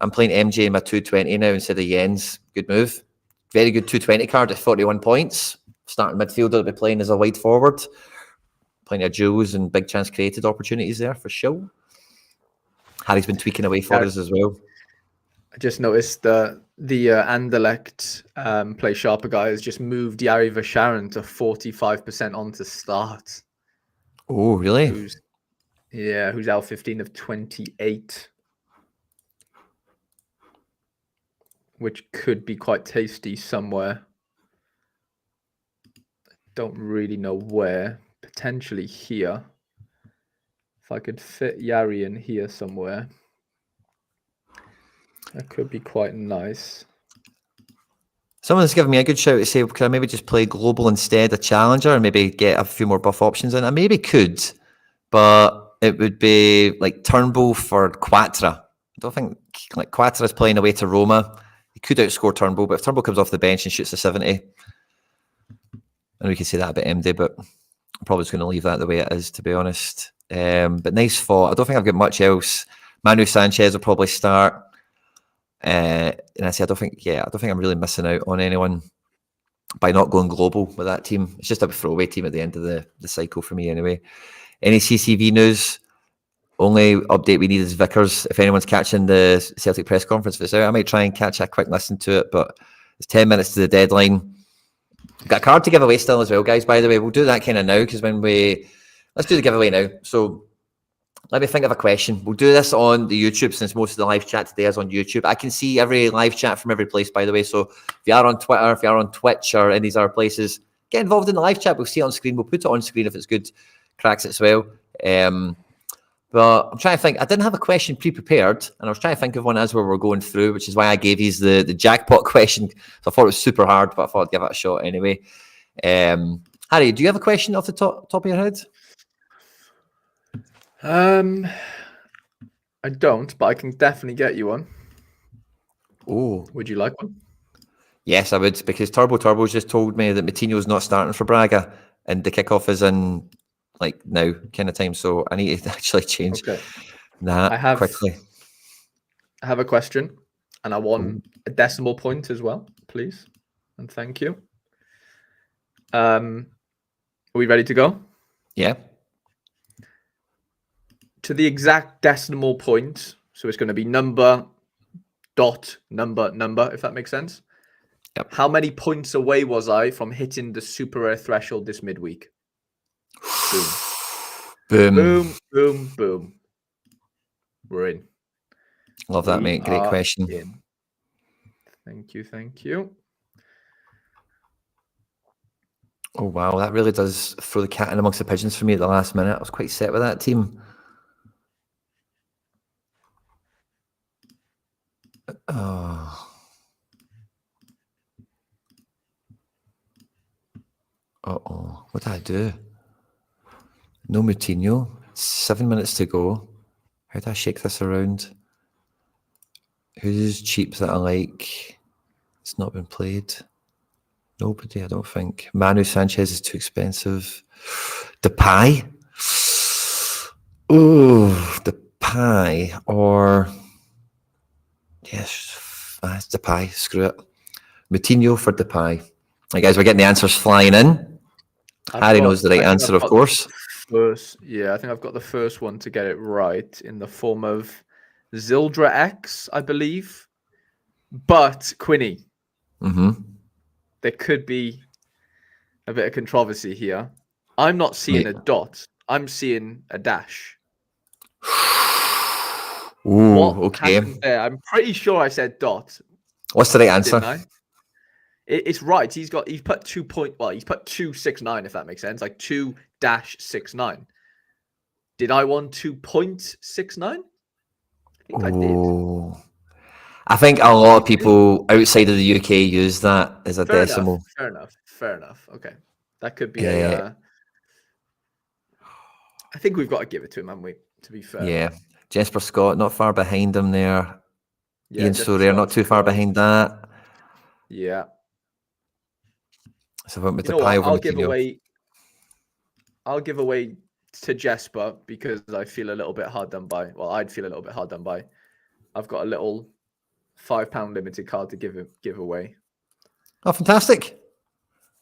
S1: I'm playing MJ in my 220 now instead of Jens. Good move. Very good 220 card at 41 points. Starting midfielder to be playing as a wide forward. Plenty of duels and big chance created opportunities there for sure. Harry's been tweaking away for us as well.
S2: I just noticed the Anderlecht Play Sharper guy has just moved Yari Vasharan to 45% on to start.
S1: Oh, really?
S2: Who's L15 of 28. Which could be quite tasty somewhere. Don't really know where. Potentially here. If I could fit Yari in here somewhere, that could be quite nice.
S1: Someone's given me a good shout to say, can I maybe just play global instead of challenger and maybe get a few more buff options in? I maybe could, but it would be like Turnbull for Quattro. I don't think like Quattro's playing away to Roma. He could outscore Turnbull, but if Turnbull comes off the bench and shoots a 70, and we can say that about MD, but I'm probably just going to leave that the way it is, to be honest. But nice thought. I don't think I've got much else. Manu Sanchez will probably start. And I say I don't think I'm really missing out on anyone by not going global with that team. It's just a throwaway team at the end of the cycle for me anyway. Any CCV news? Only update we need is Vickers. If anyone's catching the Celtic press conference, if it's out, I might try and catch a quick listen to it, but it's 10 minutes to the deadline. We've got a card to give away still as well, guys, by the way. We'll do that kind of now, because let's do the giveaway now. So let me think of a question. We'll do this on the YouTube, since most of the live chat today is on YouTube. I can see every live chat from every place, by the way. So if you are on Twitter, if you are on Twitch or any of these other places, get involved in the live chat. We'll see it on screen. We'll put it on screen if it's good. Cracks it as well. But I'm trying to think. I didn't have a question pre-prepared, and I was trying to think of one as we were going through, which is why I gave you the jackpot question. So I thought it was super hard, but I thought I'd give it a shot anyway. Harry, do you have a question off the top of your head?
S2: I don't, but I can definitely get you one.
S1: Oh,
S2: would you like one?
S1: Yes, I would, because Turbo's just told me that Moutinho's not starting for Braga, and the kickoff is in like now kind of time. So I need to actually change that quickly.
S2: I have a question, and I want a decimal point as well, please, and thank you. Are we ready to go?
S1: Yeah.
S2: To the exact decimal point, so it's going to be number, dot, number, if that makes sense.
S1: Yep.
S2: How many points away was I from hitting the super rare threshold this midweek? Boom.
S1: Boom.
S2: Boom, boom, boom. We're in.
S1: Love that, mate. Great question.
S2: In. Thank you.
S1: Oh, wow. That really does throw the cat in amongst the pigeons for me at the last minute. I was quite set with that team. Oh. Uh-oh. What did I do? No Moutinho. 7 minutes to go. How do I shake this around? Who's cheap that I like? It's not been played. Nobody, I don't think. Manu Sanchez is too expensive. Depay? Ooh, Depay. Or... Yes, it's Depay. Screw it. Moutinho for Depay. Right, guys, we're getting the answers flying in. Harry knows the right answer, of course.
S2: I think I've got the first one to get it right in the form of Zildra X, I believe. But, Quinny, there could be a bit of controversy here. I'm not seeing a dot. I'm seeing a dash.
S1: Ooh,
S2: what
S1: okay.
S2: happened there? I'm pretty sure I said dot.
S1: What's the right answer?
S2: It's right. He's put 2.69, if that makes sense. Like 2-69. Did I want 2.69? I think I did.
S1: I think a lot of people outside of the UK use that as a decimal.
S2: Fair enough. Okay. That could be I think we've got to give it to him, haven't we? To be fair.
S1: Yeah. Jesper Scott, not far behind him there.
S2: Yeah,
S1: Ian Sorare, not too far behind that.
S2: Yeah.
S1: So I went with the pie over
S2: I'll give away to Jesper because I feel a little bit hard done by. Well, I'd feel a little bit hard done by. I've got a little £5 limited card to give away.
S1: Oh, fantastic.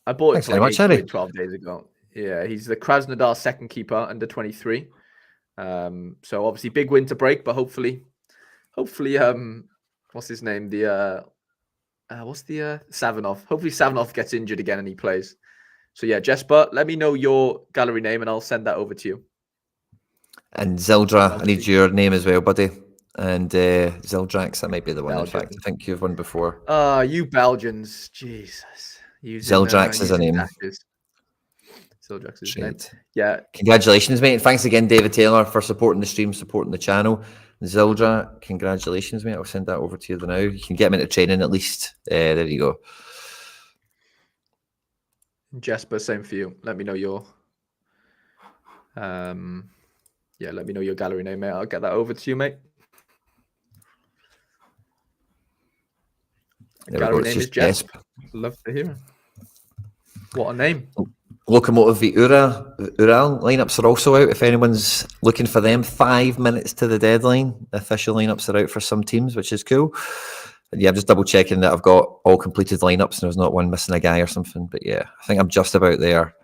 S2: I bought it
S1: for like
S2: 12 days ago. Yeah, he's the Krasnodar second keeper under 23. So obviously big winter break, but hopefully, what's his name? Savinov. Hopefully Savinov gets injured again and he plays. So yeah, Jesper, let me know your gallery name and I'll send that over to you.
S1: And Zildra, I need your name as well, buddy. And Zildrax, that might be the one.
S2: Belgian.
S1: In fact, I think you've won before.
S2: You Belgians, Jesus.
S1: Zildrax is a name.
S2: Still Jack's his name.
S1: Trade.
S2: Yeah.
S1: Congratulations, mate. Thanks again, David Taylor, for supporting the stream, supporting the channel. Zildra, congratulations, mate. I'll send that over to you now. You can get him into training at least. There you go.
S2: Jesper, same for you. Let me know your let me know your gallery name, mate. I'll get that over to you, mate. Gallery name is Jesp. Love to hear it. What a name.
S1: Locomotive v Ural lineups are also out if anyone's looking for them. 5 minutes to the deadline. The official lineups are out for some teams, which is cool. And yeah, I'm just double checking that I've got all completed lineups and there's not one missing a guy or something. But yeah, I think I'm just about there.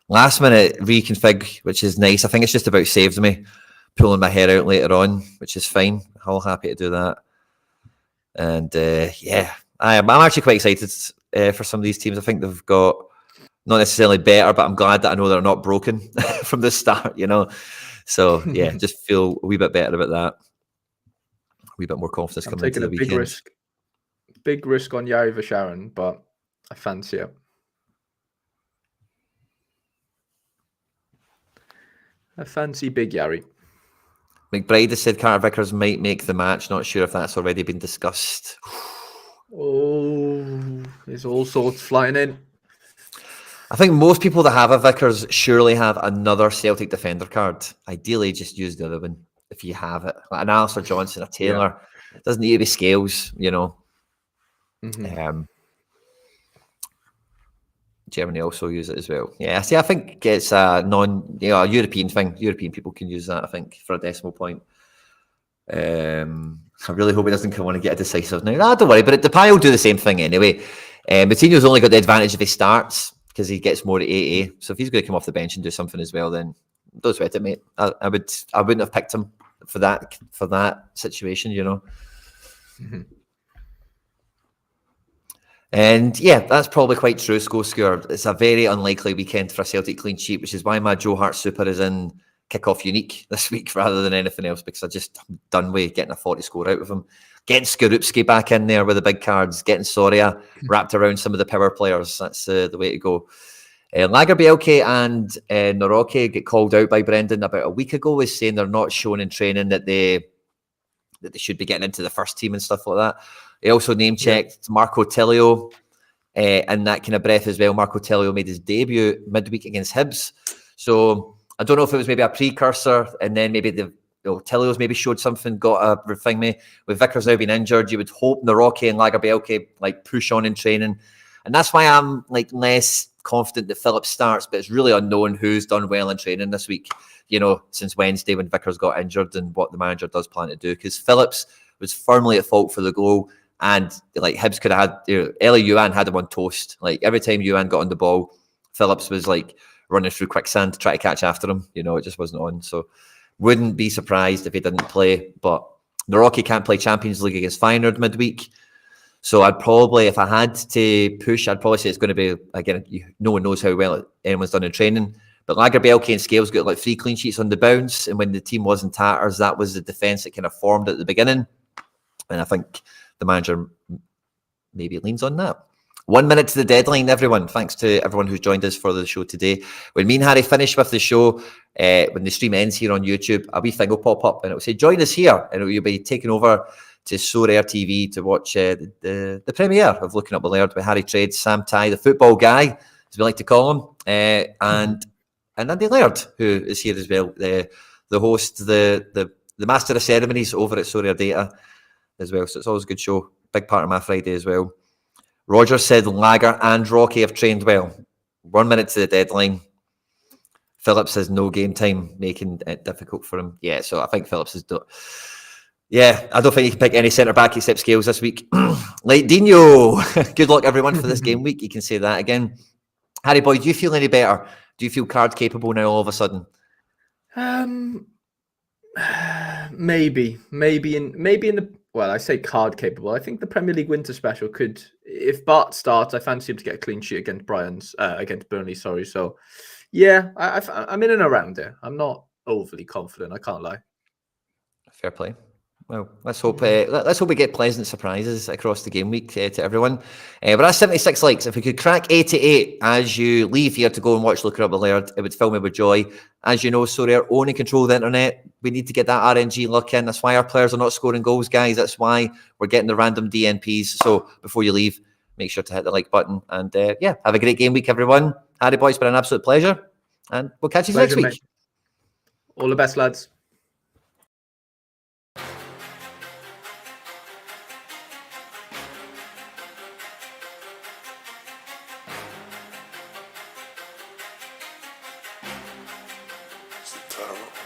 S1: Last minute reconfig, which is nice. I think it's just about saved me pulling my hair out later on, which is fine. All happy to do that. And yeah, I'm actually quite excited for some of these teams. I think they've got not necessarily better, but I'm glad that I know they're not broken from the start, you know. So yeah, just feel a wee bit better about that. A wee bit more confidence coming into the weekend.
S2: Big risk on Yari Vasharan, but I fancy it. I fancy Big Yari.
S1: McBride has said Carter Vickers might make the match. Not sure if that's already been discussed.
S2: Oh, there's all sorts flying in.
S1: I think most people that have a Vickers surely have another Celtic defender card. Ideally, just use the other one if you have it. Like an Alistair Johnson, a Taylor. Yeah. It doesn't need to be Scales, you know. Germany also use it as well. Yeah, see, I think it's a European thing. European people can use that, I think, for a decimal point. I really hope he doesn't come on and get a decisive now. No, don't worry, but Depay will do the same thing anyway. Moutinho's only got the advantage if he starts because he gets more at AA. So if he's going to come off the bench and do something as well, then don't sweat it, mate. I wouldn't have picked him for that situation, you know. And yeah, that's probably quite true, Score. It's a very unlikely weekend for a Celtic clean sheet, which is why my Joe Hart Super is in Kickoff Unique this week rather than anything else, because I'm just done with getting a 40 score out of him. Getting Skorupski back in there with the big cards, getting Sorare wrapped around some of the power players. That's the way to go. Lagerbielke and Noroke get called out by Brendan about a week ago, is saying they're not shown in training that they should be getting into the first team and stuff like that. He also name-checked Marco Tellio in that kind of breath as well. Marco Tellio made his debut midweek against Hibs. So I don't know if it was maybe a precursor and then maybe Tellio's maybe showed something, got a thing me. With Vickers now being injured, you would hope Noroke and Lagerbielke like push on in training. And that's why I'm like less confident that Phillips starts, but it's really unknown who's done well in training this week, you know, since Wednesday when Vickers got injured and what the manager does plan to do. Because Phillips was firmly at fault for the goal. And like Hibs could have had, Eli Yuan had him on toast. Like every time Yuan got on the ball, Phillips was like running through quicksand to try to catch after him. You know, it just wasn't on. So wouldn't be surprised if he didn't play. But Noroke can't play Champions League against Feyenoord midweek. So I'd probably, if I had to push, I'd probably say it's going to be, again, no one knows how well anyone's done in training. But Lagerbielke and Scales got like 3 clean sheets on the bounce. And when the team was in tatters, that was the defence that kind of formed at the beginning. And I think the manager maybe leans on that. 1 minute to the deadline, everyone. Thanks to everyone who's joined us for the show today. When me and Harry finish with the show, when the stream ends here on YouTube, a wee thing will pop up and it will say, join us here. And you'll be taken over to Sorare TV to watch the premiere of Looking Up the Laird with Harry Trades, Sam Tighe, the football guy, as we like to call him, and Andy Laird, who is here as well, the host, the master of ceremonies over at Sorare Data as well. So it's always a good show. Big part of my Friday as well. Roger said Lager and Rocky have trained well. 1 minute to the deadline. Phillips has no game time, making it difficult for him. Yeah, so I think Phillips is... Yeah, I don't think you can pick any centre-back except Scales this week. Like Dino, good luck everyone for this game week. You can say that again. Harry boy, do you feel any better? Do you feel card capable now all of a sudden?
S2: Maybe in the... Well, I say card capable. I think the Premier League Winter Special could, if Bart starts, I fancy him to get a clean sheet against Burnley. Sorry. So, yeah, I'm in and around there. I'm not overly confident. I can't lie.
S1: Fair play. Well, let's hope we get pleasant surprises across the game week to everyone. But that's 76 likes. If we could crack 88 as you leave here to go and watch Looking Up the Laird, it would fill me with joy. As you know, Sorare only control the internet. We need to get that RNG luck in. That's why our players are not scoring goals, guys. That's why we're getting the random DNPs. So before you leave, make sure to hit the like button. And have a great game week, everyone. Harry boy, it's been an absolute pleasure. And we'll catch you next week.
S2: Mate. All the best, lads.
S3: Satara.